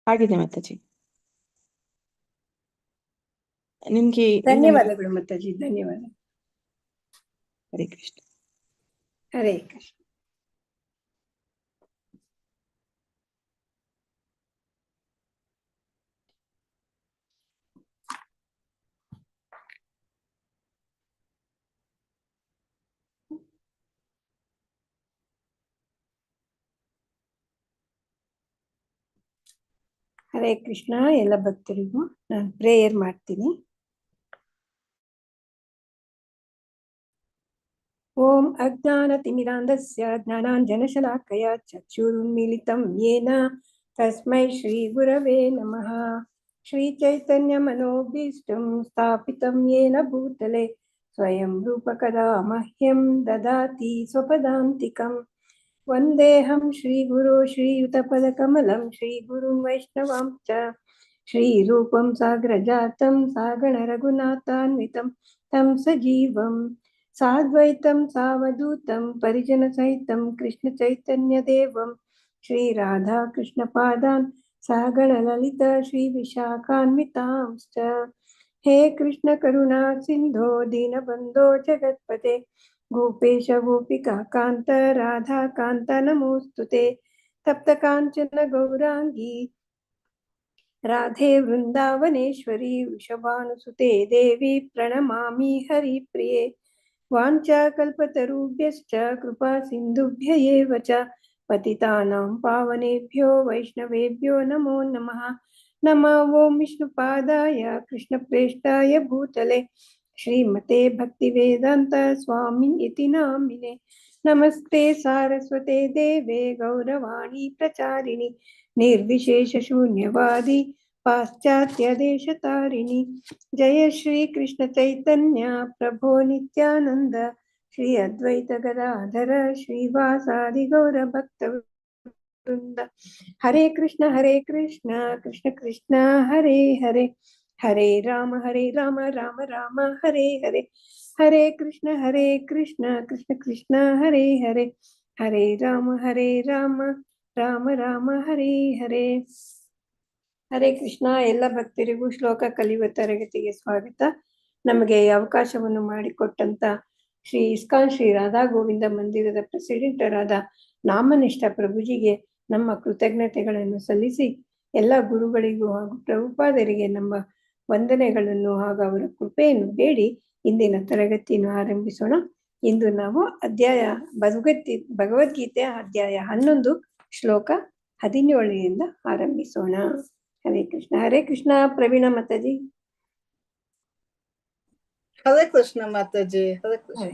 ಆಗಿದೆ ಮಾತಾಜಿ. ನಿಮ್ಗೆ ಧನ್ಯವಾದಗಳು ಮಾತಾಜಿ, ಧನ್ಯವಾದ. ಹರೇ ಕೃಷ್ಣ. ಹರೇ ಕೃಷ್ಣ. ಹರೇ ಕೃಷ್ಣ. ಎಲ್ಲ ಭಕ್ತರಿಗೂ ನಾನು ಪ್ರೇಯರ್ ಮಾಡ್ತೀನಿ. ಓಂ ಅಜ್ಞಾನತಿಮಿರಾಂಧಸ್ಯ ಜ್ಞಾನಾಂಜನಶಲಾಕಯ ಚಕ್ಷುರುನ್ಮಿಲಿತಂ ಯೇನ ತಸ್ಮೈ ಶ್ರೀ ಗುರವೇ ನಮಃ. ಶ್ರೀ ಚೈತನ್ಯ ಮನೋಭೀಷ್ಟಂ ಸ್ಥಾಪಿತಂ ಯೇನ ಭೂತಲೆ ಸ್ವಯಂ ರೂಪ ಕದಾ ಮಹ್ಯಂ ದದಾತಿ ಸ್ವಪದಾಂತಿಕಂ. ವಂದೇಹಂ ಶ್ರೀ ಗುರು ಶ್ರೀಯುತಪದಕಮಲಂ ಶ್ರೀ ಗುರುಂ ವೈಷ್ಣವಾಂಶ್ಚ ಶ್ರೀರೂಪಂ ಸಾಗ್ರಜಾತಂ ಸಾಗಣ ರಘುನಾಥಾನ್ವಿತಂ ತಂ ಸಜೀವಂ ಸಾದ್ವೈತಂ ಸಾವಧೂತಂ ಪರಿಜನ ಸಹಿತಂ ಕೃಷ್ಣ ಚೈತನ್ಯ ದೇವಂ ಶ್ರೀ ರಾಧಾ ಕೃಷ್ಣ ಪಾದಾನ್ ಸಾಗಣ ಲಲಿತ ಶ್ರೀ ವಿಶಾಖಾನ್ವಿತಾಂಶ್ಚ. ಹೇ ಕೃಷ್ಣ ಕರುಣಾ ಸಿಂಧೋ ದೀನಬಂಧೋ ಜಗತ್ಪತೆ ಗೋಪೇಶ ಗೋಪಿಕಾ ಕಾಂತ ರಾಧಾ ಕಾಂತ ನಮೋಸ್ತುತೆ. ತಪ್ತ ಕಾಂಚನ ಗೌರಾಂಗಿ ರಾಧೆ ವೃಂದಾವನೇಶ್ವರಿ ವೃಷಭಾನುಸುತೆ ದೇವಿ ಪ್ರಣಮಾಮಿ ಹರಿಪ್ರಿಯೆ. ವಾಂಛಾಕಲ್ಪತರುಭ್ಯಶ್ಚ ಕೃಪಾ ಸಿಂಧುಭ್ಯ ಏವ ಚ ಪತಿತಾನಾಂ ಪಾವನೇಭ್ಯೋ ವೈಷ್ಣವೇಭ್ಯೋ ನಮೋ ನಮಃ. ನಮೋ ಓಂ ವಿಷ್ಣುಪಾದಾಯ ಕೃಷ್ಣಪ್ರೇಷ್ಠಾಯ ಭೂತಲೆ ಶ್ರೀಮತೆ ಭಕ್ತಿವೇದಾಂತ ಸ್ವಾಮಿ ಇತಿ ನಾಮಿನೆ. ನಮಸ್ತೆ ಸಾರಸ್ವತೆ ದೇವೆ ಗೌರವಾಣಿ ಪ್ರಚಾರಿಣಿ ನಿರ್ವಿಶೇಷ ಶೂನ್ಯವಾದಿ ಪಾಶ್ಚಾತ್ಯ ದೇಶತಾರಿಣಿ. ಜಯ ಶ್ರೀ ಕೃಷ್ಣ ಚೈತನ್ಯ ಪ್ರಭೋ ನಿತ್ಯಾನಂದ ಶ್ರೀ ಅದ್ವೈತ ಗದಾಧರ ಶ್ರೀವಾಸಾದಿ ಗೌರ ಭಕ್ತ ವೃಂದ. ಹರೇ ಕೃಷ್ಣ ಕೃಷ್ಣ ಕೃಷ್ಣ ಹರೇ ಹರೇ ಹರೇ ರಾಮ ರಾಮ ರಾಮ ಹರೇ ಹರೇ. ಹರೇ ಕೃಷ್ಣ ಕೃಷ್ಣ ಕೃಷ್ಣ ಹರೇ ಹರೇ ಹರೇ ರಾಮ ರಾಮ ರಾಮ ಹರೇ ಹರೇ. ಹರೇ ಕೃಷ್ಣ. ಎಲ್ಲ ಭಕ್ತರಿಗೂ ಶ್ಲೋಕ ಕಲಿಯುವ ತರಗತಿಗೆ ಸ್ವಾಗತ. ನಮಗೆ ಅವಕಾಶವನ್ನು ಮಾಡಿಕೊಟ್ಟಂತ ಶ್ರೀ ಇಸ್ಕಾನ್ ಶ್ರೀ ರಾಧಾ ಗೋವಿಂದ ಮಂದಿರದ ಪ್ರೆಸಿಡೆಂಟರಾದ ನಾಮನಿಷ್ಠ ಪ್ರಭುಜಿಗೆ ನಮ್ಮ ಕೃತಜ್ಞತೆಗಳನ್ನು ಸಲ್ಲಿಸಿ, ಎಲ್ಲ ಗುರುಗಳಿಗೂ ಹಾಗೂ ಪ್ರಭುಪಾದರಿಗೆ ನಮ್ಮ ವಂದನೆಗಳನ್ನು ಹಾಗೂ ಅವರ ಕೃಪೆಯನ್ನು ಬೇಡಿ ಇಂದಿನ ತರಗತಿಯನ್ನು ಆರಂಭಿಸೋಣ. ಇಂದು ನಾವು ಭಗವದ್ಗೀತೆ ಅಧ್ಯಾಯ 11 ಶ್ಲೋಕ 17ರಿಂದ ಆರಂಭಿಸೋಣ. ಹರೇ ಕೃಷ್ಣ. ಪ್ರವೀಣ ಮಾತಾಜಿ. ಹರೇ ಕೃಷ್ಣ ಮಾತಾಜಿ. ಹರೇ ಕೃಷ್ಣ.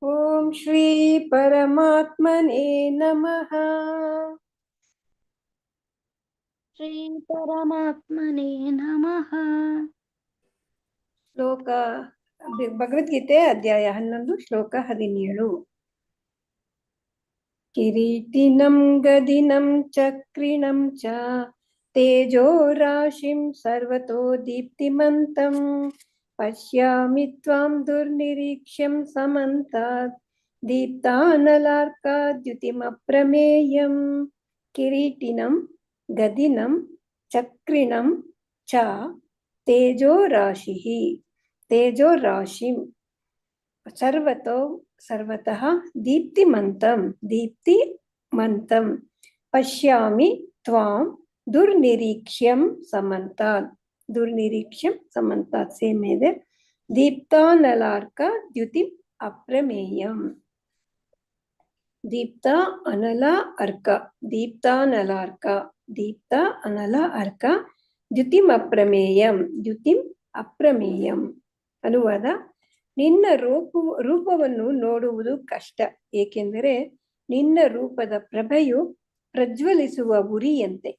ಓಂ ಶ್ರೀ ಪರಮಾತ್ಮನೇ ನಮಃ. ಶ್ರೀ ಪರಮಾತ್ಮನೇ ನಮಃ. ಶ್ಲೋಕ ಭಗವದ್ಗೀತೆ ಅಧ್ಯಾಯ 11 ಶ್ಲೋಕ 17. ಕಿರೀಟಿನಂ ಗದಿನಂ ಚಕ್ರಿಣಂ ಚ ತೇಜೋ ರಾಶಿಂ ಸರ್ವತೋ ದೀಪ್ತಿಮಂತಂ ಪಶ್ಯಾಮಿ ತ್ವಾಂ ದುರ್ನಿರೀಕ್ಷ್ಯಂ ಸಮಂತಾತ್ ದೀಪ್ತಾನಲಾರ್ಕಾದ್ಯುತಿಮಪ್ರಮೇಯಂ. ಕಿರೀಟಿನಂ ಗದಿನಂ ಚಕ್ರಿಣಂ ಚ ತೇಜೋ ರಾಶಿಃ ತೇಜೋ ರಾಶಿಂ ಸರ್ವತಃ ದೀಪ್ತಿಮಂತಂ ಪಶ್ಯಾಮಿ ತ್ವಾಂ ದುರ್ನಿರೀಕ್ಷ್ಯಂ ಸಮಂತಾತ್ ಸೇಮ್ ಇದೆ. ದೀಪ್ತಾನಲಾರ್ಕ ದ್ಯುತಿಂ ಅಪ್ರಮೇಯಂ. ದೀಪ್ತ ಅನಲ ಅರ್ಕ ದ್ಯುತಿಂ ಅಪ್ರಮೇಯಂ. ಅನುವಾದ: ನಿನ್ನ ರೂಪವನ್ನು ನೋಡುವುದು ಕಷ್ಟ, ಏಕೆಂದರೆ ನಿನ್ನ ರೂಪದ ಪ್ರಭೆಯು ಪ್ರಜ್ವಲಿಸುವ ಉರಿಯಂತೆ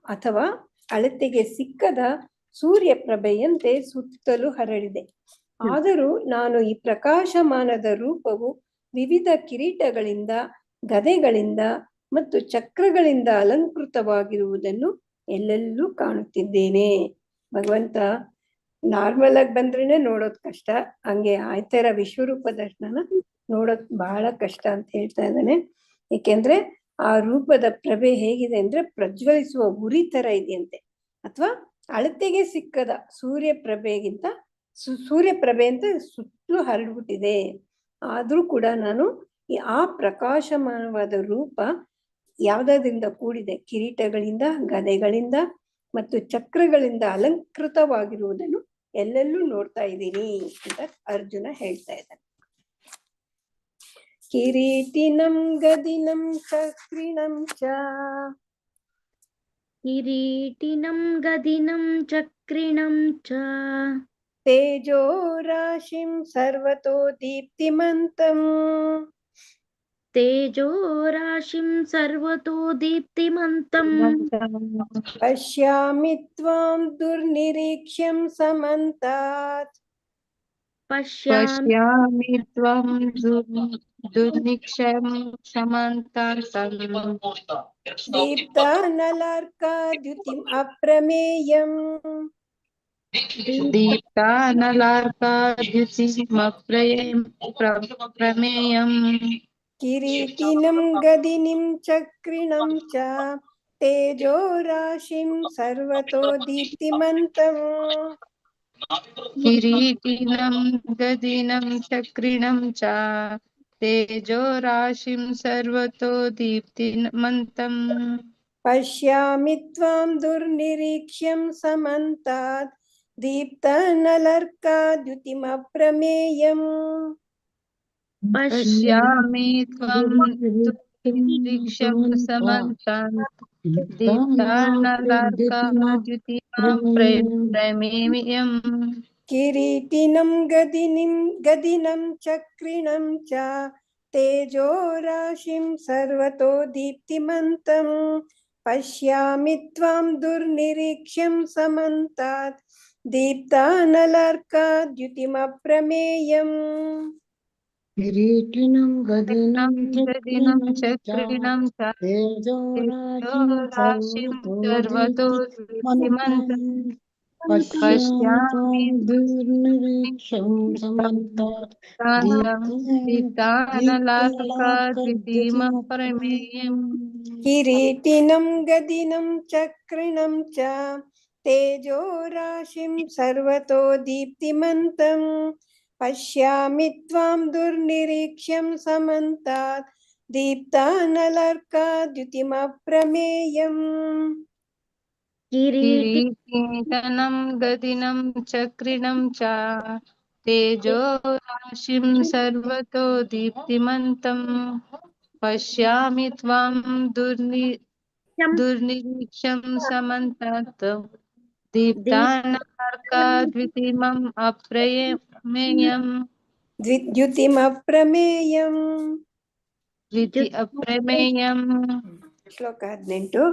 ಅಥವಾ ಅಳತೆಗೆ ಸಿಕ್ಕದ ಸೂರ್ಯ ಪ್ರಭೆಯಂತೆ ಸುತ್ತಲೂ ಹರಡಿದೆ. ಆದರೂ ನಾನು ಈ ಪ್ರಕಾಶಮಾನದ ರೂಪವು ವಿವಿಧ ಕಿರೀಟಗಳಿಂದ, ಗದೆಗಳಿಂದ ಮತ್ತು ಚಕ್ರಗಳಿಂದ ಅಲಂಕೃತವಾಗಿರುವುದನ್ನು ಎಲ್ಲೆಲ್ಲೂ ಕಾಣುತ್ತಿದ್ದೇನೆ. ಭಗವಂತ ನಾರ್ಮಲ್ ಆಗಿ ಬಂದ್ರೇನೆ ನೋಡೋದ್ ಕಷ್ಟ, ಹಂಗೆ ಆಯ್ತರ ವಿಶ್ವರೂಪ ದರ್ಶನ ನೋಡೋದ್ ಬಹಳ ಕಷ್ಟ ಅಂತ ಹೇಳ್ತಾ ಇದ್ದಾನೆ. ಏಕೆಂದ್ರೆ ಆ ರೂಪದ ಪ್ರಭೆ ಹೇಗಿದೆ ಅಂದ್ರೆ ಪ್ರಜ್ವಲಿಸುವ ಉರಿ ತರ ಇದೆಯಂತೆ, ಅಥವಾ ಅಳತೆಗೆ ಸಿಕ್ಕದ ಸೂರ್ಯ ಪ್ರಭೆಗಿಂತ ಸೂರ್ಯ ಪ್ರಭೆ ಅಂತ ಸುತ್ತಲೂ ಹರಡ್ಬಿಟ್ಟಿದೆ. ಆದ್ರೂ ಕೂಡ ನಾನು ಆ ಪ್ರಕಾಶಮಾನವಾದ ರೂಪ ಯಾವ್ದಾದ್ರಿಂದ ಕೂಡಿದೆ, ಕಿರೀಟಗಳಿಂದ, ಗದೆಗಳಿಂದ ಮತ್ತು ಚಕ್ರಗಳಿಂದ ಅಲಂಕೃತವಾಗಿರುವುದನ್ನು ಎಲ್ಲೆಲ್ಲೂ ನೋಡ್ತಾ ಇದ್ದೀನಿ ಅಂತ ಅರ್ಜುನ ಹೇಳ್ತಾ ಇದ್ದಾನೆ. ಕಿರೀಟಿನಂ ಗದಿನಂ ಚಕ್ರಿಣಂ ಚ ಕಿರೀಟಿನಂ ಗದಿನಂ ಚಕ್ರಿಣಂ ಚ ತೇಜೋ ರಾಶಿಂ ಸರ್ವತೋ ದೀಪ್ತಿಮಂತಂ ತೇಜೋ ರಾಶಿಂ ಸರ್ವತೋ ದೀಪ್ತಿಮಂತಂ ಪಶ್ಯಾಮಿ ತ್ವಾಂ ದುರ್ನಿರೀಕ್ಷ್ಯಂ ಸಮಂತಾತ್ ಪಶ್ಯಾಮಿ ತ್ವಂ ದುರ್ನಿರೀಕ್ಷ್ಯಂ ಸಮಂತಾತ್ ದೀಪ್ತಾನಲಾರ್ಕಾದ್ಯುತಿಂ ಅಪ್ರಮೇಯಂ ದೀಪ್ತಾನಲಾರ್ಕಾದ್ಯುತಿಮಪ್ರಮೇಯಂ ಕಿರೀಟಿನಂ ಗದಿನಿಂ ಚಕ್ರಿಣಂ ಚ ತೇಜೋ ರಾಶಿಂ ಸರ್ವತೋ ದೀಪ್ತಿಮಂತಂ ಕಿರೀಟಿನಂ ಗದಿನಂ ಚಕ್ರಿಣಂ ಚ ತೇಜೋ ರಾಶಿಂ ಸರ್ವತೋ ದೀಪ್ತಿಮಂತಂ ಪಶ್ಯಾಮಿ ತ್ವಾಂ ದುರ್ನಿರೀಕ್ಷ್ಯಂ ಸಮಂತಾತ್ ದೀಪ್ತಾನಲಾರ್ಕಾದ್ಯುತಿಂ ಅಪ್ರಮೇಯಂ ಪಶ್ಯಾಮಿ ತ್ವಂ ದುರ್ನಿರೀಕ್ಷ್ಯಂ ಸಮಂತಾತ್ ದೀಪ್ತಾನಲಾರ್ಕಾದ್ಯುತಿಮಪ್ರಮೇಯಂ ಕಿರೀಟಿನಂ ಗದಿನಂ ಚಕ್ರಿಣಂ ಚ ತೇಜೋ ರಾಶಿಂ ಸರ್ವತೋ ದೀಪ್ತಿಮಂತಂ ಪಶ್ಯಾಮಿ ತ್ವಾಂ ದುರ್ನಿರೀಕ್ಷ್ಯಂ ಸಮಂತಾತ್ ದೀಪ್ತಾನಲಾರ್ಕಾದ್ಯುತಿಂ ಅಪ್ರಮೇಯಂ ಕಿರೀಟಿನಂ ಗದಿನಂ ಗದಿನಂ ಚಕ್ರಿಣಂ ಚ ತೇಜೋ ರಾಶಿಂ ಸರ್ವತೋ ದೀಪ್ತಿಮಂತಂ ಪಶ್ಯಾಮಿ ದುರ್ನಿರೀಕ್ಷ್ಯಂ ಸಮಂತಾತ್ ದೀಪ್ತಾನಲಾರ್ಕಾದ್ಯುತಿಮಪ್ರಮೇಯಂ ಕಿರೀಟಿನಂ ಗದಿನಂ ಚಕ್ರಿಣಂ ಚ ತೇಜೋ ರಾಶಿಂ ಸರ್ವತೋ ದೀಪ್ತಿಮಂತಂ ಪಶ್ಯಾಮಿ ತ್ವಾಂ ದುರ್ನಿರೀಕ್ಷ್ಯಂ ಸಮಂತಾತ್ ದೀಪ್ತಾನಲಾರ್ಕಾದ್ಯುತಿಂ ಅಪ್ರಮೇಯಂ ಕಿರೀಟಿನಂ ಗದಿನಂ ಚಕ್ರಿಣಂ ಚ ತೇಜೋ ರಾಶಿಂ ಸರ್ವತೋ ದೀಪ್ತಿಮಂತಂ ಪಶ್ಯಾಮಿ ತ್ವಾಂ ದುರ್ನಿರೀಕ್ಷ್ಯಂ ಸಮಂತಾತ್ ದೀಪ್ತಾನಲಾರ್ಕಾದ್ಯುತಿಮಂ ಅಪ್ರಮೇಯಂ ದ್ಯುತಿಂ ಅಪ್ರಮೇಯಂ. ಅಪ್ರಮೇಯಂ. ಶ್ಲೋಕ 18.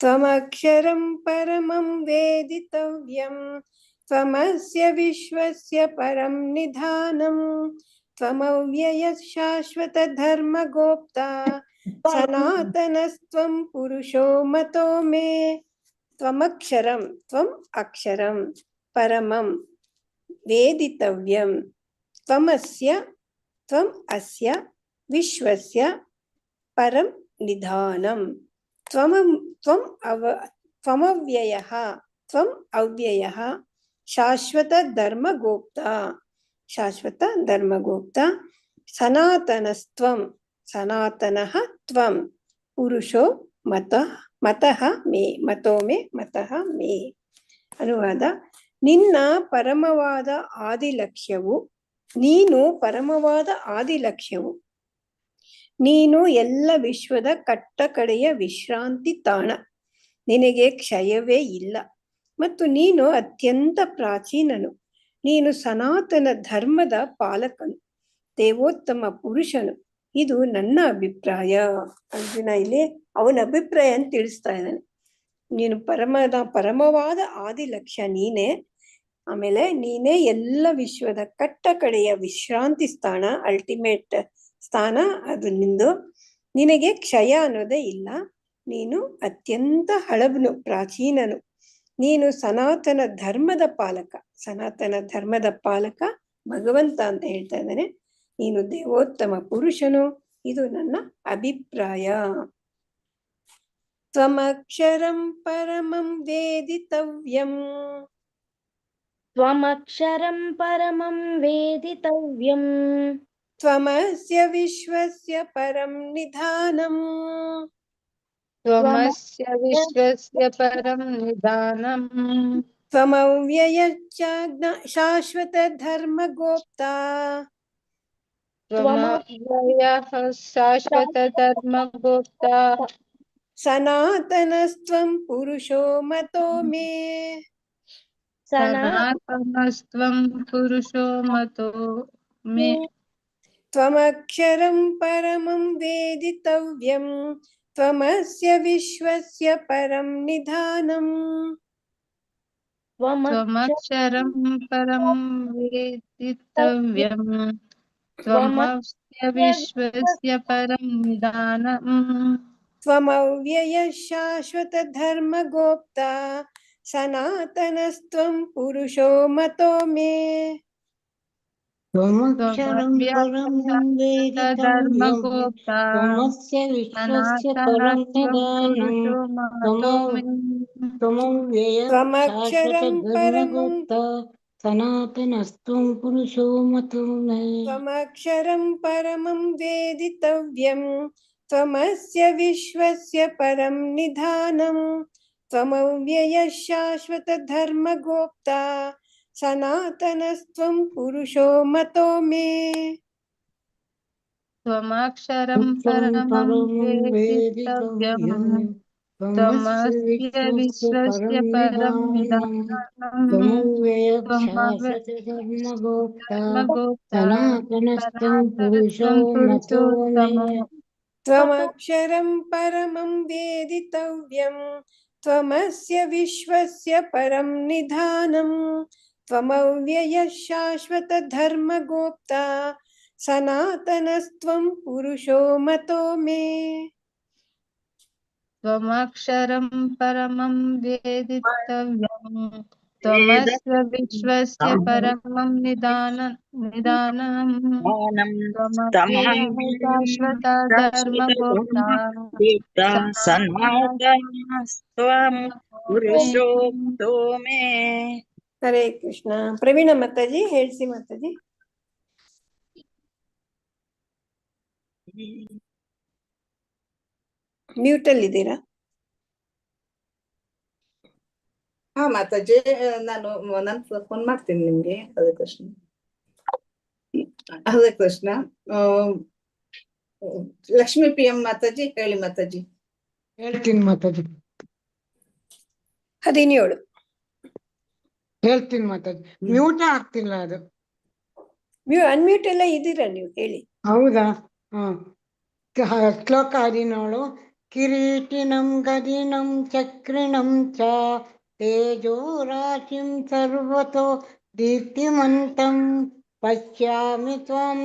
ತ್ವಮಕ್ಷರಂ ಪರಮಂ ವೇದಿತವ್ಯಂ ತ್ವಮಸ್ಯ ವಿಶ್ವಸ್ಯ ಪರಂ ನಿಧಾನಂ ತ್ವಮವ್ಯಯಃ ಶಾಶ್ವತ ಧರ್ಮಗೋಪ್ತಾ ಸನಾತನಸ್ತ್ವಂ ಪುರುಷೋ ಮತೋ ಮೇ. ತ್ವಮಕ್ಷರಂ ತ್ವಂ ಅಕ್ಷರಂ ಪರಮಂ ವೇದಿತವ್ಯಂ ತ್ವಮಸ್ಯ ತ್ವಂ ಅಸ್ಯ ವಿಶ್ವಸ್ಯ ಪರಂ ನಿಧಾನಂ ತ್ವಮವ್ಯಯಃ ತ್ವಂ ಅವ್ಯಯಃ ಶಾಶ್ವತ ಧರ್ಮಗೋಪ್ತಾ ಸನಾತನಸ್ತ್ವಂ ಸನಾತನಃ ತ್ವಂ ಪುರುಷೋ ಮತಃ ಮೇ ಮತೋ ಮೇ ಮತಃ ಮೇ. ಅನುವಾದ: ನಿನ್ನ ಪರಮವಾದ ಆದಿಲಕ್ಷ್ಯವು, ನೀನು ಪರಮವಾದ ಆದಿಲಕ್ಷ್ಯವು, ನೀನು ಎಲ್ಲ ವಿಶ್ವದ ಕಟ್ಟಕಡೆಯ ವಿಶ್ರಾಂತಿ ತಾಣ, ನಿನಗೆ ಕ್ಷಯವೇ ಇಲ್ಲ ಮತ್ತು ನೀನು ಅತ್ಯಂತ ಪ್ರಾಚೀನನು. ನೀನು ಸನಾತನ ಧರ್ಮದ ಪಾಲಕನು, ದೇವೋತ್ತಮ ಪುರುಷನು. ಇದು ನನ್ನ ಅಭಿಪ್ರಾಯ. ಅರ್ಜುನ ಇಲ್ಲಿ ಅವನ ಅಭಿಪ್ರಾಯ ಅಂತ ತಿಳಿಸ್ತಾ ಇದ್ದಾನೆ. ನೀನು ಪರಮವಾದ ಆದಿ ಲಕ್ಷ್ಯ ನೀನೇ. ಆಮೇಲೆ ನೀನೇ ಎಲ್ಲ ವಿಶ್ವದ ಕಟ್ಟ ಕಡೆಯ ವಿಶ್ರಾಂತಿ ಸ್ಥಾನ, ಅಲ್ಟಿಮೇಟ್ ಸ್ಥಾನ ಅದು ನಿಂದು. ನಿನಗೆ ಕ್ಷಯ ಅನ್ನೋದೇ ಇಲ್ಲ. ನೀನು ಅತ್ಯಂತ ಹಳಬನು, ಪ್ರಾಚೀನನು. ನೀನು ಸನಾತನ ಧರ್ಮದ ಪಾಲಕ. ಸನಾತನ ಧರ್ಮದ ಪಾಲಕ ಭಗವಂತ ಅಂತ ಹೇಳ್ತಾ ಇದ್ದಾನೆ. ನೀನು ದೇವೋತ್ತಮ ಪುರುಷನು, ಇದು ನನ್ನ ಅಭಿಪ್ರಾಯ. ತ್ವಮಕ್ಷರಂ ಪರಮಂ ವೇದಿತವ್ಯಂ. ತ್ವಮಕ್ಷರಂ ಪರಮಂ ವೇದಿತವ್ಯಂ. ತ್ವಮಸ್ಯ ವಿಶ್ವಸ್ಯ ಪರಂ ನಿಧಾನಂ. ತ್ವಮಸ್ಯ ವಿಶ್ವಸ್ಯ ಪರಂ ನಿಧಾನಂ. ತ್ವಮವ್ಯಯಶ್ಚ ಶಾಶ್ವತ ಧರ್ಮಗೋಪ್ತಾ. ತ್ವಮವ್ಯಯಃ ಶಾಶ್ವತ ಧರ್ಮಗೋಪ್ತಾ. ಸನಾತನಸ್ತ್ವಂ ಪುರುಷೋ ಮತೋ ಮೇ. ಸನಾತನಸ್ತ್ವಂ ಪುರುಷೋ ಮತೋ ಮೇ. ತ್ವಮಕ್ಷರಂ ಪರಮಂ ವೇದಿತವ್ಯಂ. ತ್ವಮಸ್ಯ ವಿಶ್ವಸ್ಯ ಪರಂ ನಿಧಾನಂ. ತ್ವಮಕ್ಷರಂ ಪರಂ ವೇದಿತವ್ಯಂ. ತ್ವಮಸ್ಯ ವಿಶ್ವಸ್ಯ ಪರಂ ನಿಧಾನಂ. ತ್ವಮವ್ಯಯಃ ಶಾಶ್ವತ ಧರ್ಮಗೋಪ್ತಾ. ಸನಾತನಸ್ತ್ವಂ ಪುರುಷೋ ಮತೋ ಮೇ. ತ್ವಮಕ್ಷರಂ ಪರಮಂ ವೇದಿತವ್ಯಂ. ಧರ್ಮಗೋಪ್ತಾ. ತ್ವಮಸ್ಯ ವಿಶ್ವಸ್ಯ ಪರಂ ನಿಧಾನಂ. ತ್ವಮವ್ಯಯಃ ತ್ವಮಕ್ಷರಂ ಶಾಶ್ವತ ಪರಮಂ ಧರ್ಮಗೋಪ್ತಾ. ಸನಾತನಸ್ತ್ವಂ ಪುರುಷೋ ಮತೋ ಮೇ. ತ್ವಮಕ್ಷರಂ ಪರಮಂ ವೇದಿತವ್ಯಂ. ತ್ವಮಸ್ಯ ವಿಶ್ವಸ್ಯ ಪರಂ ನಿಧಾನಂ. ತ್ವಮವ್ಯಯಃ ಶಾಶ್ವತ ಧರ್ಮಗೋಪ್ತಾ. ಸನಾತನಸ್ತ್ವಂ ಪುರುಷೋ ಮತೋ ಮೇ. ತ್ವಮಕ್ಷರಂ ಪರಮಂ ವೇದಿತವ್ಯಂ. ತ್ವಮಸ್ಯ ವಿಶ್ವಸ್ಯ ಪರಂ ನಿಧಾನಂ. ತ್ವಮವ್ಯಯಃ ಶಾಶ್ವತ ಧರ್ಮಗೋಪ್ತಾ. ಸನಾತನಸ್ತ್ವಂ ಪುರುಷೋ ಮತೋ ಮೇ. ತ್ವಮಕ್ಷರಂ ಪರಮಂ ವೇದಿತವ್ಯಂ. ತ್ವಮಸ್ಯ ವಿಶ್ವಸ್ಯ ಪರಂ ನಿಧಾನಂ. ತ್ವಮವ್ಯಯಃ ಶಾಶ್ವತ ಧರ್ಮಗೋಪ್ತಾ. ಸನಾತನಸ್ತ್ವಂ ಪುರುಷೋ ಮತೋ ಮೇ. ತ್ವಮಕ್ಷರಂ ಪರಮಂ ವೇದಿತವ್ಯಂ. ತ್ವಮಸ್ಯ ವಿಶ್ವಸ್ಯ ಪರಮಂ ನಿಧಾನಂ. ತ್ವಮವ್ಯಯಃ ಶಾಶ್ವತ ಧರ್ಮಗೋಪ್ತಾ. ಸನಾತನಸ್ತ್ವಂ ಪುರುಷೋ ಮತೋ ಮೇ. ಹರೇ ಕೃಷ್ಣ. ಪ್ರವೀಣ ಮಾತಾಜಿ ಹೇಳ್ಸಿ ಮಾತಾಜಿ. ಮ್ಯೂಟ್ ಅಲ್ಲಿ ಇದ್ದೀರಾ? ಹಾ ಮಾತಾಜಿ, ನಾನು ಫೋನ್ ಮಾಡ್ತೀನಿ ನಿಮ್ಗೆ. ಹರೇ ಕೃಷ್ಣ. ಹರೇ ಕೃಷ್ಣ. ಲಕ್ಷ್ಮೀ PM ಮಾತಾಜಿ ಹೇಳಿ ಮಾತಾಜಿ. ಹೇಳ್ತೀನಿ ಮಾತಾಜಿ. 17. ಹೇಳ್ತೀನಿ ಮಾತಾಜಿ. ಮ್ಯೂಟ್ ಆಗ್ತಿಲ್ಲ ಅದು. ಅನ್ಮ್ಯೂಟ್ ಎಲ್ಲ ಇದ್ದೀರಾ ನೀವು? ಹೇಳಿ. ಹೌದಾ? ಶ್ಲೋಕ 17. ಕಿರೀಟಿನಂ ಗದಿನಂ ಚಕ್ರಿಣಂ ಚ ತೇಜೋ ರಾಶಿಂ ಸರ್ವತೋ ದೀಪ್ತಿಮಂತಂ ಪಶ್ಯಾಮಿ ತ್ವಾಂ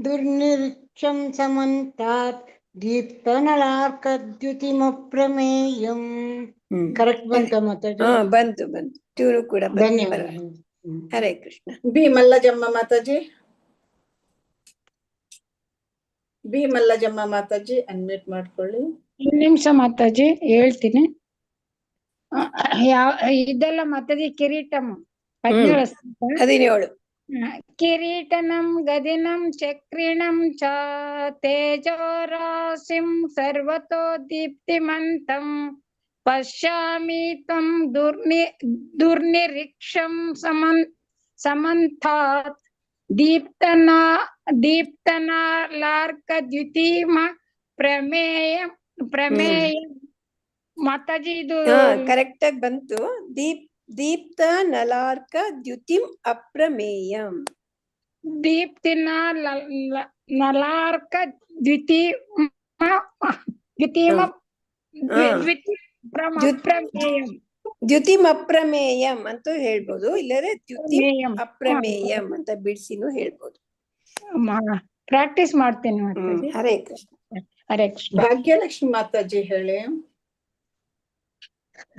ದುರ್ನಿರೀಕ್ಷಂ ಸಮಂತಾತ್ ದೀಪ್ತನಲಾರ್ಕದ್ಯುತಿಮಪ್ರಮೇಯಂ. ಕರೆಕ್ಟ್ ಬಂತ ಮಾತಾಜಿ? ಬಂತು. ಟ್ಯೂನು ಕೂಡ ಬಂತು. ಧನ್ಯವಾದ. Hare Krishna. B Mallajamma Mataji. B Mallajamma Mataji unmute ಮಾಡ್ಕೊಳ್ಳಿ. 1 ನಿಮಿಷ ಮಾತಾಜಿ ಹೇಳ್ತೀನಿ. ಇದೆಲ್ಲ ಮಾತಾಜಿ ಕಿರೀಟಂ 17. ಕಿರೀಟನಂ ಗದಿನಂ ಚಕ್ರಿಣಂ ಚ ತೇಜೋ ರಾಶಿಂ ಸರ್ವತೋ ದೀಪ್ತಿಮಂತಂ ಪಶ್ಯಾಮಿ ತ್ವಂ ದುರ್ನಿರೀಕ್ಷಂ ಸಮಂತಾತ್ ದೀಪ್ತನಾಲಾರ್ಕದ್ಯುತಿಮ ಪ್ರಮೇಯ. ಮಾತಾಜಿ ಇದು ಕರೆಕ್ಟ್ ಆಗಿ ಬಂತು. ದೀಪ್ತ ನಲಾರ್ಕ ದ್ಯುತಿಂ ಅಪ್ರಮೇಯಂ. ದೀಪ್ತಿನ ನಲಾರ್ಕ ಅಪ್ರಮೇಯಂ ದ್ಯುತಿಂ ಅಪ್ರಮೇಯಂ ಅಂತೂ ಹೇಳ್ಬೋದು, ಇಲ್ಲದ್ರೆ ದ್ಯುತಿಂ ಮೇಯಂ. ಅಪ್ರಮೇಯಂ ಅಂತ ಬಿಡಿಸಿನೂ ಹೇಳ್ಬೋದು. ಪ್ರಾಕ್ಟೀಸ್ ಮಾಡ್ತೇನೆ ಮಾತಾಜಿ. ಹರೇ ಕೃಷ್ಣ. ಹರೇ ಕೃಷ್ಣ. ಭಾಗ್ಯಲಕ್ಷ್ಮಿ ಮಾತಾಜಿ ಹೇಳಿ.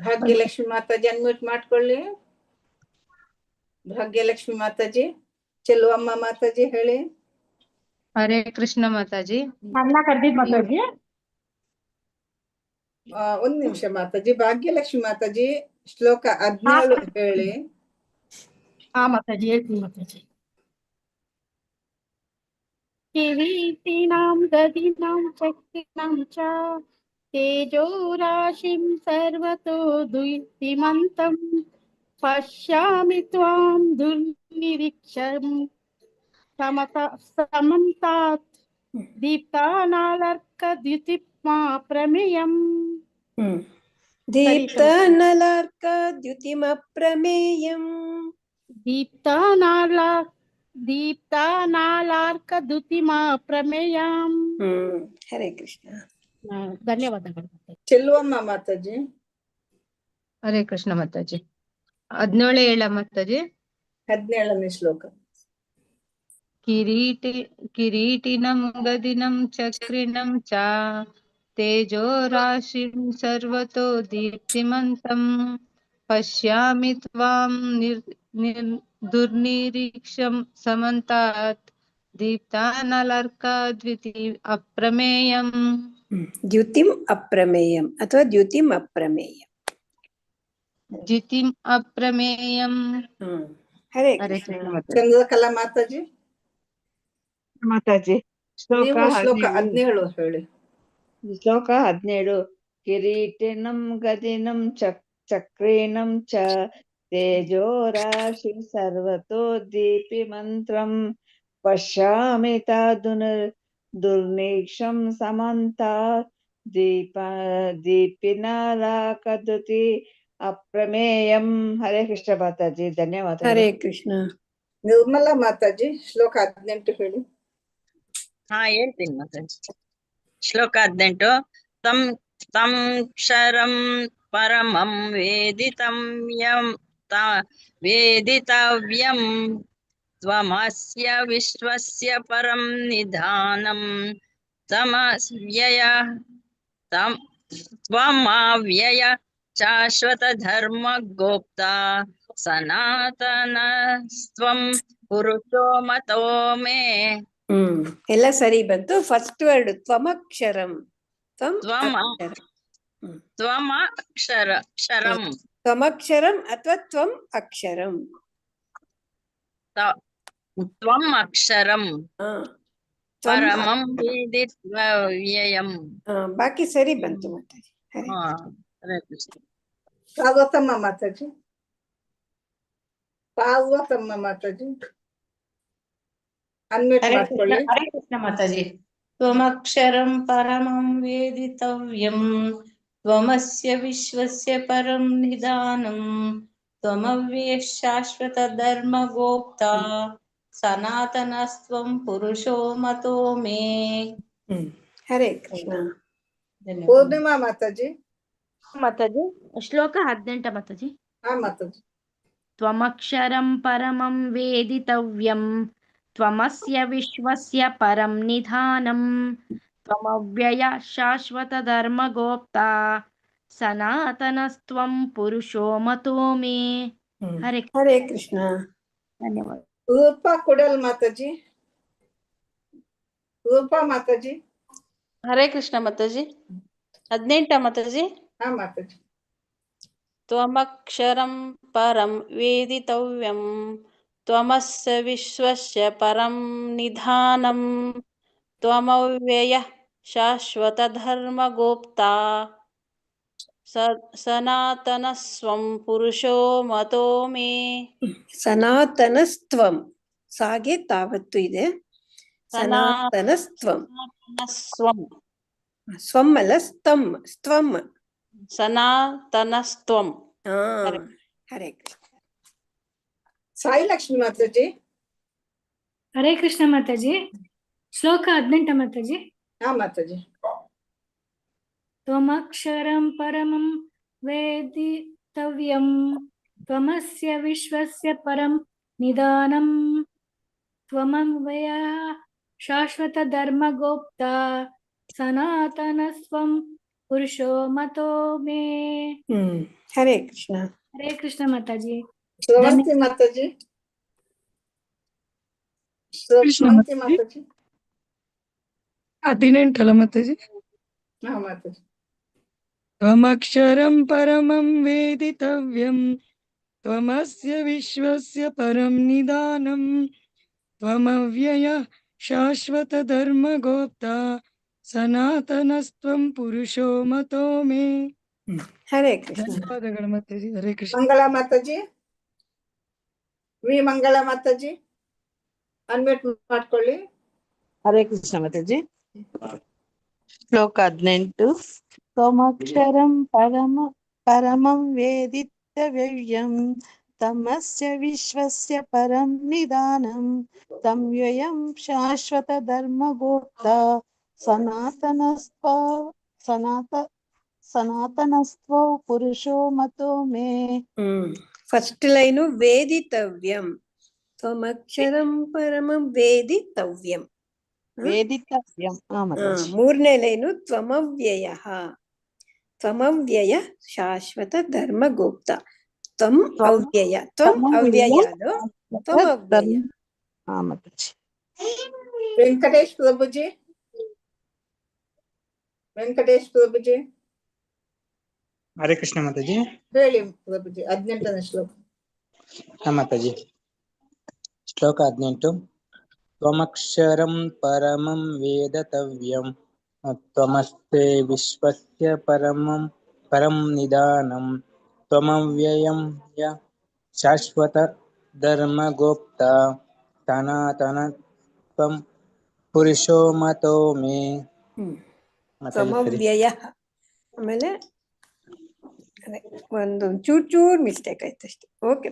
ಭಾಗ್ಯಲಕ್ಷ್ಮಿ ಮಾತಾಜಿ ಅನ್ಮ್ಯೂಟ್ ಮಾಡ್ಕೊಳ್ಳಿ. ಭಾಗ್ಯಲಕ್ಷ್ಮಿ ಮಾತಾಜಿ. ಚೆಲುವಮ್ಮ ಮಾತಾಜಿ ಹೇಳಿ. ಹರೇ ಕೃಷ್ಣ ಮಾತಾಜಿ. ನನ್ನ ಕರ್ದಿದ್ ಮಾತಾಜಿ. ಒಂದ್ ನಿಮಿಷ ಮಾತಾಜಿ. ಭಾಗ್ಯಲಕ್ಷ್ಮಿ ಮಾತಾಜಿ ಶ್ಲೋಕ 17 ಹೇಳಿ. ಮಾತಾಜಿ ಹೇಳ್ತೀನಿ ಮಾತಾಜಿ. ಕಿರೀಟಿನಾಂ ಗದಿನಾಂ ಚಕ್ರಿಣಾಂ ಚ ತೇಜೋ ರಾಶಿಂ ಸರ್ವತೋ ದ್ಯುತಿಮಂತಂ ಪಶ್ಯಾಮಿ ತ್ವಾಂ ದುರ್ನಿರೀಕ್ಷಂ ಸಮಂತಾತ್ ದೀಪ್ತಾನಾಲರ್ಕ ದ್ಯುತಿಮಾ ಪ್ರಮೇಯಂ. ದೀಪ್ತಾನಲಾರ್ಕ ದ್ಯುತಿಮಪ್ರಮೇಯಂ. ದೀಪ್ತಾನಾಲಾರ್ಕ ದ್ಯುತಿಮಾ ಪ್ರಮೇಯಂ. ಹರೇ ಕೃಷ್ಣ. ಧನ್ಯವಾದಗಳು. ಚೆಲುವಮ್ಮ ಮಾತಾಜಿ. ಹರೇ ಕೃಷ್ಣ ಮಾತಾಜಿ. 17 ಹೇಳ ಮಾತಾಜಿ. 17ನೇ ಶ್ಲೋಕ. ಕಿರೀಟಿನಂ ಗದಿನಂ ಚಕ್ರಿಣಂ ಚ ತೇಜೋ ರಾಶಿಂ ಸರ್ವತೋ ದೀಪ್ತಿಮಂತಂ ಪಶ್ಯಾಮಿ ತ್ವಾಂ ದುರ್ನಿರೀಕ್ಷಂ ಸಮಂತಾತ್ ದೀಪ್ತಾನಲರ್ಕ ದ್ಯುತಿ ಅಪ್ರಮೇಯಂ. ದ್ಯುತಿಂ ಅಪ್ರಮೇಯಂ ಅಥವಾ ದ್ಯುತಿಂ ಅಪ್ರಮೇಯಂ. ದ್ಯುತಿಂ ಅಪ್ರಮೇಯಂ. ಹರೇ ಹರೇ ಕೃಷ್ಣ. ಕೃಷ್ಣ ಮಾತಾಜಿ. ಚಂದ್ರಕಲಾ ಮಾತಾಜಿ. ಮಾತಾಜಿ ಶ್ಲೋಕ ನೀವು ಶ್ಲೋಕ 17 17 ಹೇಳಿ. ಶ್ಲೋಕ 17. ಕಿರೀಟಿನಂ ಗದಿನಂ ಚಕ್ರೇಣಂ ಚ ತೇಜೋ ರಾಶಿ ಸರ್ವತೋ ದೀಪಿಮಂತ್ರಂ ಪಶ್ಯಾಮಿ ದುರ್ನಿರೀಕ್ಷಂ ಸಮಂತಾತ್ ದೀಪಿನಾಲಾಕದ್ಯುತಿ ಅಪ್ರಮೇಯಂ. ಹರೇ ಕೃಷ್ಣ ಮಾತಾಜಿ. ಧನ್ಯವಾದ. ಹರೇ ಕೃಷ್ಣ. ನಿರ್ಮಲಾ ಮಾತಾಜಿ ಶ್ಲೋಕ 18 ಹೇಳಿ. ಹೇಳ್ತೀನಿ ಮಾತಾಜಿ. ಶ್ಲೋಕ 18. ತಂ ಕ್ಷರಂ ಪರಮಂ ವೇದಿತವ್ಯಂ ತ್ವಮಸ್ಯ ವಿಶ್ವಸ್ಯ ಪರಂ ನಿಧಾನಂ ತ್ವಮವ್ಯಯ ಶಾಶ್ವತ ಧರ್ಮ ಗೋಪ್ತಾ ಸನಾತನಸ್ತ್ವಂ ಪುರುಷೋ ಮತೋ ಮೇ. ಎಲ್ಲ ಸರಿ ಬಂತು. First word ತ್ವಮಕ್ಷರಂ. ತ್ವಮಕ್ಷರಂ ತ್ವಮಕ್ಷರಂ ಅಥವಾ ತ್ವಂ ಅಕ್ಷರಂ. ತ್ವಮಕ್ಷರಂ ಪರಮಂ ವೇದಿತವ್ಯಂ. ಬಾಕಿ ಸರಿ ಬಂತು ಮಾತಾಜಿ. ಹರೇ ಕೃಷ್ಣ. ಪಾರ್ವತಮ್ಮ ಮಾತಾಜಿ. ಪಾರ್ವತಮ್ಮ ಮಾತಾಜಿ ಅನ್ಮ್ಯೂಟ್ ಮಾಡ್ಕೊಳ್ಳಿ. ಹರೇ ಕೃಷ್ಣ ಮಾತಾಜಿ. ತ್ವಮಕ್ಷರಂ ಪರಮಂ ವೇದಿತವ್ಯಂ ತ್ವಮಸ್ಯ ವಿಶ್ವಸ್ಯ ಪರಂ ನಿಧಾನಂ ತ್ವಮವ್ಯಯಃ ಶಾಶ್ವತ ಧರ್ಮ ಗೋಪ್ತಾ ಸನಾತನಸ್ತ್ವಂ ಪುರುಷೋ ಮತೋ ಮೇ. ಹರೇ ಕೃಷ್ಣ. ಪೂರ್ಣಿಮಾ ಮಾತಾಜಿ. ಮಾತಾಜಿ ಶ್ಲೋಕ 18 ಮಾತಾಜಿ. ಮಾತಾಜಿ. ತ್ವಮಕ್ಷರಂ ಪರಮಂ ವೇದಿತವ್ಯಂ ತ್ವಮಸ್ಯ ವಿಶ್ವಸ್ಯ ಪರಂ ನಿಧಾನಂ ತ್ವಮವ್ಯಯ ಶಾಶ್ವತ ಧರ್ಮ ಗೋಪ್ತಾ ಸನಾತನಸ್ತ್ವಂ ಪುರುಷೋ ಮತೋ ಮೇ. ಹರೇ ಕೃಷ್ಣ. ಧನ್ಯವಾದ. ರೂಪಾ ಕೊಡಲ್ ಮಾತಾಜಿ. ರೂಪಾ ಮಾತಾಜಿ. ಹರೇ ಕೃಷ್ಣ ಮಾತಾಜಿ. 18 ಮಾತಾಜಿ. ಮಾತಾಜಿ. ತ್ವಮಕ್ಷರಂ ಪರಂ ವೇದಿತವ್ಯಂ ತ್ವಮಸ್ಯ ವಿಶ್ವಸ್ಯ ಪರಂ ನಿಧಾನಂ ತ್ವಮವ್ಯಯಃ ಶಾಶ್ವತ ಧರ್ಮ ಗೋಪ್ತಾ ಸನಾತನಸ್ತ್ವಂ ಪುರುಷೋ ಮತೋ ಮೇ. ಸನಾತನಸ್ತ್ವಂ ಸಾಗೆ ತಾವತ್ತು ಇದೆ. ಸನಾತನಸ್ತ್ವಂ. ಸ್ವಂ ಅಲ್ಲ ಸ್ತಂ. ಸ್ತ್ವಂ. ಸನಾತನಸ್ತ್ವಂ. ಹರೇ ಕೃಷ್ಣ. ಸಾಯಿ ಲಕ್ಷ್ಮಿ ಮಾತಾಜಿ. ಹರೇ ಕೃಷ್ಣ ಮಾತಾಜಿ. ಶ್ಲೋಕ 18 ಮಾತಾಜಿ. ಮಾತಾಜಿ. ತ್ವಮಕ್ಷರಂ ಪರಮಂ वेदितव्यं त्वमस्य विश्वस्य परं निधानं त्वमव्ययः शाश्वतधर्मगोप्ता सनातनस्त्वं पुरुषो मतो मे. ಹರೇ ಕೃಷ್ಣ. ಹರೇ ಕೃಷ್ಣ ಮಾತಾಜಿ. ಶ್ರವಂತಿ ಮಾತಾಜಿ. ಶ್ರವಂತಿ ಮಾತಾಜಿ. 18 ಮಾತಾಜಿ. ಹಾ ಮಾತಾಜಿ. ತ್ವಮಕ್ಷರಂ ಪರಮಂ ವೇದಿತವ್ಯಂ ತ್ವಮಸ್ಯ ವಿಶ್ವಸ್ಯ ಪರಂ ನಿಧಾನಂ ತ್ವಮವ್ಯಯಃ ಶಾಶ್ವತ ಧರ್ಮಗೋಪ್ತಾ ಸನಾತನಸ್ತ್ವಂ ಪುರುಷೋ ಮತೋ ಮೇ. ಹರೇ ಕೃಷ್ಣ. ಧನ್ಯವಾದಗಳು ಮಾತಾಜಿ. ಹರೇ ಕೃಷ್ಣ. ಮಂಗಳ ಮಾತಾಜಿ. ವಿ ಮಂಗಳ ಮಾತಾಜಿ ಅನ್ಮ್ಯೂಟ್ ಮಾಡ್ಕೊಳ್ಳಿ. ಹರೇ ಕೃಷ್ಣ ಮಾತಾಜಿ. ಶ್ಲೋಕ 18. ತ್ವಮಕ್ಷರಂ ಪರಮಂ ವೇದಿತವ್ಯಂ ತಮಸ್ಯ ವಿಶ್ವಸ್ಯ ಪರಂ ನಿಧಾನಂ ತಂ ವ್ಯಯಂ ಶಾಶ್ವತ ಧರ್ಮಗೋಪ್ತಾ ಸನಾತನಸ್ತ್ವೋ ಪುರುಷೋ ಮತೋ ಮೇ. ಫಸ್ಟ್ ಲೈನು ವೇದಿತವ್ಯಂ ತ್ವಮಕ್ಷರಂ ಪರಮಂ ವೇದಿತವ್ಯಂ. ವೇದಿತವ್ಯಂ. ಮೂರನೇ ಲೈನು ತ್ವಮವ್ಯಯಃ ತ್ವಮವ್ಯಯ ಶಾಶ್ವತ ಧರ್ಮಗೋಪ್ತ. ತ್ವಂ ಅವ್ಯಯ ತ್ವಂ ಅವ್ಯಯ ಅದು ತ್ವಮವ್ಯಯ. ವೆಂಕಟೇಶ್ ಪ್ರಭುಜಿ. ವೆಂಕಟೇಶ್ ಪ್ರಭುಜಿ ಹರೇ ಕೃಷ್ಣ ಮಾತಾಜಿ. ಹೇಳಿ ಪ್ರಭುಜಿ. 18ನೇ ಶ್ಲೋಕ. ಮಾತಾಜಿ. ಶ್ಲೋಕ 18. ತ್ವಮಕ್ಷರಂ ಪರಮಂ ವೇದಿತವ್ಯಂ ತ್ವಮಸ್ಯ ವಿಶ್ವಸ್ಯ ಪರಂ ನಿಧಾನಂ ತ್ವಮವ್ಯಯಂ ಶಾಶ್ವತ ಧರ್ಮಗೋಪ್ತಾ ಸನಾತನಸ್ತ್ವಂ ಪುರುಷೋ ಮತೋ ಮೇ. ತ್ವಮವ್ಯಯ. ಆಮೇಲೆ ಒಂದು ಚೂರ್ ಮಿಸ್ಟೇಕ್ ಆಯ್ತು ಅಷ್ಟೇ. ಓಕೆ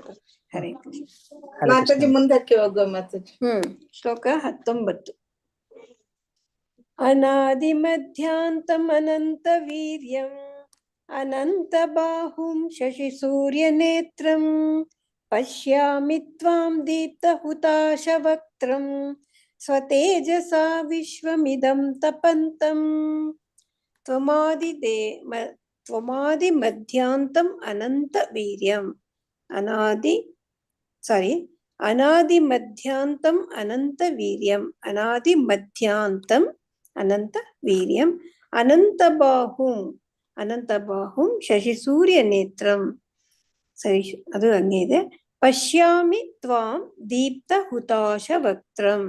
ಹರೇ ಕೃಷ್ಣ. ಮಾತಾಜಿ ಮುಂದಕ್ಕೆ ಹೋಗುವ ಮಾತಾಜಿ. ಶ್ಲೋಕ 19. ಅನಾದಿ ಮಧ್ಯಾಂತಂ ಅನಂತ ವೀರ್ಯಂ ಅನಂತ ಬಾಹುಂ ಶಶಿ ಸೂರ್ಯ ನೇತ್ರಂ ಪಶ್ಯಾಮಿ ತ್ವಾಂ ದೀಪ್ತ ಹುತಾಶ ವಕ್ತ್ರಂ ಸ್ವತೇಜಸಾ ವಿಶ್ವಮಿದಂ ತಪಂತಂ ತ್ವಮಾದಿ ಮಧ್ಯಾಂತಂ ಅನಂತ ವೀರ್ಯಂ ಅನಾದಿ ಮಧ್ಯಾಂತಂ ಅನಂತ ವೀರ್ಯಂ ಅನಾದಿ ಮಧ್ಯಾಂತಂ ಅನಂತ ವೀರ್ಯಂ ಅನಂತ ಬಾಹುಂ ಶಶಿ ಸೂರ್ಯ ನೇತ್ರಂ. ಸರಿ, ಅದು ಹಂಗೆ ಇದೆ. ಪಶ್ಯಾಮಿ ತ್ವಾಂ ದೀಪ್ತ ಹುತಾಶ ವಕ್ತ್ರಂ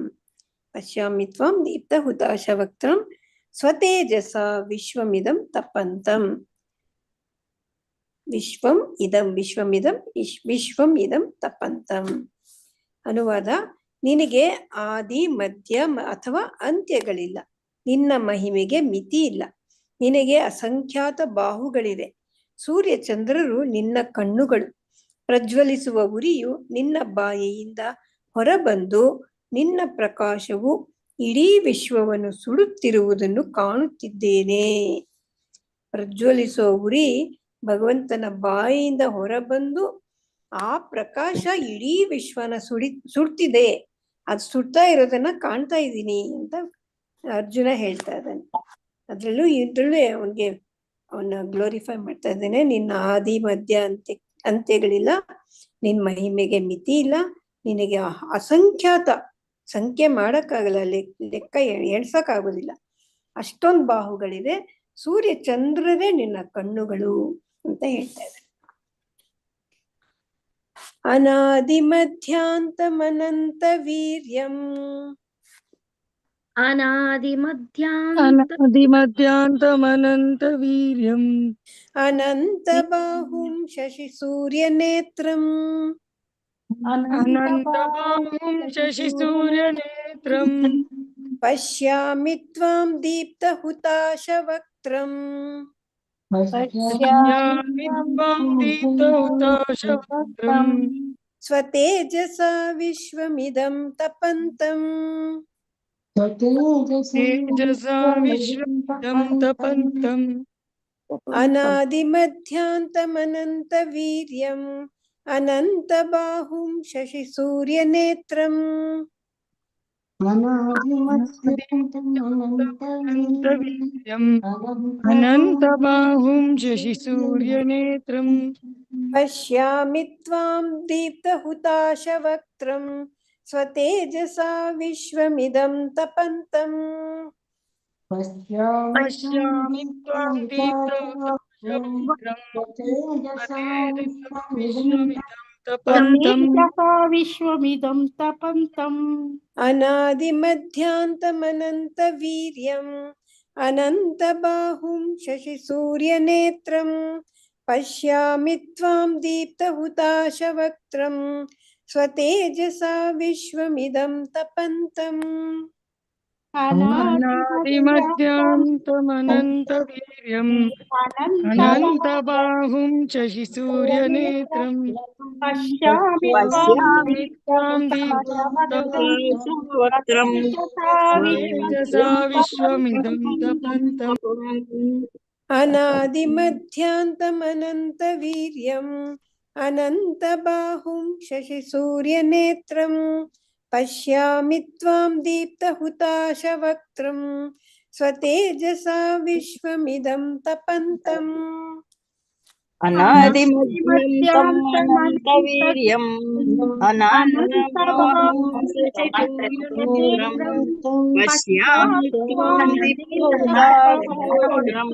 ಸ್ವತೇಜಸ ವಿಶ್ವಮಿದಂ ತಪಂತಂ. ವಿಶ್ವಂ ಇದಂ ತಪಂತಂ. ಅನುವಾದ: ನಿನಗೆ ಆದಿ ಮಧ್ಯ ಅಥವಾ ಅಂತ್ಯಗಳಿಲ್ಲ. ನಿನ್ನ ಮಹಿಮೆಗೆ ಮಿತಿ ಇಲ್ಲ. ನಿನಗೆ ಅಸಂಖ್ಯಾತ ಬಾಹುಗಳಿವೆ. ಸೂರ್ಯ ಚಂದ್ರರು ನಿನ್ನ ಕಣ್ಣುಗಳು. ಪ್ರಜ್ವಲಿಸುವ ಉರಿಯು ನಿನ್ನ ಬಾಯಿಯಿಂದ ಹೊರಬಂದು ನಿನ್ನ ಪ್ರಕಾಶವು ಇಡೀ ವಿಶ್ವವನ್ನು ಸುಡುತ್ತಿರುವುದನ್ನು ಕಾಣುತ್ತಿದ್ದೇನೆ. ಪ್ರಜ್ವಲಿಸುವ ಉರಿ ಭಗವಂತನ ಬಾಯಿಯಿಂದ ಹೊರಬಂದು ಆ ಪ್ರಕಾಶ ಇಡೀ ವಿಶ್ವನ ಸುಡ್ತಿದೆ. ಅದು ಸುಡ್ತಾ ಇರೋದನ್ನ ಕಾಣ್ತಾ ಇದ್ದೀನಿ ಅಂತ ಅರ್ಜುನ ಹೇಳ್ತಾ ಇದ್ದಾನೆ. ಇದ್ರಲ್ಲೂ ಅವನ ಗ್ಲೋರಿಫೈ ಮಾಡ್ತಾ ಇದ್ದೇನೆ. ನಿನ್ನ ಆದಿ ಮಧ್ಯ ಅಂತ್ಯಗಳಿಲ್ಲ. ನಿನ್ನ ಮಹಿಮೆಗೆ ಮಿತಿ ಇಲ್ಲ. ನಿನಗೆ ಅಸಂಖ್ಯಾತ, ಸಂಖ್ಯೆ ಮಾಡಕ್ಕಾಗಲ್ಲ, ಲೆಕ್ಕ ಎಣ್ಸಕ್ಕಾಗೋದಿಲ್ಲ. ಅಷ್ಟೊಂದು ಬಾಹುಗಳಿದೆ. ಸೂರ್ಯ ಚಂದ್ರರೇ ನಿನ್ನ ಕಣ್ಣುಗಳು ಅಂತ ಹೇಳ್ತಾ ಇದ್ದಾರೆ. ಅನಾದಿ ಮಧ್ಯಾಂತಮನಂತ ವೀರ್ಯಂ ಅನಾದಿ ಮಧ್ಯಾಂತಮನಂತ ವೀರ್ಯಂ ಅನಂತ ಬಾಹುಂ ಶಶಿ ಸೂರ್ಯ ನೇತ್ರಂ ಪಶ್ಯಾಮಿ ತ್ವಾಂ ದೀಪ್ತ ಹುತಾಶ ವಕ್ತ್ರಂ ಸ್ವತೇಜಸಾ ವಿಶ್ವಮಿದಂ ತಪಂತಂ. अनादिमध्यान्तमनन्तवीर्यम् अनन्तबाहुं शशिसूर्यनेत्रम् अनन्तवीर्यम् अनन्तबाहुं शशिसूर्यनेत्रम् पश्यामि त्वां दीप्तहुताशवक्त्रं स्वतेजसा विश्वमिदं तपन्तम् पश्यामि त्वां दीप्तहुताशवक्त्रम् स्वतेजसा विश्वमिदं तपन्तम् स्वतेजसा विश्वमिदं तपन्तम् अनादिमध्यान्तमनन्तवीर्यम् अनन्तबाहुं शशिसूर्यनेत्रम् पश्यामि त्वां दीप्तहुताशवक्त्रं स्वतेजसा विश्वमिदं तपन्तम् अनादिमध्यान्तमनन्तवीर्यम् अनन्तबाहुं शशिसूर्यनेत्रम् पश्यामि पश्यामि त्वां वक्त्रं स्वतेजसा विश्वमिदं तपन्तम् अनादिमध्यान्तमनन्तवीर्यम् अनन्तबाहुं शशिसूर्यनेत्रम् पश्यामि त्वां दीप्तहुताशवक्त्रं स्वतेजसा विश्वमिदं तपन्तम् अनादिमध्यन्तम् अनन्तवीर्यम् अनन्तबाहुं शशिसूर्यनेत्रम् पश्यामि त्वां दीप्तहुताशवक्त्रं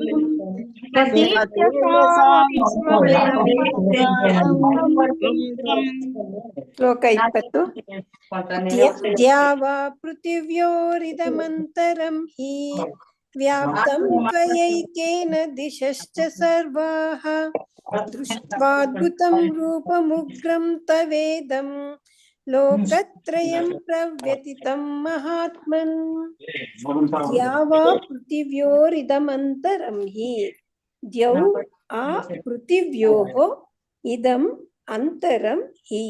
स्वतेजसा विश्वमिदं तपन्तम् श्लोक 20 द्यावा पृथिव्योरिदमन्तरं हि व्याप्तं त्वयैकेन दिशश्च सर्वाः दृष्ट्वाद्भुतं रूपमुग्रं तवेदं लोकत्रयं प्रव्यतितं महात्मन् द्यावा पृथिव्योरिदमन्तरं हि द्यौ आ पृथिव्योः इदम् अन्तरं हि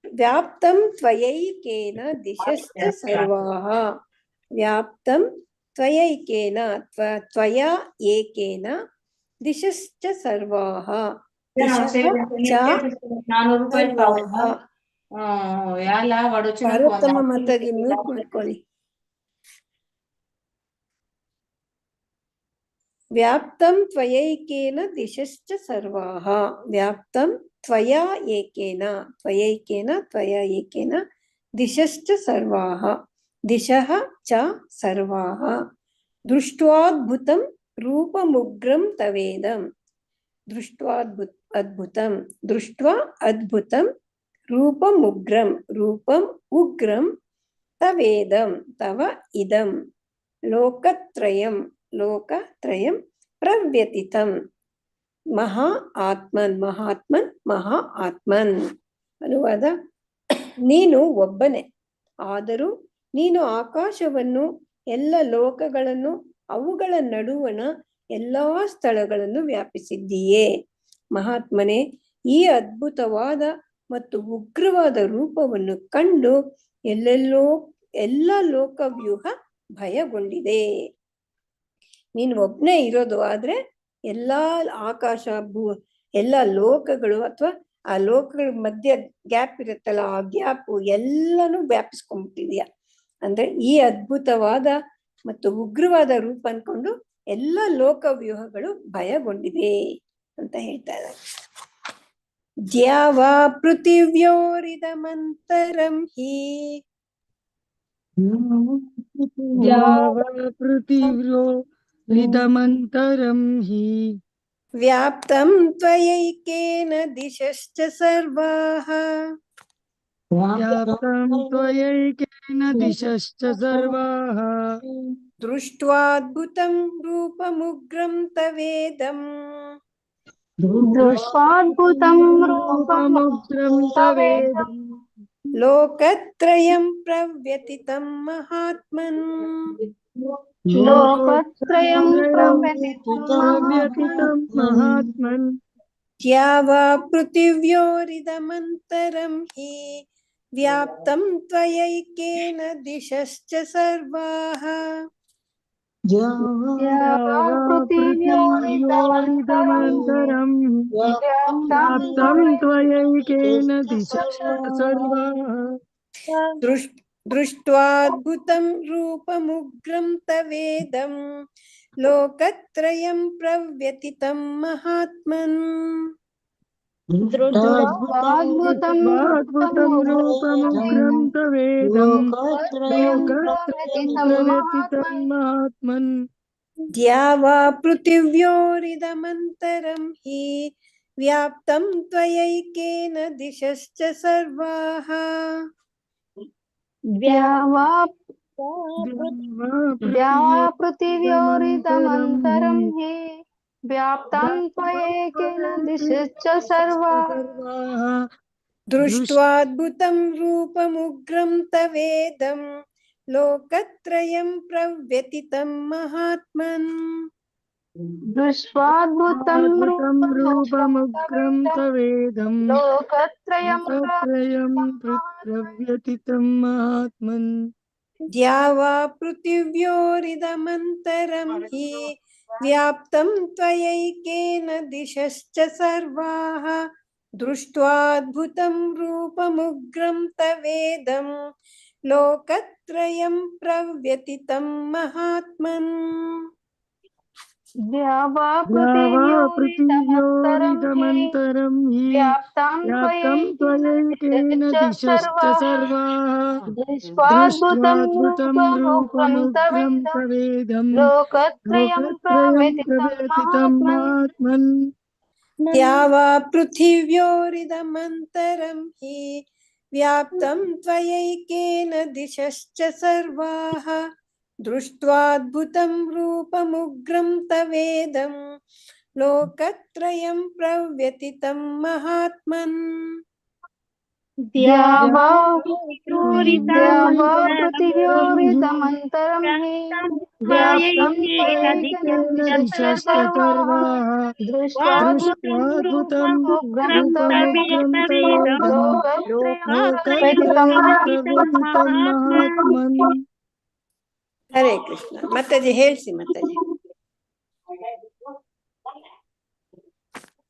व्याप्तं त्वयैकेन दिशश्च सर्वाः व्याप्तं त्वयैकेन त्वया एकेन दिशश्च सर्वाः ಪಾರ್ವತಮ್ಮ ಮಾತಾಜಿ ಮ್ಯೂಟ್ ಮಾಡ್ಕೊಳ್ಳಿ. ವ್ಯಾಪ್ತಂ ತ್ವಯೈಕೇನ ದಿಶಶ್ಚ ಸರ್ವಾಃ ವ್ಯಾಪ್ತಂ ತ್ವಯಾ ಏಕೇನ ತ್ವಯೈಕೇನ ತ್ವಯಾ ಏಕೇನ ದಿಶಶ್ಚ ಸರ್ವಾಃ ದಿಶಃ ಚ ಸರ್ವಾಃ ದೃಷ್ಟ್ವಾದ್ಭುತಂ ರೂಪಮುಗ್ರಂ ತವೇದಂ ದೃಷ್ಟ್ವಾದ್ಭುತಂ ದೃಷ್ಟ್ವಾ ಅದ್ಭುತಂ ರೂಪಮುಗ್ರಂ ರೂಪಂ ಉಗ್ರಂ ತವೇದಂ ತವ ಇದಂ ಲೋಕತ್ರಯಂ ಲೋಕತ್ರಯಂ ಪ್ರವ್ಯತಿತಂ ಮಹಾ ಆತ್ಮನ್ ಮಹಾತ್ಮನ್ ಮಹಾ ಆತ್ಮನ್. ಅನುವಾದ: ನೀನು ಒಬ್ಬನೇ, ಆದರೂ ನೀನು ಆಕಾಶವನ್ನು, ಎಲ್ಲ ಲೋಕಗಳನ್ನು, ಅವುಗಳ ನಡುವಣ ಎಲ್ಲಾ ಸ್ಥಳಗಳನ್ನು ವ್ಯಾಪಿಸಿದ್ದೀಯೇ. ಮಹಾತ್ಮನೇ, ಈ ಅದ್ಭುತವಾದ ಮತ್ತು ಉಗ್ರವಾದ ರೂಪವನ್ನು ಕಂಡು ಎಲ್ಲ ಲೋಕವ್ಯೂಹ ಭಯಗೊಂಡಿದೆ. ನೀನು ಒಬ್ನೇ ಇರೋದು, ಆದ್ರೆ ಎಲ್ಲಾ ಆಕಾಶ ಎಲ್ಲ ಲೋಕಗಳು ಅಥವಾ ಆ ಲೋಕಗಳ ಮಧ್ಯ ಗ್ಯಾಪ್ ಇರುತ್ತಲ್ಲ, ಆ ಗ್ಯಾಪ್ ಎಲ್ಲಾನು ವ್ಯಾಪಿಸ್ಕೊಂಡ್ಬಿಟ್ಟಿದ್ಯಾ. ಅಂದ್ರೆ ಈ ಅದ್ಭುತವಾದ ಮತ್ತು ಉಗ್ರವಾದ ರೂಪ ಅನ್ಕೊಂಡು ಎಲ್ಲ ಲೋಕವ್ಯೂಹಗಳು ಭಯಗೊಂಡಿವೆ ಅಂತ ಹೇಳ್ತಾ ಇದ್ದಾರೆ. ದ್ಯಾವಾ ಪೃಥಿವ್ಯೋರಿದಮಂತರಂ ಹಿ ಪೃಥಿವ್ಯೋರಿದಮಂತರಂ ಹಿ ವ್ಯಾಪ್ತಂ ತ್ವಯೈಕೇನ ದಿಶಶ್ಚ ಸರ್ವಾಃ ವ್ಯಾಪ್ತಂ ತ್ವಯೈಕೇನ ದಿಶಶ್ಚ ಸರ್ವಾಃ ದೃಷ್ಟ್ವಾದ್ಭುತಂ ರೂಪಮುಗ್ರಂ ತವೇದಂ ದೃಷ್ಟ್ವಾದ್ಭುತಂ ರೂಪಮುಗ್ರಂ ತವೇದಂ ಲೋಕತ್ರಯಂ ಪ್ರವ್ಯತಿತಂ ಮಹಾತ್ಮನ್ ಲೋಕತ್ರಯಂ ಪ್ರವ್ಯತಿತಂ ಮಹಾತ್ಮನ್. ದ್ಯಾವಾ ಪೃಥಿವ್ಯೋರಿದಮಂತರಂ ಹಿ ವ್ಯಾಪ್ತಂ ತ್ವಯೈಕೇನ ದಿಶಶ್ಚ ಸರ್ವಾಃ पृथिव्योरिदमन्तरं व्याप्तं त्वयैकेन दिशश्च सर्वाः दृष्ट्वाद्भुतं रूपमुग्रं तवेदं लोकत्रयं प्रव्यथितं महात्मन् अद्भुतं रूपमुग्रं तवेदं लोकत्रयं प्रव्यथितं महात्मन् द्यावा पृथिव्योरिदमन्तरं हि व्याप्तं त्वयैकेन दिशश्च सर्वाः पृथिव्योरिदमन्तरं हि व्याप्तं त्वयैकेन दिशश्च सर्वाः दृष्ट्वाद्भुतं रूपमुग्रं तवेदं लोकत्रयं प्रव्यथितं महात्मन् दृष्ट्वाद्भुतं रूपमुग्रं तवेदं लोकत्रयं प्रव्यथितं महात्मन् द्यावा पृथिव्योरिदमन्तरं हि व्याप्तं त्वयैकेन दिशश्च सर्वाः दृष्ट्वाद्भुतं रूपमुग्रं तवेदं लोकत्रयं प्रव्यथितं महात्मन् द्यावा पृथिव्योरिदमन्तरं हि व्याप्तं त्वयैकेन दिशश्च सर्वाः दृष्ट्वाद्भुतं रूपमुग्रं तवेदं लोकत्रयं प्रव्यथितं महात्मन् द्यावा पृथिव्योरिदमन्तरं हि व्याप्तं त्वयैकेन दिशश्च सर्वाः दृष्ट्वाद्भुतं रूपमुग्रं तवेदं लोकत्रयं प्रव्यथितं महात्मन् द्यावा पृथिव्योरिदमन्तरं हि व्याप्तं त्वयैकेन दिशश्च सर्वाः दृष्ट्वाद्भुतं रूपमुग्रं तवेदं लोकत्रयं प्रव्यथितं महात्मन् हरे कृष्ण माताजी ಹೇಳ್ಸಿ ಮಾತಾಜಿ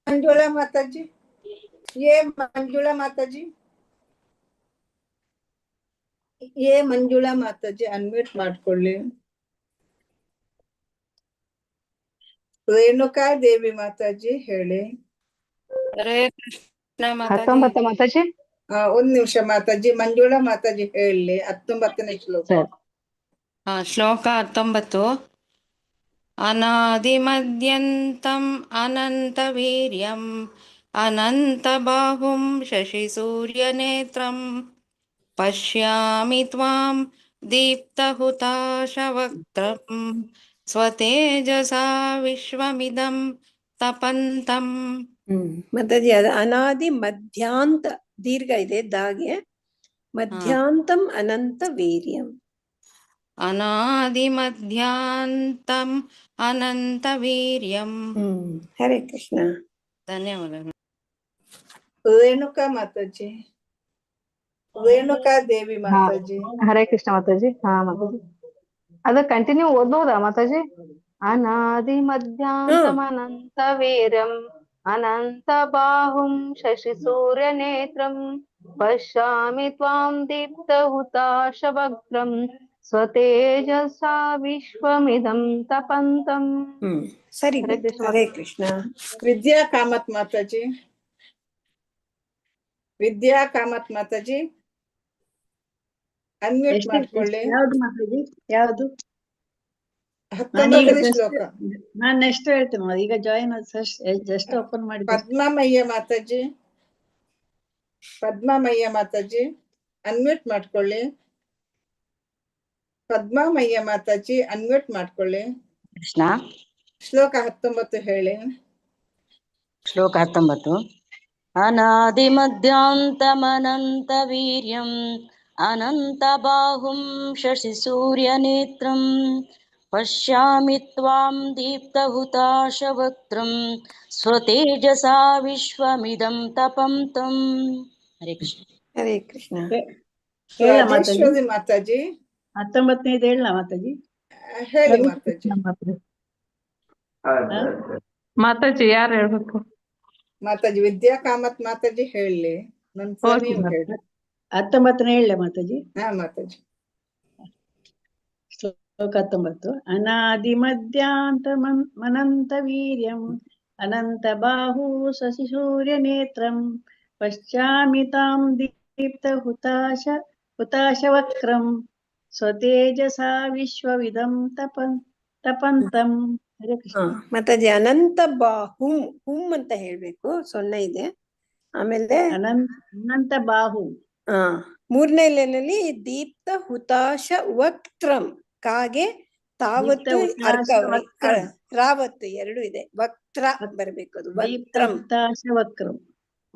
ಮಂಜುಳಾ ಮಾತಾಜಿ ಮಂಜುಳಾ ಮಾತಾಜಿ ಅನ್ಮ್ಯೂಟ್ ಮಾಡ್ಕೊಳ್ಳಿ ರೇಣುಕಾ ದೇವಿ ಮಾತಾಜಿ ಹೇಳಿ ಹರೇ ಕೃಷ್ಣ 19 ಮಾತಾಜಿ ಒಂದ್ ನಿಮಿಷ ಮಾತಾಜಿ ಮಂಜುಳಾ ಮಾತಾಜಿ ಹೇಳಿ 19ನೇ ಶ್ಲೋಕ ಶ್ಲೋಕ 19 ಅನಾದಿಮದ್ಯಂತಂ ಅನಂತವೀರ್ಯಂ ಅನಂತಬಾಹುಂ ಶಶಿಸೂರ್ಯನೇತ್ರಂ ಪಶ್ಯಾಮಿ ತ್ವಾಂ ದೀಪ್ತಹುತಾಶವಕ್ತ್ರಂ ಸ್ವತೇಜಸಾ ವಿಶ್ವಮಿದಂ ತಪಂತಂ ಮಾತಾಜಿ ಅದು ಅನಾದಿ ಮಧ್ಯಾಂತ ದೀರ್ಘ ಇದೆ ದಾಗೆ ಮಧ್ಯಾಂತಂ ಅನಂತ ವೀರ್ಯಂ ಅನಾದಿಮಧ್ಯಾಂತಂ ಅನಂತವೀರ್ಯಂ ಹರೇ ಕೃಷ್ಣ ಧನ್ಯವಾದಗಳು ರೇಣುಕಾ ಮಾತಾಜಿ ರೇಣುಕಾ ದೇವಿ ಮಾತಾಜಿ ಹರೇ ಕೃಷ್ಣ ಮಾತಾಜಿ ಮಾತಾಜಿ ಅದ ಕಂಟಿನ್ಯೂ ಓದ್ಬೋದಾ ಮಾತಾಜಿ ಅನಾದಿ ಮಧ್ಯಾಂತಮನಂತ ವೀರ್ಯಂ ಅನಂತ ಬಾಹುಂ ಶಶಿ ಸೂರ್ಯ ನೇತ್ರಂ ಪಶ್ಯಾಮಿ ತ್ವಾಂ ದೀಪ್ತ ಹುತಾಶವಕ್ತ್ರಂ ಸ್ವತೇಜಸಾ ವಿಶ್ವಮಿದಂ ತಪಂತಂ ಸರಿ ಹರೇ ಕೃಷ್ಣ ವಿದ್ಯಾ ಕಾಮತ್ ಮಾತಾಜಿ ಅನ್ಮ್ಯೂಟ್ ಮಾಡ್ಕೊಳ್ಳಿ ಯಾವ್ದು ಮಾತಾಜಿ ಯಾವ್ದು 19ನೇ ಶ್ಲೋಕ ನಾನ್ ನೆಕ್ಸ್ಟ್ ಹೇಳ್ತೇನೆ ಈಗ ಜಾಯಿನ್ ಜಸ್ಟ್ ಓಪನ್ ಮಾಡಿ ಪದ್ಮಮಯ್ಯ ಮಾತಾಜಿ ಅನ್ಮ್ಯೂಟ್ ಮಾಡ್ಕೊಳ್ಳಿ ಕೃಷ್ಣ ಶ್ಲೋಕ 19 ಹೇಳಿ ಶ್ಲೋಕ 19 ಅನಾದಿಮಧ್ಯಾಂತಮನಂತವೀರ್ಯಂ ಅನಂತಬಾಹುಂ ಶಶಿಸೂರ್ಯನೇತ್ರಂ ಪಶ್ಯಾಮಿ ತ್ವಾಂ ದೀಪ್ತಹುತಾಶವಕ್ತ್ರಂ ಸ್ವತೇಜಸಾ ವಿಶ್ವಮಿದಂ ತಪಂತಂ ಹರೇ ಕೃಷ್ಣ ಹರೇ ಕೃಷ್ಣ ರಾಜೇಶ್ವರಿ ಮಾತಾಜಿ 19ನೇದು ಹೇಳ ಮಾತಾಜಿ ಹೇಳಿ ಮಾತಾಜಿ. ಮಾತಾಜಿ ಯಾರು ಹೇಳ್ಬೇಕು? ಮಾತಾಜಿ ವಿದ್ಯಾ ಕಾಮತ್ ಮಾತಾಜಿ ಹೇಳಿ, ನಂತರ Okay, ನೀವು ಮಾತಾಜಿ. ಹೇಳಿ. 19 ಹೇಳಲೆ ಮಾತಾಜಿ. ಹಾ ಮಾತಾಜಿ. ಶ್ಲೋಕ 19. ಅನಾದಿ ಮಧ್ಯಾಂತ ಮನಂತ ವೀರ್ಯಂ ಅನಂತ ಬಾಹು ಶಶಿ ಸೂರ್ಯ ನೇತ್ರಂ ಪಶ್ಚಾಮಿ ತಾಂ ದೀಪ್ತ ಹುತಾಶ ವಕ್ರಂ ಸ್ವತೇಜಸಾ ವಿಶ್ವವಿದಂ ತಪಂತಂ. ಹರೇ ಕೃಷ್ಣ. ಮಾತಾಜಿ ಅನಂತ ಬಾಹುಂ ಹುಂ ಅಂತ ಹೇಳ್ಬೇಕು, 0 ಇದೆ. ಆಮೇಲೆ ಅನಂತ ಬಾಹು. ಮೂರನೇ ಲೈನಲ್ಲಿ ದೀಪ್ತ ಹುತಾಶ ವಕ್ತ್ರಂ, ಕಾಗೆ ತಾವತ್ತು ರಾವತ್ತು 2 ಇದೆ. ವಕ್ತ್ರ ಬರ್ಬೇಕು, ಅದು ವಕ್ತ್ರಂ.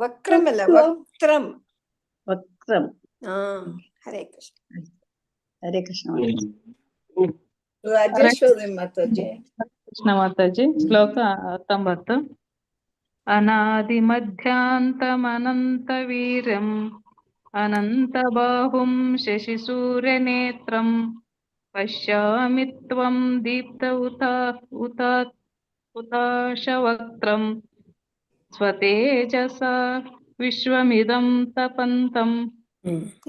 ವಕ್ರಂ ಅಲ್ಲ, ವಕ್ತ್ರಂ. ವಕ್ರಂ. ಹರೇ ಕೃಷ್ಣ. ಹರೇ ಕೃಷ್ಣ. ರಾಜೇಶ್ವರಿ ಮಾತಾಜಿ. ಕೃಷ್ಣ ಮಾತಾಜಿ. ಶ್ಲೋಕ 19. ಅನಾದಿ ಮಧ್ಯಾಂತಮನಂತ ವೀರ್ಯಂ ಅನಂತ ಬಾಹುಂ ಶಶಿ ಸೂರ್ಯ ನೇತ್ರಂ ಪಶ್ಯಾಮಿ ತ್ವಂ ದೀಪ್ತ ಹುತಾಶ ವಕ್ತ್ರಂ ಸ್ವತೇಜಸ ವಿಶ್ವಮಿದಂ ತಪಂತಂ.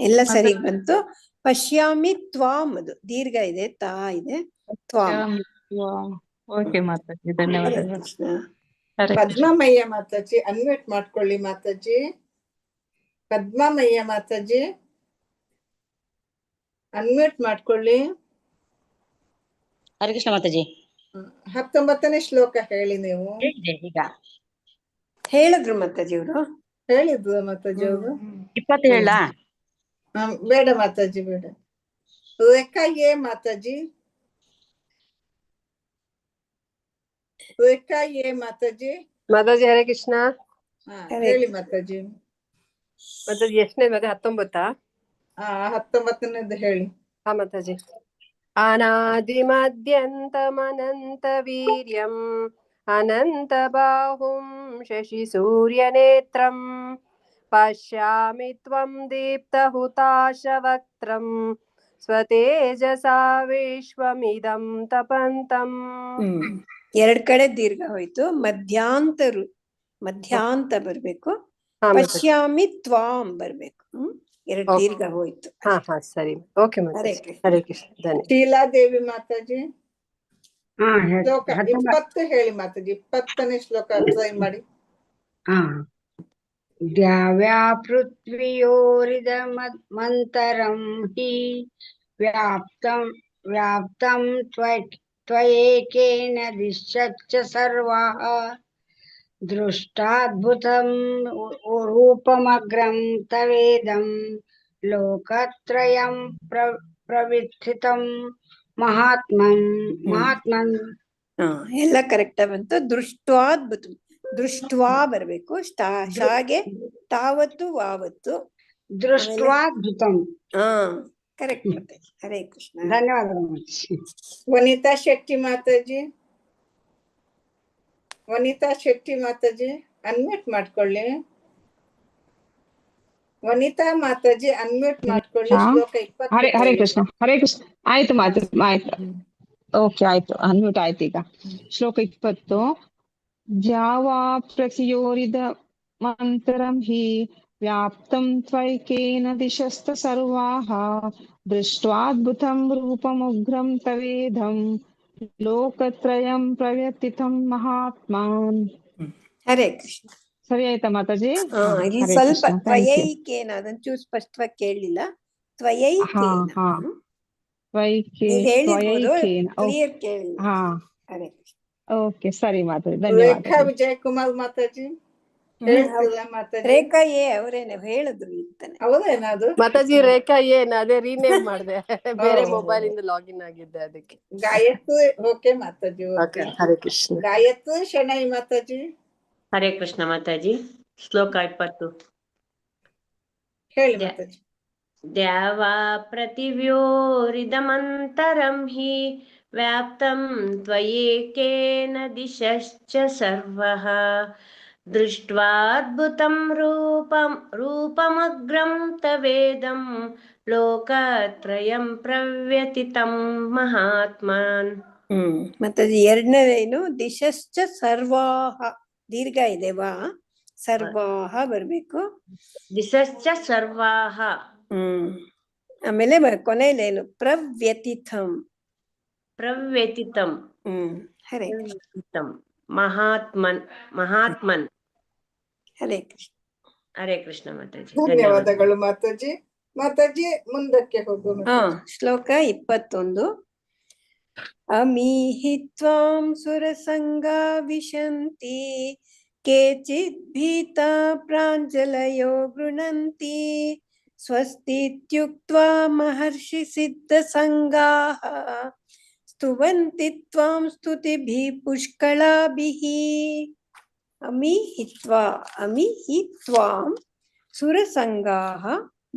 ಎಲ್ಲ ಸರಿ ಬಂತು. ಪಶ್ಯಾಮಿ ತ್ವಾಂ, ಅದು ದೀರ್ಘ ಇದೆ, ತಾ ಇದೆ. ತ್ವಾಂ. ಓಕೆ ಮಾತಾಜಿ, ಧನ್ಯವಾದಗಳು. ಪದ್ಮಮಯ್ಯ ಮಾತಾಜಿ ಅನ್ಮ್ಯೂಟ್ ಮಾಡ್ಕೊಳ್ಳಿ ಮಾತಾಜಿ. ಪದ್ಮಮಯ್ಯ ಮಾತಾಜಿ ಅನ್ಮ್ಯೂಟ್ ಮಾಡ್ಕೊಳ್ಳಿ. ಹರೇ ಕೃಷ್ಣ ಮಾತಾಜಿ. 19ನೇ ಶ್ಲೋಕ ಹೇಳಿ ನೀವು. ಈಗ ಹೇಳಿದ್ರು ಮಾತಾಜಿ ಅವರು. ಹೇಳಿದ್ರು ಮಾತಾಜಿ ಅವರು. 20 ಹೇಳ? ಬೇಡ ಮಾತಾಜಿ, ಬೇಡ. ರೇಖಾ ಏ ಮಾತಾಜಿ. ರೇಖಾ ಏ ಮಾತಾಜಿ. ಮಾತಾಜಿ ಹರೇ ಕೃಷ್ಣ. ಹೇಳಿ ಮಾತಾಜಿ. ಮಾತಾಜಿ ಎಷ್ಟನೇ ಮತ್ತೆ 19? 19ನೇದು ಹೇಳಿ. ಹಾ ಮಾತಾಜಿ. ಅನಾದಿ ಮಧ್ಯಂತಮನಂತ ವೀರ್ಯಂ ಅನಂತ ಬಾಹುಂ ಶಶಿ ಸೂರ್ಯ ನೇತ್ರಂ ಪಶ್ಯಾಮಿ ತ್ವಂ ದೀಪ್ತ ಹುತಾಶ ವಕ್ತ್ರಂ ಸ್ವತೇಜಸಾ ವಿಶ್ವಮಿದಂ ತಪಂತಂ. 2 ಕಡೆ ದೀರ್ಘ ಹೋಯ್ತು. ಮಧ್ಯಾಂತ ಬರ್ಬೇಕು. ಪಶ್ಯಾಮಿ ತ್ವಾಂ ಬರ್ಬೇಕು. 2 ದೀರ್ಘ ಹೋಯ್ತು. ಹಾ ಸರಿ. ಓಕೆ ಮಾತಾಜಿ. ಹರೇ ಕೃಷ್ಣ. ಧನ್ಯವಾದ. ಶೀಲಾದೇವಿ ಮಾತಾಜಿ. ಶ್ಲೋಕ 20 ಹೇಳಿ ಮಾತಾಜಿ. 20ನೇ ಶ್ಲೋಕ ಟ್ರೈ ಮಾಡಿ. ದ್ಯಾವ್ಯಾ ಪೃಥ್ವಿಯೋರಿದಮಂತರಂ ಹಿ ವ್ಯಾಪ್ತಂ ತ್ವಯೇಕೇನ ದಿಶ್ಯಚ್ಚ ಸರ್ವಃ ದೃಷ್ಟಾದ್ಭುತಂ ರೂಪಮಗ್ರಂ ತವೇದಂ ಲೋಕತ್ರಯಂ ಪ್ರವಿಥಿತಂ ಮಹಾತ್ಮನ್. ಎಲ್ಲ ಕರೆಕ್ಟ್ ಬಂತು. ದೃಷ್ಟ್ವಾದ್ಭುತಂ, ದೃಷ್ಟ್ವಾ ಬರ್ಬೇಕು. ಶಾಗೆ ತಾವತ್ತು ವಾವತ್ತು. ದೃಷ್ಟ್ವಾದ್ಭುತಂ. ಕರೆಕ್ಟ್ ಮಾತಾಜಿ. ಹರೇ ಕೃಷ್ಣ. ಧನ್ಯವಾದಗಳು. ವನಿತಾ ಶೆಟ್ಟಿ ಮಾತಾಜಿ. ವನಿತಾ ಶೆಟ್ಟಿ ಮಾತಾಜಿ ಅನ್ಮ್ಯೂಟ್ ಮಾಡ್ಕೊಳ್ಳಿ. ವನಿತಾ ಮಾತಾಜಿ ಅನ್ಮ್ಯೂಟ್ ಮಾಡ್ಕೊಳ್ಳಿ. ಶ್ಲೋಕ 20. ಹರೇ ಕೃಷ್ಣ. ಹರೇ ಕೃಷ್ಣ. ಆಯ್ತು ಆಯ್ತು. ಓಕೆ ಆಯ್ತು, ಅನ್ಮ್ಯೂಟ್ ಆಯ್ತು. ಈಗ ಶ್ಲೋಕ 20. ದ್ಯಾವಾ ಪ್ರತಿಯೋರಿದ ಮಂತರಂ ಹಿ ವ್ಯಾಪ್ತಂ ತ್ವೈಕೇನ ದಿಶಸ್ತ ಸರ್ವಾಃ ದೃಷ್ಟ್ವಾದ್ಭುತಂ ರೂಪಮುಗ್ರಂ ತವೇದಂ ಲೋಕತ್ರಯಂ ಪ್ರವ್ಯಥಿತಂ ಮಹಾತ್ಮಾನ್. ಹರೇ ಕೃಷ್ಣ. ಸರಿ ಆಯ್ತಾ ಮಾತಾಜಿ? ಇಲ್ಲಿ ಸ್ವಲ್ಪ ತ್ವಯೈಕೇನ, ಅದನ್ನು ಚೂರು ಸ್ಪಷ್ಟವಾಗಿ ಕೇಳಲಿಲ್ಲ. ತ್ವಯೈಕೇನ ಕ್ಲಿಯರ್ ಕೇಳಿಲ್ಲ. ಹರೇ ಕೃಷ್ಣ. ಓಕೆ ಸರಿ ಮಾತಾಜಿ, ಧನ್ಯವಾದ. ರೇಖಾ ವಿಜಯ್ ಕುಮಾರ್ ಮಾತಾಜಿ. ರೇಖಾ ಏ ಅವರೇನೆ ಹೇಳಿದ್ರು ಇರ್ತಾನೆ. ಹೌದೇನದು ಮಾತಾಜಿ? ರೇಖಾ ಏನ್ ಅದೇ ರೀನೇಮ್ ಮಾಡಿದೆ, ಬೇರೆ ಮೊಬೈಲ್ ಇಂದ ಲಾಗಿನ್ ಆಗಿದ್ದೆ ಅದಕ್ಕೆ. ಗಾಯತ್ರಿ. ಓಕೆ ಮಾತಾಜಿ. ಹರೇ ಕೃಷ್ಣ. ಗಾಯತ್ರಿ ಶೆಣೈ ಮಾತಾಜಿ. ಹರೇ ಕೃಷ್ಣ ಮಾತಾಜಿ. ಶ್ಲೋಕ 20 ಹೇಳಿ ಮಾತಾಜಿ. ದ್ಯಾವಾ ಪ್ರತಿವ್ಯೋರಿದಮಂತರಂ ಹಿ ವ್ಯಾಪ್ತಂ ತ್ವಯೇಕೇನ ದಿಶಶ್ಚ ಸರ್ವಃ दृष्ट्वाद्भुतं रूपमग्रं तवेदं लोकत्रयं प्रव्यथितं महात्मन्. ಮತ್ತೆ ಎರಡನೇದೇನು ದಿಶಶ್ಚ ಸರ್ವಾಹ ದೀರ್ಘ ಇದೆವಾ ಸರ್ವಾಹ ಬರ್ಬೇಕು ದಿಶಶ್ಚ ಸರ್ವಾಹ. ಆಮೇಲೆ ಕೊನೆಯಲ್ಲೇನು ಪ್ರವ್ಯತಿಥಂ ಪ್ರವ್ಯತಿತಂ. ಹರೇ ಮಹಾತ್ಮನ್ ಹರೇ ಕೃಷ್ಣ. ಹರೇ ಕೃಷ್ಣ ಮಾತಾಜಿ. ಧನ್ಯವಾದಗಳು ಮಾತಾಜಿ. ಮಾತಾಜಿ ಮುಂದಕ್ಕೆ ಹೋಗೋಣ. ಶ್ಲೋಕ 21. ಅಮೀಹಿ ತ್ವಾಂ ಸುರಸಂಗಾ ವಿಶಂತಿ ಕೇಚಿತ್ ಭೀತಾ ಪ್ರಾಂಜಲಯೋ ಗೃಣಂತಿ ಸ್ವಸ್ತಿತ್ಯುಕ್ತ್ವಾ ಮಹರ್ಷಿ ಸಿದ್ಧ ಸಂಗಾಃ ಸ್ತುವಂತಿ ತ್ವಾಂ ಸ್ತುತಿಭಿಃ ಪುಷ್ಕಳಾಭಿಃ. ಅಮೀಹಿ ತ್ವಾಂ ಸುರಸಂಗಾಃ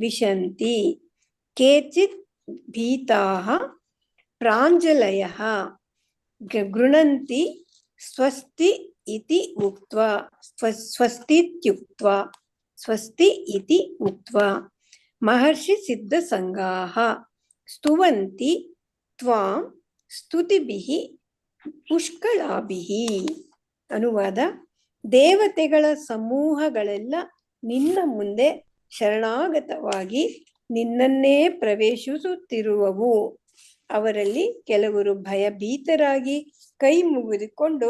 ವಿಶಂತಿ ಕೇಚಿತ್ ಭೀತಾಃ ಪ್ರಾಂಜಲಯಃ ಗೃಣಂತಿ ಸ್ವಸ್ತಿ ಇತಿ ಉಕ್ತ್ವಾ ಸ್ವಸ್ತಿ ಇತಿ ಉಕ್ತ್ವಾ ಮಹರ್ಷಿ ಸಿದ್ಧ ಸಂಗಾಃ ಸ್ತುವಂತಿ ತ್ವಾಂ ಸ್ತುತಿಭಿಃ ಪುಷ್ಕಳಾಭಿಃ. ಅನುವಾದ: ದೇವತೆಗಳ ಸಮೂಹಗಳೆಲ್ಲ ನಿನ್ನ ಮುಂದೆ ಶರಣಾಗತವಾಗಿ ನಿನ್ನನ್ನೇ ಪ್ರವೇಶಿಸುತ್ತಿರುವವು. ಅವರಲ್ಲಿ ಕೆಲವರು ಭಯಭೀತರಾಗಿ ಕೈ ಮುಗಿದುಕೊಂಡು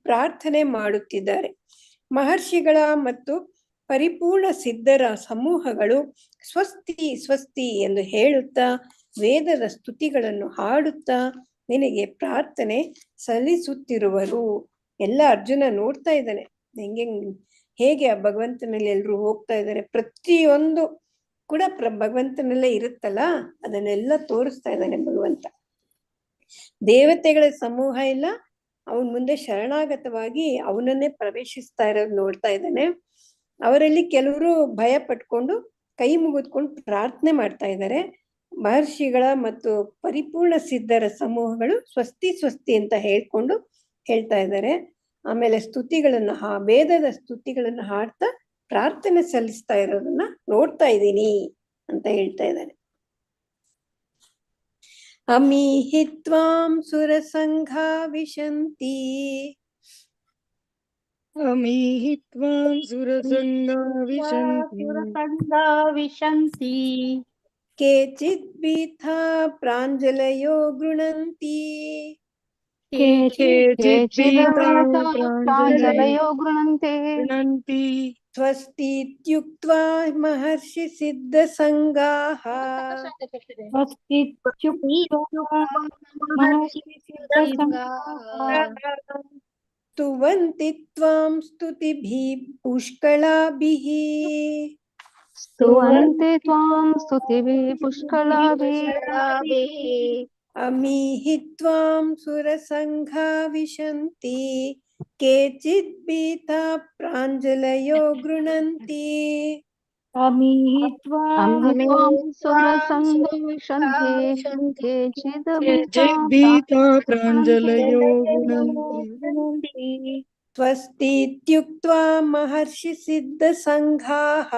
ಪ್ರಾರ್ಥನೆ ಮಾಡುತ್ತಿದ್ದಾರೆ. ಮಹರ್ಷಿಗಳ ಮತ್ತು ಪರಿಪೂರ್ಣ ಸಿದ್ಧರ ಸಮೂಹಗಳು ಸ್ವಸ್ತಿ ಸ್ವಸ್ತಿ ಎಂದು ಹೇಳುತ್ತಾ ವೇದದ ಸ್ತುತಿಗಳನ್ನು ಹಾಡುತ್ತಾ ನಿನಗೆ ಪ್ರಾರ್ಥನೆ ಸಲ್ಲಿಸುತ್ತಿರುವರು. ಎಲ್ಲ ಅರ್ಜುನ ನೋಡ್ತಾ ಇದ್ದಾನೆ ಹೇಗೆ ಆ ಭಗವಂತನಲ್ಲಿ ಎಲ್ರು ಹೋಗ್ತಾ ಇದ್ದಾರೆ. ಪ್ರತಿಯೊಂದು ಕೂಡ ಭಗವಂತನಲ್ಲೇ ಇರುತ್ತಲ್ಲ, ಅದನ್ನೆಲ್ಲ ತೋರಿಸ್ತಾ ಇದ್ದಾನೆ ಭಗವಂತ. ದೇವತೆಗಳ ಸಮೂಹ ಎಲ್ಲ ಅವನ ಮುಂದೆ ಶರಣಾಗತವಾಗಿ ಅವನನ್ನೇ ಪ್ರವೇಶಿಸ್ತಾ ಇರೋದು ನೋಡ್ತಾ ಇದ್ದಾನೆ. ಅವರಲ್ಲಿ ಕೆಲವರು ಭಯ ಪಟ್ಕೊಂಡು ಕೈ ಮುಗಿದ್ಕೊಂಡು ಪ್ರಾರ್ಥನೆ ಮಾಡ್ತಾ ಇದ್ದಾರೆ. ಮಹರ್ಷಿಗಳ ಮತ್ತು ಪರಿಪೂರ್ಣ ಸಿದ್ಧರ ಸಮೂಹಗಳು ಸ್ವಸ್ತಿ ಸ್ವಸ್ತಿ ಅಂತ ಹೇಳ್ತಾ ಇದ್ದಾರೆ. ಆಮೇಲೆ ಸ್ತುತಿಗಳನ್ನು ವೇದದ ಸ್ತುತಿಗಳನ್ನು ಹಾಡ್ತಾ ಪ್ರಾರ್ಥನೆ ಸಲ್ಲಿಸ್ತಾ ಇರೋದನ್ನ ನೋಡ್ತಾ ಇದ್ದೀನಿ ಅಂತ ಹೇಳ್ತಾ ಇದ್ದಾನೆ. ಅಮೀಹಿ ತ್ವಾಂ ಸುರಸಂಘಾ ವಿಶಂತಿ ಅಮೀಹಿ ತ್ವಾಂ ಸುರಸಂಘಾ ವಿಶಂತಿ ಕೇಚಿತ್ ಭೀತಾ ಪ್ರಾಂಜಲಯೋ ಗೃಣಂತಿ ಸ್ವಸ್ತಿತ್ಯುಕ್ತ್ವಾ ಮಹರ್ಷಿ ಸಿದ್ಧ ಸಂಗಾಃ ಸ್ತುವಂತಿ ತ್ವಾಂ ಸ್ತುತಿಭಿಃ ಪುಷ್ಕಳಾಭಿಃ. ಅಮೀಹಿ ತ್ವಾಂ ಸುರಸಂಘಾ ವಿಶಂತಿ ಕೇಚಿತ್ ಭೀತಾ ಪ್ರಾಂಜಲಯೋ ಗೃಣಂತಿ ಸ್ವಸ್ತಿತ್ಯುಕ್ತ್ವಾ ಮಹರ್ಷಿ ಸಿದ್ಧ ಸಂಘಾಃ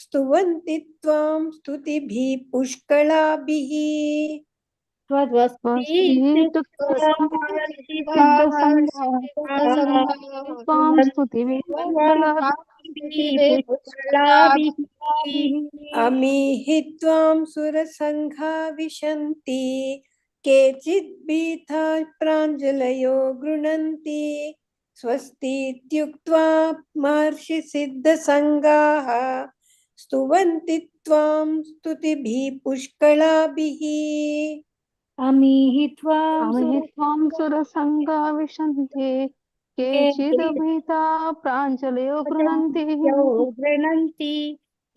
ಸ್ತುವಂತಿ ತ್ವಾಂ ಸ್ತುತಿಭಿಃ ಪುಷ್ಕಳಾಭಿಃ. ಅಮೀಹಿ ತ್ವಾಂ ಸುರಸಂಘಾ ವಿಶಂತಿ ಕೇಚಿತ್ ಭೀತಾ ಪ್ರಾಂಜಲಯೋ ಗೃಣಂತಿ ಸ್ವಸ್ತಿತ್ಯುಕ್ತ್ವಾ ಮಹರ್ಷಿ ಸಿದ್ಧ ಸಂಗಾಃ ಸ್ತುವಂತಿ ತ್ವಾಂ ಸ್ತುತಿಭಿಃ ಪುಷ್ಕಳಾಭಿಃ. ಅಮೀಹಿ ತ್ವಾಂ ಸುರಸಂಘಾ ವಿಶಂತಿ ಕೇಚಿದ್ ಭೀತಾ ಪ್ರಾಂಜಲಯೋ ಗೃಣಂತಿ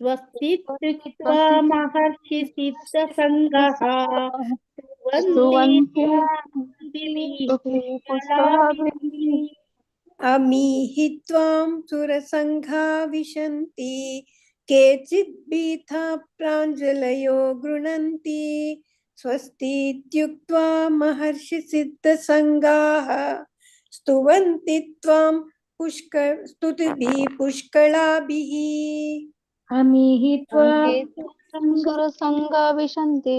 ಸ್ವಸ್ತಿತ್ಯುಕ್ತ್ವಾ ಮಹರ್ಷಿ ಸಿದ್ಧ ಸಂಘಾಃ ಸ್ತುವಂತಿ ಅಮೀಹಿ ತ್ವಾಂ ಸುರಸಂಘಾ ವಿಶಂತಿ ಕೇಚಿತ್ ಭೀತಾ ಪ್ರಾಂಜಲಯೋ ಗೃಣಂತಿ ಸ್ವಸ್ತಿತ್ಯುಕ್ತ್ವಾ ಮಹರ್ಷಿ ಸಿದ್ಧ ಸಂಗಾಃ ಸ್ತುವಂತಿ ತ್ವಾಂ स्तुतिभिः पुष्कलाभिः अमीहि सुरसङ्गा विशन्ति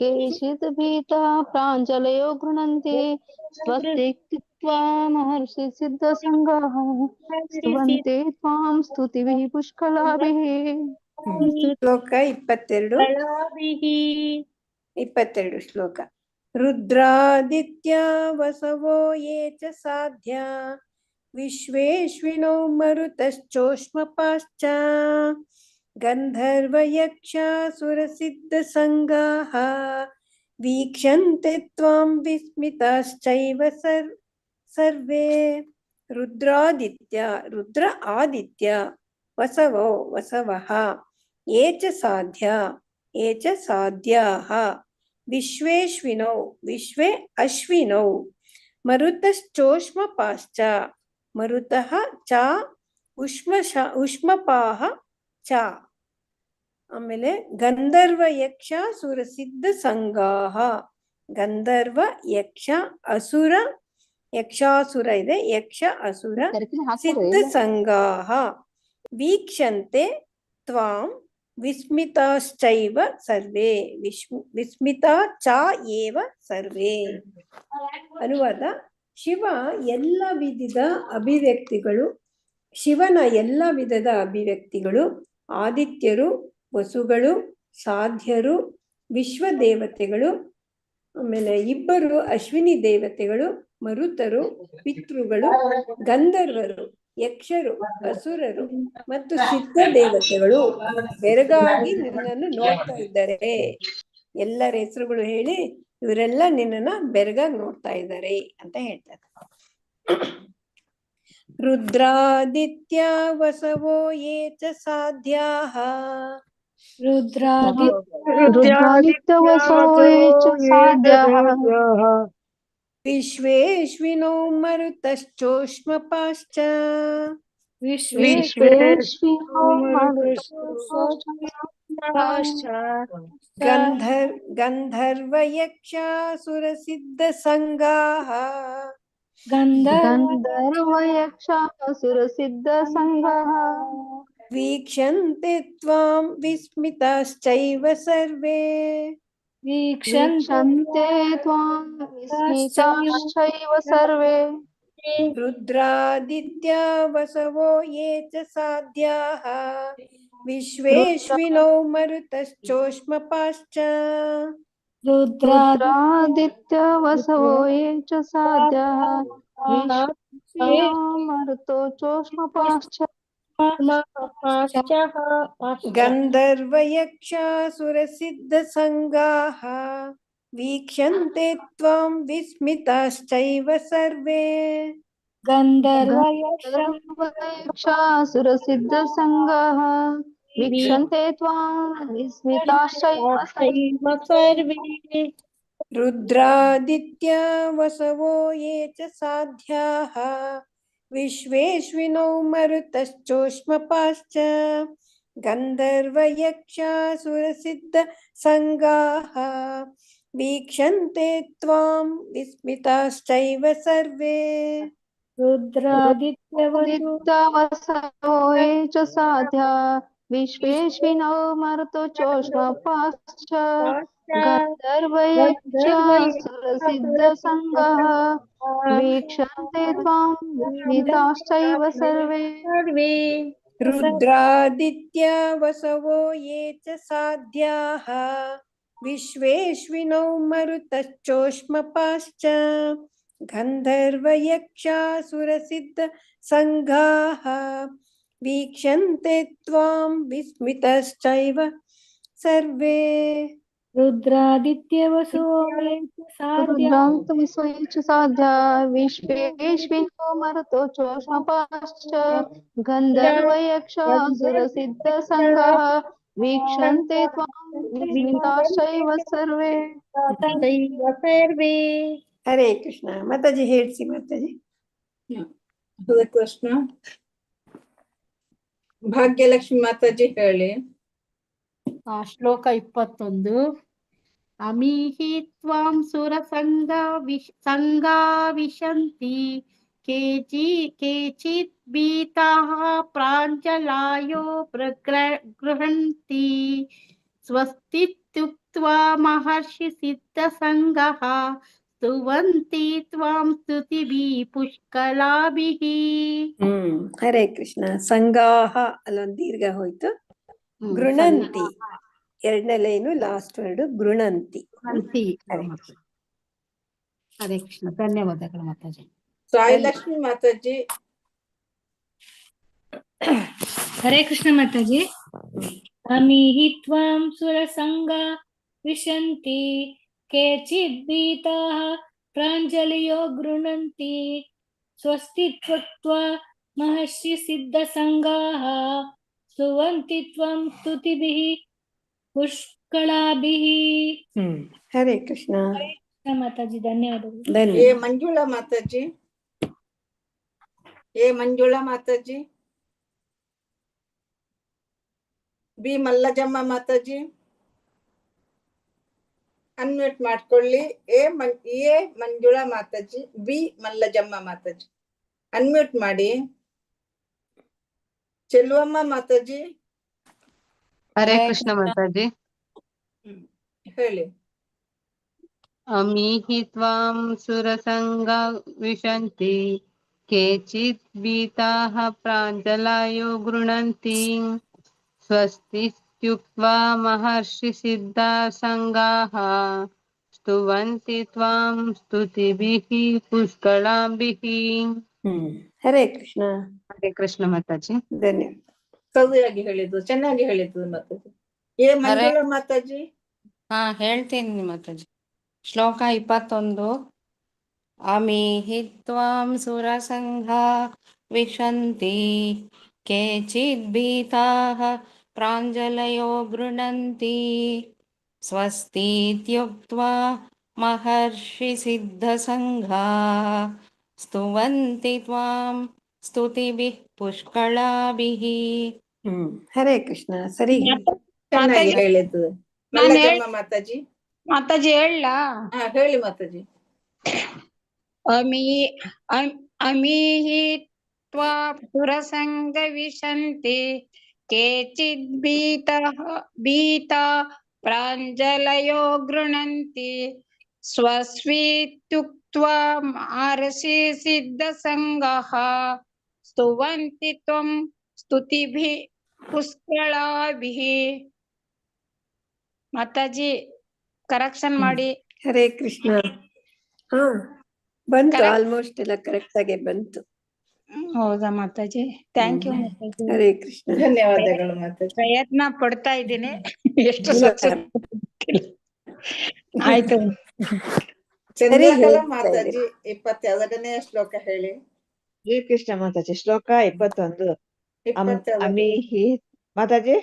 केचित् भीताः प्राञ्जलयो गृह्णन्ति स्वस्तिक्त्वा महर्षि सिद्धसङ्गाः स्तुवन्ते त्वां स्तुतिभिः पुष्कलाभिः ಶ್ಲೋಕ 22 ಶ್ಲೋಕ ರುದ್ರಾದಿತ್ಯ ವಸವೋ ಯೇ ಚ ಸಾಧ್ಯ ವಿಶ್ವೇಶ್ವಿನೋ ಮರುತಶ್ಚೋಷ್ಮಪಾಶ್ಚ ಗಂಧರ್ವಯಕ್ಷಾಸುರಸಿದ್ಧಸಂಗಾಃ ವೀಕ್ಷಂತೆ ತ್ವಾಂ ವಿಸ್ಮಿತಾಶ್ಚೈವ ಸರ್ವೇ ರುದ್ರಾದಿತ್ಯ ರುದ್ರ ಆದಿತ್ಯ ವಸವೋ ವಸವಃ ಯೇ ಚ ಸಾಧ್ಯಾಃ ವಿಶ್ವೇಶ್ವಿನೋ ವಿಶ್ವೇ ಅಶ್ವಿನೋ ಮರುತಶ್ಚೋಷ್ಮಪಾಶ್ಚ ಮರುತಃ ಚ ಉಷ್ಮಪಾಃ ಚ ಆಮೇಲೆ ಗಂಧರ್ವ ಯಕ್ಷ ಸುರಸಿದ್ಧ ಸಂಗಾಹ ಗಂಧರ್ವ ಯಕ್ಷ ಅಸುರ ಯಕ್ಷಾಸುರ ಇದೆ ಯಕ್ಷ ಅಸುರ ಸಿದ್ಧ ಸಂಗಾಹ ವೀಕ್ಷಂತೆ ತ್ವಾಂ ವಿಸ್ಮಿತಾಶ್ಚೈವ ಸರ್ವೇ ವಿಸ್ಮಿತಾ ಚ ಏವ ಸರ್ವೇ. ಅನುವಾದ: ಶಿವ ಎಲ್ಲ ವಿಧದ ಅಭಿವ್ಯಕ್ತಿಗಳು ಶಿವನ ಎಲ್ಲ ವಿಧದ ಅಭಿವ್ಯಕ್ತಿಗಳು ಆದಿತ್ಯರು, ವಸುಗಳು, ಸಾಧ್ಯರು, ವಿಶ್ವದೇವತೆಗಳು, ಆಮೇಲೆ ಇಬ್ಬರು ಅಶ್ವಿನಿ ದೇವತೆಗಳು, ಮರುತರು, ಪಿತೃಗಳು, ಗಂಧರ್ವರು, ಯಕ್ಷರು, ಅಸುರರು ಮತ್ತು ಸಿದ್ಧ ದೇವತೆಗಳು ಬೆರಗಾಗಿ ನಿನ್ನನ್ನು ನೋಡ್ತಾ ಇದ್ದಾರೆ. ಎಲ್ಲರ ಹೆಸರುಗಳು ಹೇಳಿ ಇವರೆಲ್ಲ ನಿನ್ನನ್ನ ಬೆರಗಾಗಿ ನೋಡ್ತಾ ಇದ್ದಾರೆ ಅಂತ ಹೇಳ್ತಾರೆ. ರುದ್ರಾದಿತ್ಯ ವಸವೋ ಯೇ ಚ ಸಾಧ್ಯಾಃ ರುದ್ರಾದಿತ್ಯ ವಸವೋ ಯೇ ಚ ಸಾಧ್ಯಾಃ ವಿಶ್ವೇಶ್ವಿನೋ ಮರುತಶ್ಚೋಷ್ಮಪಾಶ್ಚ ವಿಶ್ವೇಶ್ವಿನೋ ಮರುತಶ್ಚೋಷ್ಮಪಾಶ್ಚ ಗಂಧರ್ವಯಕ್ಷಾಸುರಸಿದ್ಧಸಂಗಾಃ ಗಂಧರ್ವಯಕ್ಷಾಸುರಸಿದ್ಧಸಂಗಾಃ ವೀಕ್ಷಂತೆ ತ್ವಾಂ ವಿಸ್ಮಿತಾಶ್ಚೈವ ಸರ್ವೇ ವೀಕ್ಷಂತೆ ತ್ವಾಂ ವಿಸ್ಮಿತಾಶ್ಚೈವ ಸರ್ವೇ ರುದ್ರಾದಿತ್ಯ ವಸವೋ ಯೇ ಚ ಸಾಧ್ಯಾಃ ವಿಶ್ವೇಶ್ವಿನೋ ಮರುತಶ್ಚೋಷ್ಮಪಾಶ್ಚ ರುದ್ರಾದಿತ್ಯ ವಸವೋ ಯೇ ಚ ಸಾಧ್ಯಾಃ ವಿಶ್ವೇಶ್ವಿನೋ ಮರುತೋ ಚೋಷ್ಮಪಾಶ್ಚ ಗಂಧರ್ವಯಕ್ಷಾಸುರಸಿದ್ಧಸಂಗಾಃ ವೀಕ್ಷಂತೆ ತ್ವಾಂ ವಿಸ್ಮಿತಾಶ್ಚೈವ ಸರ್ವೇ ಗಂಧರ್ವಯಕ್ಷಾಸುರಸಿದ್ಧಸಂಗಾಃ ವೀಕ್ಷಂತೆ ತ್ವಾಂ ವಿಸ್ಮಿತಾಶ್ಚೈವ ಸರ್ವೇ ರುದ್ರಾದಿತ್ಯ ವಸವೋ ಯೇ ಚ ಸಾಧ್ಯಾಃ ವಿಶ್ವೇಶ್ವಿನೋ ಮರುತಶ್ಚೋಷ್ಮಪಾಶ್ಚ ಗಂಧರ್ವಯಕ್ಷಾಸುರಸಿದ್ಧಸಂಗಾಃ ವೀಕ್ಷಂತೆ ತ್ವಾಂ ವಿಸ್ಮಿತಾಶ್ಚೈವ ಸರ್ವೇ ರುದ್ರಾದಿತ್ಯ ವಸವೋ ಯೇ ಚ ಸಾಧ್ಯಾಃ ವಿಶ್ವೇಶ್ವಿನೋ ಮರುತೋ ಚೋಷ್ಮಪಾಶ್ಚ ಗಂಧರ್ವಯಕ್ಷಾಸುರಸಿದ್ಧಸಂಗಾಃ ವೀಕ್ಷಂತೆ ತ್ವಾಂ ವಿಸ್ಮಿತಾಶ್ಚೈವ ಸರ್ವೇ ರುದ್ರಾದಿತ್ಯ ವಸವೋ ಯೇ ಚ ಸಾಧ್ಯಾಃ ವಿಶ್ವೇಶ್ವಿನೋ ಮರುತಶ್ಚೋಷ್ಮಪಾಶ್ಚ ಗಂಧರ್ವಯಕ್ಷಾಸುರಸಿದ್ಧಸಂಗಾಃ ವೀಕ್ಷಂತೆ ತ್ವಾಂ ವಿಸ್ಮಿತಶ್ಚೈವ ಸರ್ವೇ ರುದ್ರಾದಿತ್ಯ ವಸವೋ ಯೇ ಚ ಸಾಧ್ಯಾಃ ವಿಶ್ವೇಶ್ವಿನೋ ಮರುತೋ ಚೋಷ್ಮಪಾಶ್ಚ ಗಂಧರ್ವಯಕ್ಷಾಸುರಸಿದ್ಧಸಂಗಾಃ ವೀಕ್ಷಂತೆ ತ್ವಾಂ ವಿಸ್ಮಿತಾಶ್ಚೈವ ಸರ್ವೇ. ಹರೇ ಕೃಷ್ಣ. ಮಾತಾಜಿ ಹೇಳ್ಸಿ. ಮಾತಾಜಿ. ಹರೇ ಕೃಷ್ಣ. ಭಾಗ್ಯಲಕ್ಷ್ಮಿ ಮಾತಾಜಿ ಹೇಳಿ. ಶ್ಲೋಕ 21. ಅಮೀಹಿ ತ್ವಾಂ ಸುರಸಂಗಾ ವಿಶಂತಿ केचित् भीताः प्राञ्जलायो गृह्णन्ति स्वस्तीत्युक्त्वा महर्षि सिद्धसङ्गः स्तुवन्ति त्वां स्तुतिभिः पुष्कलाभिः. ಹರೇ ಕೃಷ್ಣ. ಸಂಗಾಹ ಅಲ್ಲೊಂದು ದೀರ್ಘ ಹೋಯ್ತು. ಗೃಣಂತಿ ಎರಡನೇ ಲೈನು ಲಾಸ್ಟ್ ವರ್ಡ್ ಗೃಣಂತಿ. ಹರೇ ಕೃಷ್ಣ. ಧನ್ಯವಾದಗಳು ಮಾತಾಜಿ. ಸಾಯಿ ಲಕ್ಷ್ಮಿ ಮಾತಾಜಿ. ಹರೇ ಕೃಷ್ಣ ಮಾತಾಜಿ. ಅಮಿಹಿ ತ್ವಾಂ ಸುರಸಂಗಾ ವಿಶಂತಿ ಕೇಚಿದ್ ಭೀತಾಃ ಪ್ರಾಂಜಲಿಯೋ ಗೃಣಂತಿ ಸ್ವಸ್ತಿ ತ್ಯುಕ್ತ್ವಾ ಮಹರ್ಷಿ ಸಿದ್ಧಸಂಗಾಃ ಸ್ತುವಂತಿ ತ್ವಂ ಸ್ತುತಿಭಿಃ ಪುಷ್ಕಳಾಭಿಃ. ಹರೇ ಕೃಷ್ಣ. ಮಾತಾಜಿ ಧನ್ಯವಾದಗಳು. ಏ Manjula Mataji. A Manjula Mataji. B Mallajamma Mataji unmute ಮಾಡ್ಕೊಳ್ಳಿ. A Manjula Mataji, B Mallajamma Mataji unmute ಮಾಡಿ. ಚೆಲುವಮ್ಮ ಮಾತಾಜಿ. ಹರೇ ಕೃಷ್ಣ ಮಾತಾಜಿ. ಹೇಳಿ. ಅಮಿಹಿ ತ್ವಾಂ ಸುರಸಂಗಾ ವಿಶಂತಿ ಕೇಚಿತ್ ಭೀತಾಃ ಪ್ರಾಂಜಲಾಯೋ ಗೃಣಂತಿ ಸ್ವಸ್ತಿತ್ಯುಕ್ತ್ವಾ ಮಹರ್ಷಿ ಸಿದ್ಧಸಂಗಾಃ ಸ್ತುವಂತಿ ತ್ವಾಂ ಸ್ತುತಿಭಿಃ ಪುಷ್ಕಳಾಭಿಃ. ಹರೇ ಕೃಷ್ಣ. ಹರೇ ಕೃಷ್ಣ ಮಾತಾಜಿ. ಧನ್ಯವಾದ. ಸರಿಯಾಗಿ ಹೇಳಿದ್ದು, ಚೆನ್ನಾಗಿ ಹೇಳಿದ್ದು ಮಾತಾಜಿ. ಏ ಮಂಜುಳಾ ಮಾತಾಜಿ. ಹೇಳ್ತೀನಿ ಮಾತಾಜಿ. ಶ್ಲೋಕ 21. ಅಮಿಹಿ ತ್ವಾಂ ಸುರಸಂಘಾ ವಿಶಂತಿ ಕೇಚಿದ್ ಭೀತಾಃ ಪ್ರಾಂಜಲಯೋ ಗೃಣಂತಿ ಸ್ವಸ್ತೀತ್ಯುಕ್ತ್ವಾ ಮಹರ್ಷಿ ಸಿದ್ಧಸಂಘಾಃ ಸ್ತುವಂತಿ ತ್ವಾಂ ಸ್ತುತಿಭಿಃ ಪುಷ್ಕಳಾಭಿಃ. ಹರೇ ಕೃಷ್ಣ. ಸರಿ, ಚೆನ್ನಾಗಿ ಹೇಳಿದ್ದು. ಮಲ್ಲಜಮ್ಮ ಮಾತಾಜಿ. ಮಾತಾಜಿ ಹೇಳ. ಹೇಳಿ ಮಾತಾಜಿ. ಅಮಿಹಿ ತ್ವಾ ಸುರಸಂಗ ವಿಶಂತಿ ಕೇಚಿದ್ ಭೀತಾ ಪ್ರಾಂಜಲಯೋ ಗೃಣಂತಿ ಸ್ವಸ್ವೀತ್ಯುಕ್ತ್ವಾ ಮಹರ್ಷಿ ಸಿದ್ಧಸಂಗಃ ಸ್ತುವಂತಿ ತ್ವಂ ಸ್ತುತಿಭಿಃ ಪುಷ್ಕಳಾಭಿಃ. ಮಾತಾಜಿ ಕರೆಕ್ಷನ್ ಮಾಡಿ. ಹರೇ ಕೃಷ್ಣ. ಬಂತು, ಆಲ್ಮೋಸ್ಟ್ ಎಲ್ಲ ಕರೆಕ್ಟ್ ಆಗಿ ಬಂತು. ಹೌದಾ ಮಾತಾಜಿ? Thank you Mataji. ಹರೇ ಕೃಷ್ಣ. ಧನ್ಯವಾದಗಳು ಮಾತಾಜಿ. ಪ್ರಯತ್ನ ಪಡ್ತಾ ಇದ್ದೀನಿ. ಎಷ್ಟು ಆಯ್ತು. ಚಂದ್ರಕಲಾ ಮಾತಾಜಿ 22ನೇ ಶ್ಲೋಕ ಹೇಳಿ. ಶ್ರೀ ಕೃಷ್ಣ ಮಾತಾಜಿ. ಶ್ಲೋಕ 21. 22 ಅಮಿಹಿ ಮಾತಾಜಿ.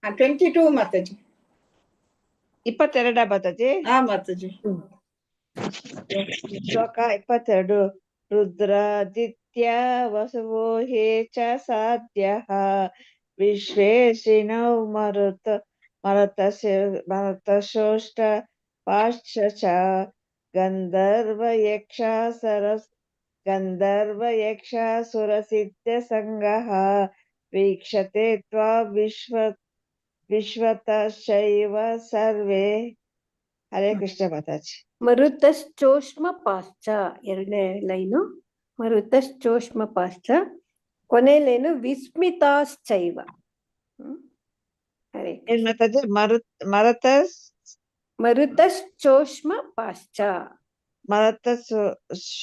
22 ಮಾತಾಜಿ. 22 ಮಾತಾಜಿ. ಮಾತಾಜಿ. ಶ್ಲೋಕ 22. ರುದ್ರಾದಿತ್ಯ ವಸುವೋ ಹೇ ಚ ಸಾಧ್ಯಃ ವಿಶ್ವೇಶಿನೌ ಮರತಶೋಷ್ಟ ಪಾಶ್ಚ ಚ ಗಂಧರ್ವ ಯಕ್ಷಾಸುರ ಸಿದ್ಧ ಸಂಗಃ ವೀಕ್ಷತೆ ತ್ವಾ ವಿಶ್ವತಶ್ಚೈವ ಸರ್ವೇ. ಹರೇ ಕೃಷ್ಣ ಮಾತಾಜಿ. ಮರುತಶ್ಚೋಷ್ಮ ಪಾಶ್ಚ ಎರಡನೇ ಲೈನು. ಮರುತಶ್ಚೋಷ್ಮ ಪಾಶ್ಚ ಕೊನೆ ಲೈನು ವಿಸ್ಮಿತಾಶ್ಚೈವ. ಹರೇ ಏನ್ ಮಾತಾಜಿ? ಮರುತಶ್ಚೋಷ್ಮ ಪಾಶ್ಚ.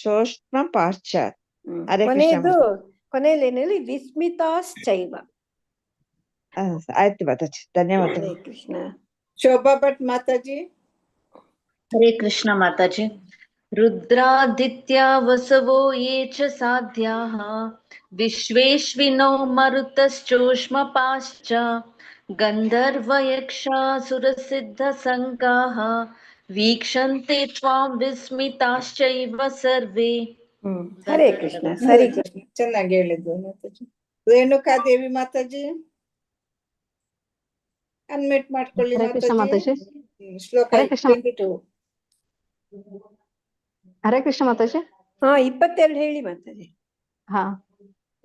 ಶೋಷ್ಮ ಪಾಶ್ಚ. ಹರೇ ಕೊನೆಯದು ಕೃಷ್ಣ. ಕೊನೆ ಲೈನಲ್ಲಿ ವಿಸ್ಮಿತಾಶ್ಚೈವ. ಆಯ್ತು ಮಾತಾಜಿ. ಧನ್ಯವಾದ. ಹರೇ ಕೃಷ್ಣ. ಶೋಭಾ ಭಟ್ ಮಾತಾಜಿ. ಹರೇ ಕೃಷ್ಣ ಮಾತಾಜಿ. ರುದ್ರಾದಿತ್ಯ ವಸವೋ ಯೇ ಚ ಸಾಧ್ಯಾಃ ವಿಶ್ವೇಶ್ವಿನೋ ಮರುತಶ್ಚೋಷ್ಮ ಪಾಶ್ಚ ಗಂಧರ್ವ ಯಕ್ಷಾಸುರ ಸಿದ್ಧ ಸಂಗಾಃ ವೀಕ್ಷಂತೆ ತ್ವಾಂ ವಿಸ್ಮಿತಾಶ್ಚೈವ ಸರ್ವೇ. ಹರೇ ಕೃಷ್ಣ. ಸರಿ, ಚೆನ್ನಾಗಿ ಹೇಳಿದ್ದು ಮಾತಾಜಿ. ರೇಣುಕಾದೇವಿ ಮಾತಾಜಿ ಅನ್ಮ್ಯೂಟ್ ಮಾಡ್ಕೊಳ್ಳಿ ಮಾತಾಜಿ. ಶ್ಲೋಕ 22. ಹರೇ ಕೃಷ್ಣ ಮಾತಾಜಿ. 22 ಹೇಳಿ ಮಾತಾಜಿ. ಹಾ.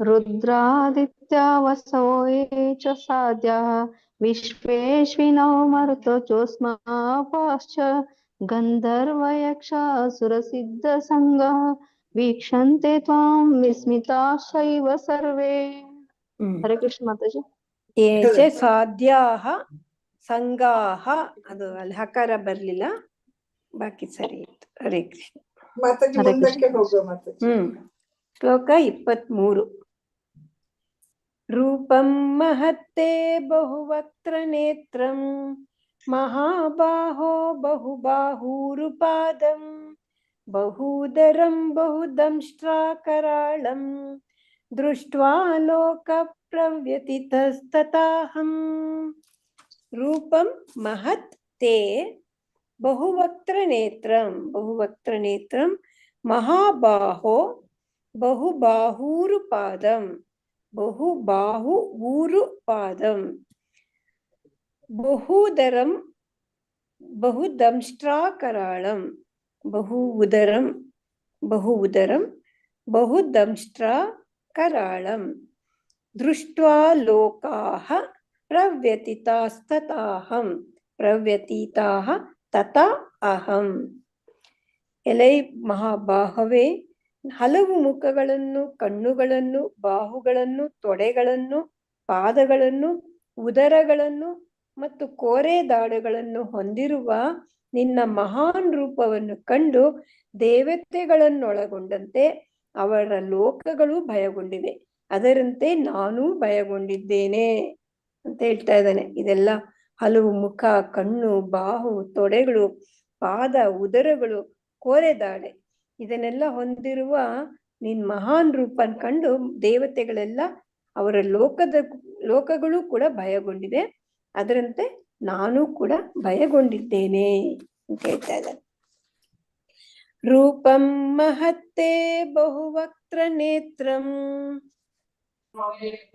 रुद्रादित्या वसो ये च साध्याः विश्वेश्विनो मरुतो ज्योत्स्नापाश्च गन्धर्वयक्षासुरसिद्धसङ्गः वीक्षन्ते त्वां विस्मिताश्चैव सर्वे. हरे कृष्ण माताजी. ये च साध्याः ಸಂಗಾಹ, ಅದು ಅಲ್ಲಿ ಹಕಾರ ಬರ್ಲಿಲ್ಲ, ಬಾಕಿ ಸರಿ ಇತ್ತು. ಹರೇ ಕೃಷ್ಣ ಮಾತಾಜಿ. ಮುಂದಕ್ಕೆ ಹೋಗುವ ಮಾತಾಜಿ. ಶ್ಲೋಕ 23. ರೂಪಂ ಮಹತ್ತೇ ಬಹುವಕ್ತ್ರ ನೇತ್ರಂ ಮಹಾಬಾಹೋ ಬಹುಬಾಹೂರುಪಾದಂ ಬಹುದರಂ ಬಹುದಂಷ್ಟ್ರಾಕರಾಳಂ ದೃಷ್ಟ್ವಾ ಲೋಕ ಪ್ರವ್ಯತಿತಸ್ತತಾಹಂ. ರೂಪಂ ಮಹತ್ ತೇ ಬಹುವಕ್ತ್ರ ನೇತ್ರಂ ಮಹಾಬಾಹೋ ಬಹುಬಾಹೂರುಪಾದಂ ಬಹುದರಂ ಬಹುದಂಷ್ಟ್ರಾಕರಾಳಂ ಬಹುದಂಷ್ಟ್ರಾಕರಾಳಂ ದೃಷ್ಟ್ವಾ ಲೋಕಾಃ ಪ್ರವ್ಯತಿತಾಃ ತಥಾ ಅಹಂ. ಎಲೈ ಮಹಾಬಾಹವೇ, ಹಲವು ಮುಖಗಳನ್ನು, ಕಣ್ಣುಗಳನ್ನು, ಬಾಹುಗಳನ್ನು, ತೊಡೆಗಳನ್ನು, ಪಾದಗಳನ್ನು, ಉದರಗಳನ್ನು ಮತ್ತು ಕೋರೆ ದಾಡೆಗಳನ್ನು ಹೊಂದಿರುವ ನಿನ್ನ ಮಹಾನ್ ರೂಪವನ್ನು ಕಂಡು ದೇವತೆಗಳನ್ನೊಳಗೊಂಡಂತೆ ಅವರ ಲೋಕಗಳು ಭಯಗೊಂಡಿವೆ. ಅದರಂತೆ ನಾನೂ ಭಯಗೊಂಡಿದ್ದೇನೆ ಅಂತ ಹೇಳ್ತಾ ಇದ್ದಾನೆ. ಇದೆಲ್ಲ ಹಲವು ಮುಖ, ಕಣ್ಣು, ಬಾಹು, ತೊಡೆಗಳು, ಪಾದ, ಉದರಗಳು, ಕೋರೆದಾಡೆ ಇದನ್ನೆಲ್ಲ ಹೊಂದಿರುವ ನಿನ್ ಮಹಾನ್ ರೂಪನ್ ಕಂಡು ದೇವತೆಗಳೆಲ್ಲ ಅವರ ಲೋಕಗಳು ಕೂಡ ಭಯಗೊಂಡಿದೆ. ಅದರಂತೆ ನಾನು ಕೂಡ ಭಯಗೊಂಡಿದ್ದೇನೆ ಅಂತ ಹೇಳ್ತಾ ಇದ್ದಾನೆ. ರೂಪಂ ಮಹತ್ತೇ ಬಹುವಕ್ತ್ರ ನೇತ್ರಂ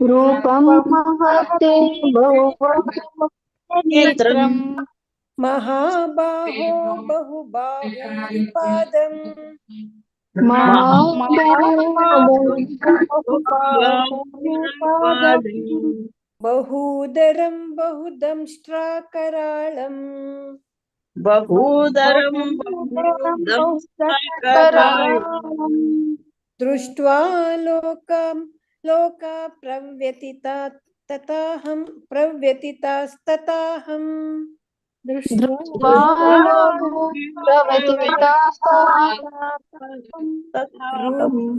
ರೂಪಂ ಮಹತ್ತೇ ಬಹುವಕ್ತ್ರನೇತ್ರಂ ಮಹಾಬಾಹೋ ಬಹುಬಾಹುಪಾದಂ ಬಹುದರಂ ಬಹುದಂಷ್ಟ್ರಾಕರಾಳಂ ದೃಷ್ಟ್ವಾ ಲೋಕ ಪ್ರವ್ಯತಿತಾಸ್ತತಾಹಂ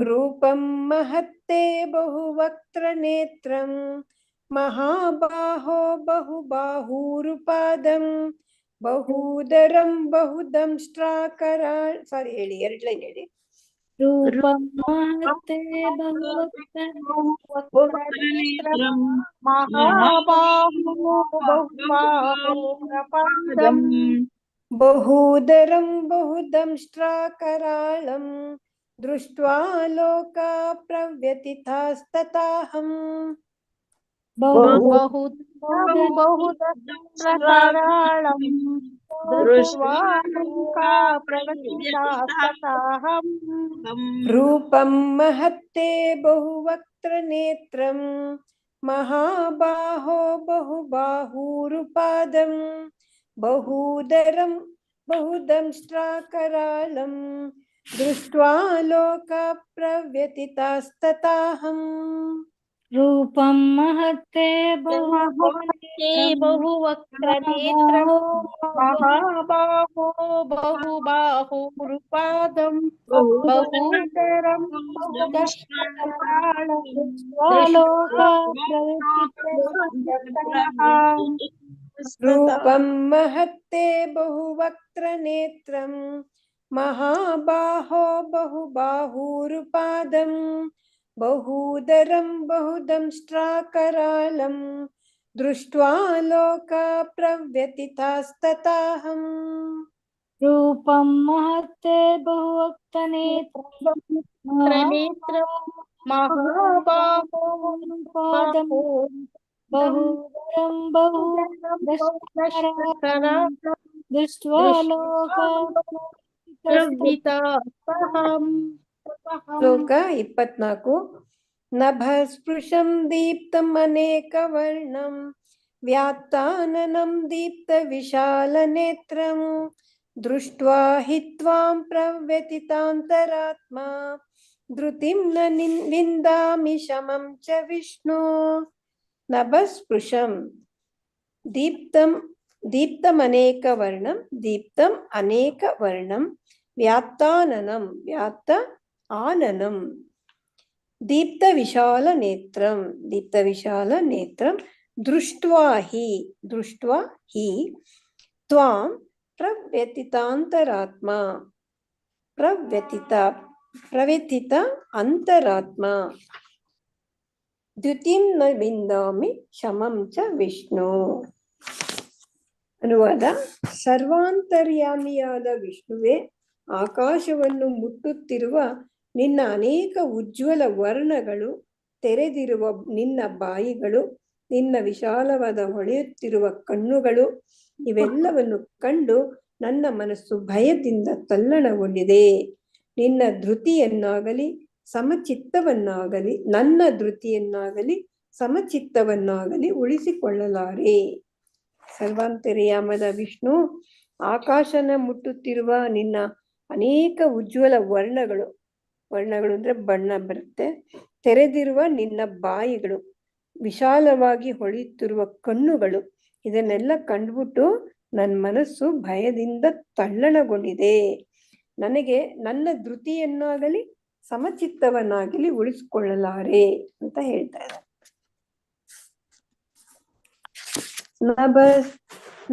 ರೂಪಂ ಮಹತ್ತೇ ಬಹುವಕ್ತ್ರ ನೇತ್ರಂ ಮಹಾಬಾಹೋ ಬಹುಬಾಹೂರುಪಾದಂ ಬಹುದರಂ ಬಹುದಂಷ್ಟ್ರಾಕರಾಳ್ ಹೇಳಿ 2 ಲೈನ್ ಹೇಳಿ. ರೂಪಂ ಮಹತ್ತೇ ಬಹುವಕ್ತ್ರನೇತ್ರಂ ಮಹಾಬಾಹೋ ಬಹುಬಾಹೂರುಪಾದಂ ಬಹುದರಂ ಬಹುದಂಷ್ಟ್ರಾಕರಾಳಂ ದೃಷ್ಟ್ವಾ ಲೋಕ ಪ್ರವ್ಯತಿತಾಸ್ತತಾಹಂ. ಬಹುದಂಷ್ಟ್ರಾಕರಾಳಂ ದೃಷ್ಟ್ವಾ ಲೋಕಾ ಪ್ರವ್ಯತಿತಾಸ್ತತಾಹಂ. ರೂಪಂ ಮಹತ್ತೇ ಬಹುವಕ್ತ್ರ ನೇತ್ರಂ ಮಹಾಬಾಹೋ ಬಹುಬಾಹೂರುಪಾದಂ ಬಹುದರಂ ಬಹುದಂಷ್ಟ್ರಾಕರಾಳಂ ದೃಷ್ಟ್ವಾ ಲೋಕ ಪ್ರವ್ಯತಿತಾಸ್ತತಾಹಂ. ರೂಪಂ ಮಹತ್ತೇ ಬಹುವಕ್ತ್ರನೇತ್ರಂ ಮಹಾಬಾಹೋ ಬಹುಬಾಹೂರುಪಾದಂ ಬಹುದರಂ ಬಹುದಂಷ್ಟ್ರಾಕರಾಳಂ ರೂಪಂ ಮಹತ್ತೇ ಬಹುವಕ್ತ್ರ ನೇತ್ರಂ ಮಹಾಬಾಹೋ ಬಹುಬಾಹೂರುಪಾದಂ ಬಹುದರಂ ಬಹುದಂಷ್ಟ್ರಾಕರಾಳಂ ದೃಷ್ಟ್ವಾ ಲೋಕ ಪ್ರವ್ಯತಿತಾಸ್ತತಾಹಂ. ರೂಪಂ ಮಹತ್ತೇ ಬಹುವಕ್ತ್ರನೇತ್ರಂ ಮಹಾಬಾಹೂರುಪಾದಂ ಬಹುದರಂ ಬಹುದಂಷ್ಟ್ರಾಕರಾಳಂ ದೃಷ್ಟ್ವಾ ಲೋಕ ಪ್ರವ್ಯತಿತಾಸ್ತತಾಹಂ. ಶ್ಲೋಕ 24 ನಭಸ್ಪೃಶಂ ದೀಪ್ತಂ ಅನೇಕವರ್ಣಂ ವ್ಯಾತ್ತಾನನಂ ದೀಪ್ತ ವಿಶಾಲ ನೇತ್ರಂ ದೃಷ್ಟ್ವಾ ಹಿ ತ್ವಾಂ ಪ್ರವ್ಯತಿತಾಂತರಾತ್ಮ ಧೃತಿಂ ನ ವಿಂದಾಮಿ ಶಮಂ ಚ ವಿಷ್ಣು. ನಭಸ್ಪೃಶಂ ದೀಪ್ತಂ ಅನೇಕ ವರ್ಣಂ ದೀಪ್ತಂ ಅನೇಕ ವರ್ಣಂ ವ್ಯಾತ್ತಾನನಂ ವ್ಯಾತ್ತ ಆನನಂ ದೀಪ್ತ ವಿಶಾಲ ನೇತ್ರಂ ದೃಷ್ಟ್ವಾ ಹಿ ತ್ವಾಂ ಪ್ರವ್ಯತಿತ ಅಂತರಾತ್ಮ ದ್ಯುತಿಂ ನ ವಿಂದಾಮಿ ಶಮಂ ಚ ವಿಷ್ಣು. ಅನುವಾದ: ಸರ್ವಾಂತರ್ಯಾಮಿಯಾದ ವಿಷ್ಣುವೇ, ಆಕಾಶವನ್ನು ಮುಟ್ಟುತ್ತಿರುವ ನಿನ್ನ ಅನೇಕ ಉಜ್ವಲ ವರ್ಣಗಳು, ತೆರೆದಿರುವ ನಿನ್ನ ಬಾಯಿಗಳು, ನಿನ್ನ ವಿಶಾಲವಾದ ಹೊಳೆಯುತ್ತಿರುವ ಕಣ್ಣುಗಳು, ಇವೆಲ್ಲವನ್ನು ಕಂಡು ನನ್ನ ಮನಸ್ಸು ಭಯದಿಂದ ತಲ್ಲಣಗೊಂಡಿದೆ. ನಿನ್ನ ಧೃತಿಯನ್ನಾಗಲಿ ಸಮಚಿತ್ತವನ್ನಾಗಲಿ ನನ್ನ ಧೃತಿಯನ್ನಾಗಲಿ ಸಮಚಿತ್ತವನ್ನಾಗಲಿ ಉಳಿಸಿಕೊಳ್ಳಲಾರೆ. ಸರ್ವಾಂತರ್ಯಾಮದ ವಿಷ್ಣು, ಆಕಾಶನ ಮುಟ್ಟುತ್ತಿರುವ ನಿನ್ನ ಅನೇಕ ಉಜ್ವಲ ವರ್ಣಗಳು ಅಂದ್ರೆ ಬಣ್ಣ ಬರುತ್ತೆ, ತೆರೆದಿರುವ ನಿನ್ನ ಬಾಯಿಗಳು, ವಿಶಾಲವಾಗಿ ಹೊಳೆಯುತ್ತಿರುವ ಕಣ್ಣುಗಳು, ಇದನ್ನೆಲ್ಲ ಕಂಡುಬಿಟ್ಟು ನನ್ನ ಮನಸ್ಸು ಭಯದಿಂದ ತಲ್ಲಣಗೊಂಡಿದೆ. ನನಗೆ ನನ್ನ ಧೃತಿಯನ್ನಾಗಲಿ ಸಮಚಿತ್ತವನ್ನಾಗಲಿ ಉಳಿಸಿಕೊಳ್ಳಲಾರೆ ಅಂತ ಹೇಳ್ತಾ ಇದ್ದಾರೆ.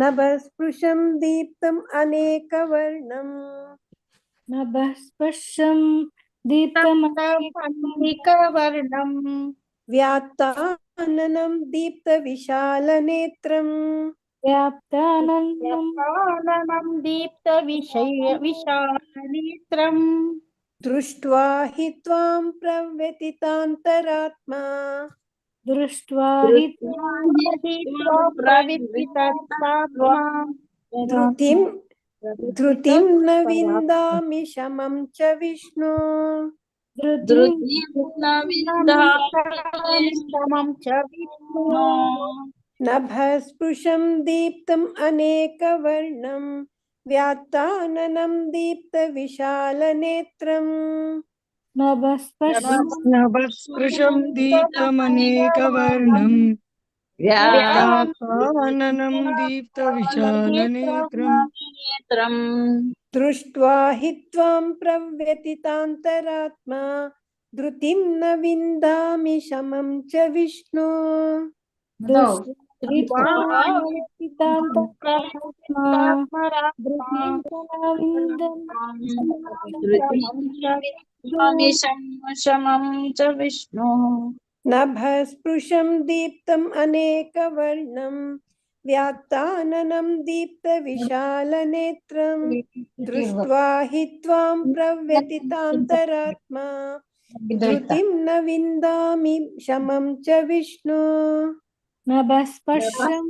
ನಭಸ್ಪೃಶಂ ದೀಪ್ತಂ ಅನೇಕ ವರ್ಣಂ ನಭಸ್ಪೃಶಂ ದೀಪ್ತಂ ಅನೇಕ ವರ್ಣಂ ವ್ಯಾತ್ತಾನನಂ ದೀಪ್ತ ವಿಶಾಲ ನೇತ್ರಂ ವ್ಯಾಪ್ತಾನನಂ ದೀಪ್ತ ವಿಶಾಲನೇತ್ರಂ ದೃಷ್ಟ್ವಾ ಹಿ ತ್ವಾಂ ಪ್ರವ್ಯತಿತಾಂತರಾತ್ಮ ದೃಷ್ಟ್ವಾ ಹಿ ತ್ವಾಂ ಧೃತಿಂ ನ ವಿಂದಾಮಿ ಶಮಂ ಚ ವಿಷ್ಣು. ನಭಸ್ಪೃಶಂ ದೀಪ್ತಂ ಅನೇಕ ವರ್ಣಂ ವ್ಯಾತ್ತಾನನಂ ದೀಪ್ತ ವಿಶಾಲ ನೇತ್ರಂ ನಭಸ್ಪೃಶಂ ದೀಪ್ತಮನೇಕ ವರ್ಣಂ ವ್ಯಾತ್ತಾನನಂ ದೀಪ್ತ ವಿಶಾಲ ನೇತ್ರಂ ದೃಷ್ಟ್ವಾ ಹಿ ತ್ವಾಂ ಪ್ರವ್ಯತಿತಾಂತರಾತ್ಮ ಧೃತಿಂ ನ ವಿಂದಾಮಿ ಶಮಂ ಚ ವಿಷ್ಣು. ನಭಸ್ಪೃಶಂ ದೀಪ್ತಂ ಅನೇಕ ವರ್ಣಂ ವ್ಯಾತ್ತಾನನಂ ದೀಪ್ತ ವಿಶಾಲ ನೇತ್ರಂ ದೃಷ್ಟ್ವಾ ಹಿ ತ್ವಾಂ ಪ್ರವ್ಯತಿತಾಂತರಾತ್ಮ ಧೃತಿಂ ನ ವಿಂದಾಮಿ ಶಮಂ ಚ ವಿಷ್ಣು. ನಭಸ್ಪೃಶಂ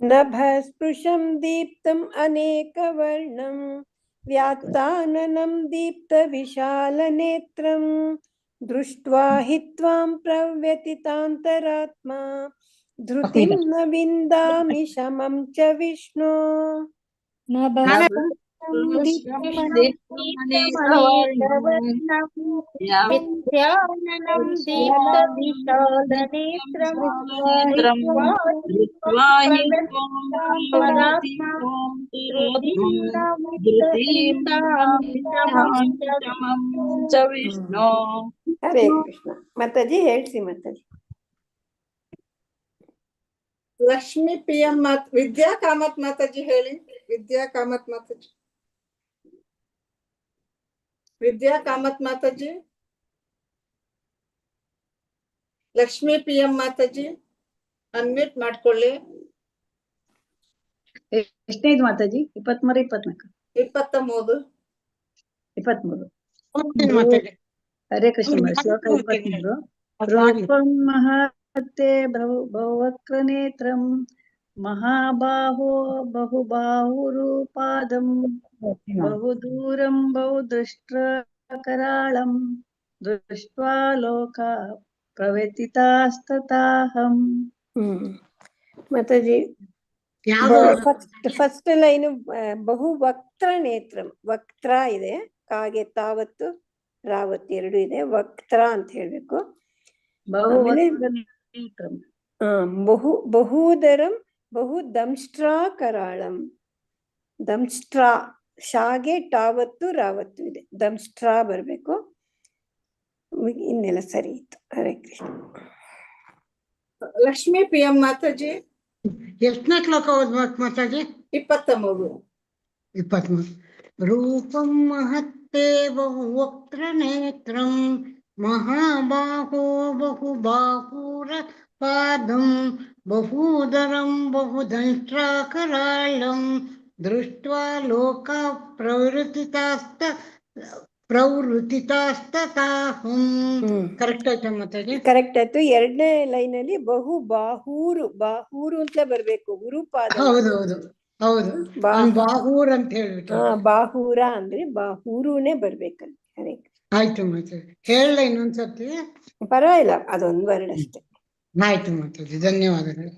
ನಭಸ್ಪೃಶಂ ದೀಪ್ತಂ ಅನೇಕ ವರ್ಣಂ ವ್ಯಾತ್ತಾನನಂ ದೀಪ್ತ ವಿಶಾಲ ನೇತ್ರಂ ದೃಷ್ಟ್ವಾ ಹಿ ತ್ವಾಂ ಪ್ರವ್ಯತಿತಾಂತರಾತ್ಮ ಧೃತಿಂ ನ ವಿಂದಾಮಿ ಶಮಂ ಚ ವಿಷ್ಣು. ಹರೇ ಕೃಷ್ಣ. ಮಾತಾಜಿ ಹೇಳ್ಸಿ ಮಾತಾಜಿ. ಲಕ್ಷ್ಮೀ ಪಿ ಎಂ ವಿದ್ಯಾ ಕಾಮತ್ ಮಾತಾಜಿ ಹೇಳಿ. Vidya Kamath Mataji. Vidya Kamath Mataji. Lakshmi P M Mataji unmute ಮಾಡ್ಕೊಳ್ಳಿ. ಎಷ್ಟನೇದು ಮಾತಾಜಿ? 23, 24? 23. 23. ಹರೇ ಕೃಷ್ಣ. ಶ್ಲೋಕ 23. ರೂಪಂ ಮಹತ್ತೆ ಬಹುವಕ್ರ ನೇತ್ರಂ ಮಹಾಬಾಹೋ ಬಹುಬಾಹುರೂಪಾದಂ ಬಹುದೂರಂ ಬಹುದೃಷ್ಟಕರಾಳಂ ದೃಷ್ಟ್ವಾ ಲೋಕ ಪ್ರವ್ಯಥಿತಾಸ್ತತಾಹಂ. ಮಾತಾಜಿ ಫಸ್ಟ್ ಲೈನು ಬಹು ವಕ್ತ್ರ ನೇತ್ರಂ. ವಕ್ತ್ರ ಇದೆ, ಕಾಗೆ ತಾವತ್ತು ರಾವತ್ತು ಎರಡು ಇದೆ, ವಕ್ತ್ರ ಅಂತ ಹೇಳ್ಬೇಕು. ಬಹುದರಂ ಬಹು ದಂಷ್ಟ್ರಾ ಕರಾಳಂ. ದಂಷ್ಟ್ರಾ ಶಾಗೆ ಟಾವತ್ತು ರಾವತ್ತು ಇದೆ, ದಂಷ್ಟ್ರಾ ಬರ್ಬೇಕು. ಇನ್ನೆಲ್ಲ ಸರಿ ಇತ್ತು. ಹರೇ ಕೃಷ್ಣ. ಲಕ್ಷ್ಮೀ PM ಮಾತಾಜಿ ಎಷ್ಟನೇ ಶ್ಲೋಕ ಓದ್ಬೇಕು ಮಾತಾಜಿ? 23. 23. ರೂಪಂ ಮಹತ್ತೇ ಬಹುವಕ್ತ್ರ ನೇತ್ರಂ ಮಹಾಬಾಹೋ ಬಹುಬಾಹುರ ಪಾದಂ ಬಹುದರಂ ಬಹುದಂಷ್ಟ್ರಾಕರಾಳಂ ದೃಷ್ಟ್ವಾ ಲೋಕ ಪ್ರವೃತ್ತಿತಾಸ್ತತಾಹಂ. ಕರೆಕ್ಟ್ ಆಯ್ತಾ ಮಾತಾಜಿ? ಕರೆಕ್ಟ್ ಆಯ್ತು. ಎರಡನೇ ಲೈನ್ ಅಲ್ಲಿ ಬಹು ಬಾಹೂರು, ಬಾಹೂರು ಅಂತಲೇ ಬರ್ಬೇಕು. ಗುರುಪಾದ. ಹೌದೌದು ಹೌದು, ಬಾಹೂರ್ ಅಂತ ಹೇಳ್ಬಿಟ್ಟು. ಬಾಹೂರ ಅಂದ್ರೆ ಬಾಹೂರುನೇ ಬರ್ಬೇಕಲ್ಲಿ. ಹರೇ ಆಯ್ತು ಮಾತಾಜಿ. ಹೇಳ ಇನ್ನೊಂದ್ಸತಿ. ಪರವಾಗಿಲ್ಲ, ಅದೊಂದು ವರ್ಡ್ ಅಷ್ಟೇ. ಆಯ್ತು ಮಾತಾಜಿ, ಧನ್ಯವಾದಗಳು.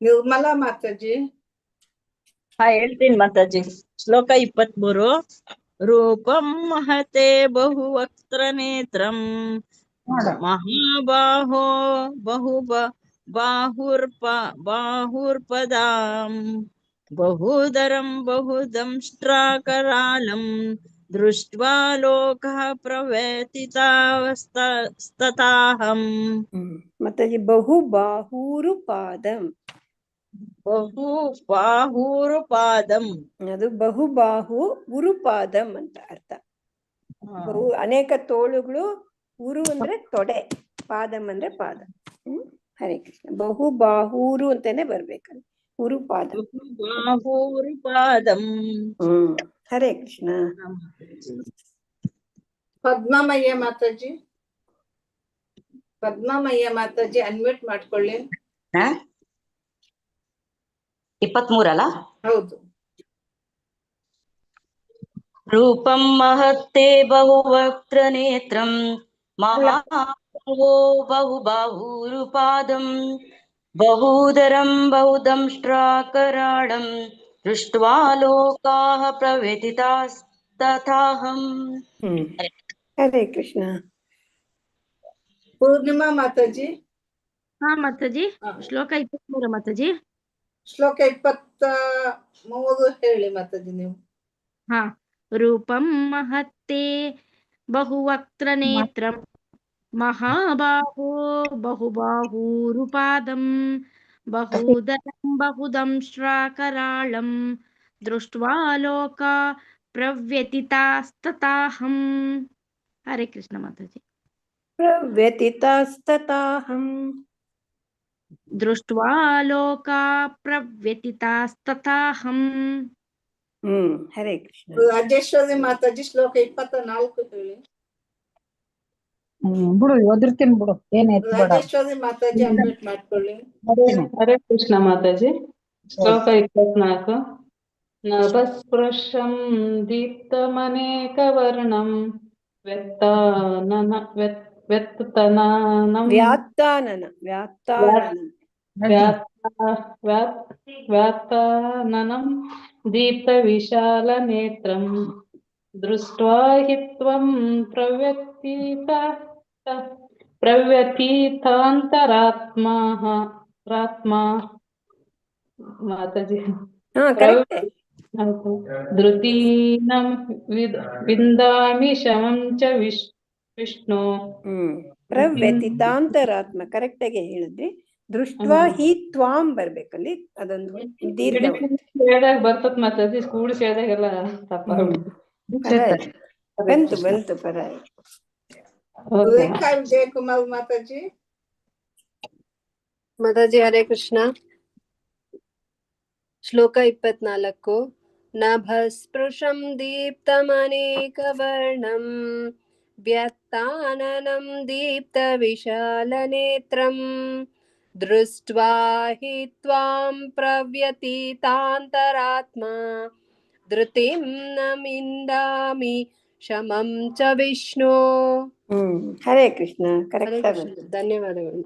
ನಿರ್ಮಲಾ ಮಾತಾಜಿ. ಹೇಳ್ತೀನಿ ಮಾತಾಜಿ. ಶ್ಲೋಕ 23. ರೂಪಂ ಮಹತೆ ಬಹುವಕ್ತ್ರ ನೇತ್ರಂ ಮಹಾಬಾಹೋ ಬಾಹುರ್ಪದಾಂ ಬಹುದರಂ ಬಹುದಂಷ್ಟ್ರಾಕರಾಳಂ ದೃಷ್ಟ್ವಾ ಲೋಕಃ ಪ್ರವ್ಯಥಿತಾಸ್ತತಾಹಂ. ಮಾತಾಜಿ ಬಹು ಬಾಹೂರು ಪಾದಂ. ಬಹು ಬಾಹುರುಪಾದಂ ಅದು ಬಹುಬಾಹು ಉರುಪಾದಂ ಅಂತ ಅರ್ಥ. ಬಹು ಅನೇಕ ತೋಳುಗಳು, ಉರು ಅಂದ್ರೆ ತೊಡೆ, ಪಾದಂ ಅಂದ್ರೆ ಪಾದ. ಹರೇ ಕೃಷ್ಣ. ಬಹುಬಾಹೂರು ಅಂತಾನೆ ಬರ್ಬೇಕಲ್ಲ, ಉರುಪಾದ. ಬಾಹುರುಪಾದಂ. ಹರೇ ಕೃಷ್ಣ. ಪದ್ಮಮಯ್ಯ ಮಾತಾಜಿ. ಪದ್ಮಮಯ್ಯ ಮಾತಾಜಿ ಅನ್ಮ್ಯೂಟ್ ಮಾಡ್ಕೊಳ್ಳಿ. 23 ಅಲ್ಲ? ಹೌದು. ರೂಪಂ ಮಹತ್ತೆ ಬಹುವಕ್ತ್ರ ನೇತ್ರಂ ಮಹಾಬಾಹೋ ಬಹುಬಾಹುರುಪಾದಂ ಬಹುದರಂ ಬಹುದಂಷ್ಟ್ರಾಕರಾಳಂ ದೃಷ್ಟ್ವಾ ಲೋಕಾಃ ಪ್ರವ್ಯಥಿತಾಸ್ತತಾಹಂ. ಹರೇ ಕೃಷ್ಣ. ಪೂರ್ಣಿಮಾ ಮಾತಾಜಿ. ಮಾತಾಜಿ. ಶ್ಲೋಕ 23 ಮಾತಾಜಿ. ಶ್ಲೋಕ 23 ಹೇಳಿ ಮಾತಾಜಿ ನೀವು. ರೂಪಂ ಮಹತ್ತೆ ಬಹುವಕ್ತ್ರ ನೇತ್ರಂ ಮಹಾಬಾಹೋ ಬಹುಬಾಹುರುಪಾದಂ ಬಹುದರಂ ಬಹುದಂಷ್ಟ್ರಾಕರಾಳಂ ದೃಷ್ಟ್ವಾ ಲೋಕ ಪ್ರವ್ಯಥಿತಾಸ್ತತಾಹಂ. ಹರೇ ಕೃಷ್ಣ ಮಾತಾಜಿ. ಪ್ರವ್ಯಥಿತಾಸ್ತತಾಹಂ. ದೃಷ್ಟ್ವಾ ಲೋಕ ಪ್ರವ್ಯಥಿತಾಸ್ತತಾಹಂ. ಹರೇ ಕೃಷ್ಣ. ರಾಜೇಶ್ವರಿ ಮಾತಾಜಿ. ಶ್ಲೋಕ 24 ಹೇಳಿ. ಬಿಡು, ಓದಿರ್ತೀನಿ ಬಿಡು, ಏನಾಯ್ತು ಬೇಡ. ರಾಜೇಶ್ವರಿ ಮಾತಾಜಿ ಅನ್ಮ್ಯೂಟ್ ಮಾಡ್ಕೊಳ್ಳಿ. ಹರೇ ಕೃಷ್ಣ ಮಾತಾಜಿ. ಶ್ಲೋಕ 24. ನಭಸ್ಪೃಶಂ ದೀಪ್ತಮನೇಕವರ್ಣಂ ವ್ಯತ್ತಾನನಂ ವ್ಯಾತ್ತಾನನಂ ದೀಪ್ತವಿಶಾಲನೇತ್ರಂ ದೃಷ್ಟ್ವಾ ಹಿ ತ್ವಂ ಪ್ರವ್ಯಥಿತಾಂತರಾತ್ಮಾ ಮಾತಾಜಿ. ಧೃತೀನಂ ವಿಂದಾಮಿ ಶಮಂ ಚ ವಿಷ್ಣು. ಪ್ರವ್ಯಥಿತಾಂತರಾತ್ಮ ಕರೆಕ್ಟ್ ಆಗಿ ಹೇಳಿದ್ರಿ. ದೃಷ್ಟ್ವಾ ಹಿ ತ್ವಾಂ ಬರ್ಬೇಕಲ್ಲಿ, ಅದೊಂದು ದೀರ್ಘ ಬರ್ತತ್ ಮಾತಾಜಿ. ಸ್ಕೂಲ್ ಸೇರಿದಾಗೆಲ್ಲ ಬಂತು ಪರವಾಗಿಲ್ಲ. ರೇಖಾ ವಿಜಯಕುಮಾರ್ ಮಾತಾಜಿ. ಮಾತಾಜಿ ಹರೇ ಕೃಷ್ಣ. ಶ್ಲೋಕ 24. ನಭಸ್ಪೃಶಂ ದೀಪ್ತಮನೇಕವರ್ಣಂ ವ್ಯತ್ತಾನನಂ ದೀಪ್ತವಿಶಾಲನೇತ್ರಂ ದೃಷ್ಟ್ವಾ ಹಿ ತ್ವಾಂ ಪ್ರವ್ಯತೀತಾಂತರಾತ್ಮಾ ಧೃತಿಂ ನ ಮಿಂದಾಮಿ ಶಮಂ ಚ ವಿಷ್ಣು. ಹರೇ ಕೃಷ್ಣ. ಹರೇ ಕರೆಕ್ಟ್ ಕೃಷ್ಣ. ಧನ್ಯವಾದಗಳು.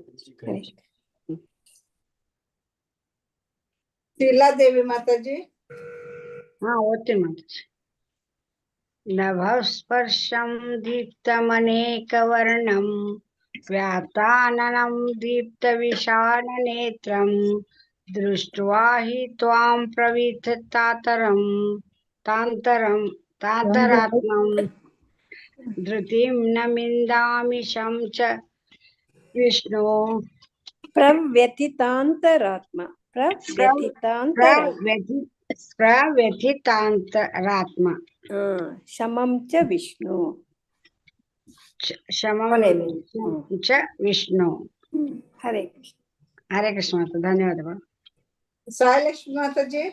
ಶೀಲಾದೇವಿ ಮಾತಾಜಿ. ಓದ್ತೀನಿ ಮಾತಾಜಿ. ನಭಸ್ಪರ್ಶಂ ದೀಪ್ತಮನೇಕವರ್ಣಂ ವ್ಯಾತಾನನಂ ದೀಪ್ತವಿಶಾಲನೇತ್ರಂ ದೃಷ್ಟ್ವಾ ಹಿ ತ್ವಾಂ ತಾಂತರಾತ್ಮಂ ಧೃತಿಂ ನ ಮಿಂದಾಮಿ ಶಂ ಚ ವಿಷ್ಣು. ಪ್ರವ್ಯಥಿತಾಂತರಾತ್ಮ ಪ್ರವ್ಯಥಿತಾಂತರಾತ್ಮ ಶಮಂ ಚ ವಿಷ್ಣು. ಶಮಂ ಚ ವಿಷ್ಣು. ಹರೇ ಕೃಷ್ಣ. ಹರೇ ಕೃಷ್ಣ ಮಾತಾ. ಧನ್ಯವಾದಗಳು. ಸಾಯಿಲಕ್ಷ್ಮಿ ಮಾತಾಜಿ.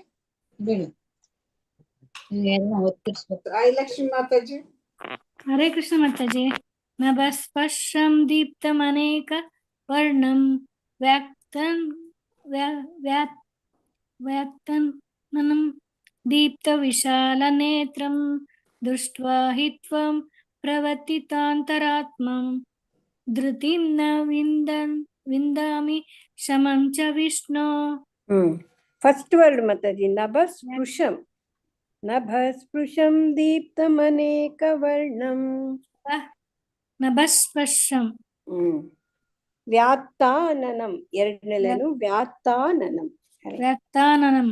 ಸಾಯಿಲಕ್ಷ್ಮಿ ಮಾತಾಜಿ. ಹರೇ ಕೃಷ್ಣ ಮಾತಾಜಿ. ನಭಸ್ಪರ್ಶಂ ದೀಪ್ತಮನೇಕ ವರ್ಣಂ ವ್ಯಾತ್ತನಂ ದೀಪ್ತವಿಶಾಲನೇತ್ರಂ ದೃಷ್ಟ್ವಾ ಹಿ ತ್ವಂ ಪ್ರವರ್ತಿತಾಂತರಾತ್ಮಂ ಧೃತಿಂ ನ ವಿಂದಾಮಿ ಶಮಂ ಚ ವಿಷ್ಣು. First word Mataji. ನಭಸ್ಪೃಶಂ. ನಭಸ್ಪೃಶಂ ದೀಪ್ತಮನೇಕವರ್ಣಂ. ನಭಸ್ಪರ್ಶಂ. ವ್ಯಾತ್ತಾನನಂ. ಎರಡನೇಲೇನು ವ್ಯಾತ್ತಾನನಂ. ವ್ಯಾತ್ತಾನನಂ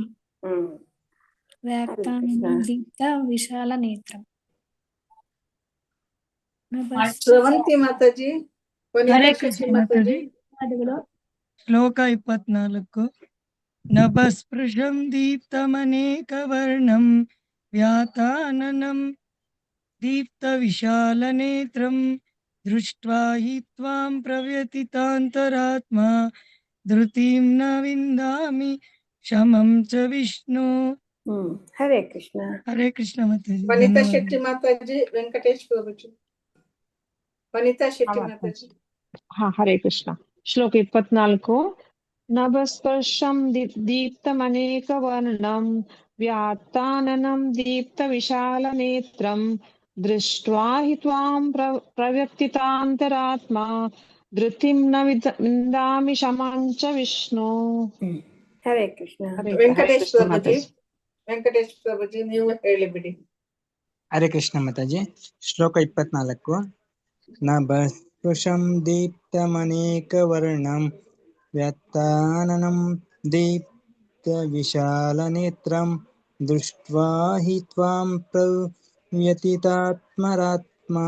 ದೀಪ್ತ ವಿಶಾಲ ನೇತ್ರಂ. ಸ್ರವಂತಿ ಮಾತಾಜಿ. ಹರೇ ಕೃಷ್ಣ ಮಾತಾಜಿ. ಶ್ಲೋಕ 24. ನಭಸ್ಪೃಶಂ ದೀಪ್ತಮನೇಕವರ್ಣಂ ವ್ಯಾತಾನನಂ ದೀಪ್ತವಿಶಾಲನೇತ್ರಂ ದೃಷ್ಟ್ವಾ ಹಿ ತ್ವಾಂ ಪ್ರವ್ಯಥಿತಾಂತರಾತ್ಮಾ ಧೃತಿಂ ನ ವಿಂದಾಮಿ ಶಮಂ ಚ ವಿಷ್ಣು. ಹರೇ ಕೃಷ್ಣ. ಹರೇ ಕೃಷ್ಣ ಮಾತಾಜಿ. ವನಿತಾ ಶೆಟ್ಟಿ ಮಾತಾಜಿ. ವೆಂಕಟೇಶ್ ಪ್ರಭುಜಿ. ವನಿತಾ ಶೆಟ್ಟಿ ಮಾತಾಜಿ. ಹರೇ ಕೃಷ್ಣ. ಶ್ಲೋಕ 24. ನಭಸ್ಪರ್ಶಂ ದೀಪ್ತಮನೇಕವರ್ಣಂ ವ್ಯಾತ್ತಾನನಂ ದೀಪ್ತವಿಶಾಲನೇತ್ರಂ ದೃಷ್ಟ್ವಾ ಹಿ ತ್ವಾಂ ಪ್ರವ್ಯಥಿತಾಂತರಾತ್ಮಾ ಧೃತಿಂ ನ ವಿಂದಾಮಿ ಶಮಂ ಚ ವಿಷ್ಣು. ಹರೇ ಕೃಷ್ಣ. ವೆಂಕಟೇಶ್ ಪ್ರಭುಜಿ. ವೆಂಕಟೇಶ್ ಪ್ರಭುಜಿ ನೀವು ಹೇಳಿಬಿಡಿ. ಹರೇ ಕೃಷ್ಣ ಮಾತಾಜಿ. ಶ್ಲೋಕ 24. ನಭಸ್ಪೃಶಂ ದೀಪ್ತಮನೇಕವರ್ಣಂ ವ್ಯಾತ್ತಾನನಂ ದೀಪ್ತವಿಶಾಲನೇತ್ರಂ ದೃಷ್ಟ್ವಾ ಹಿ ತ್ವಾಂ ಪ್ರವ್ಯಥಿತಾತ್ಮರಾತ್ಮಾ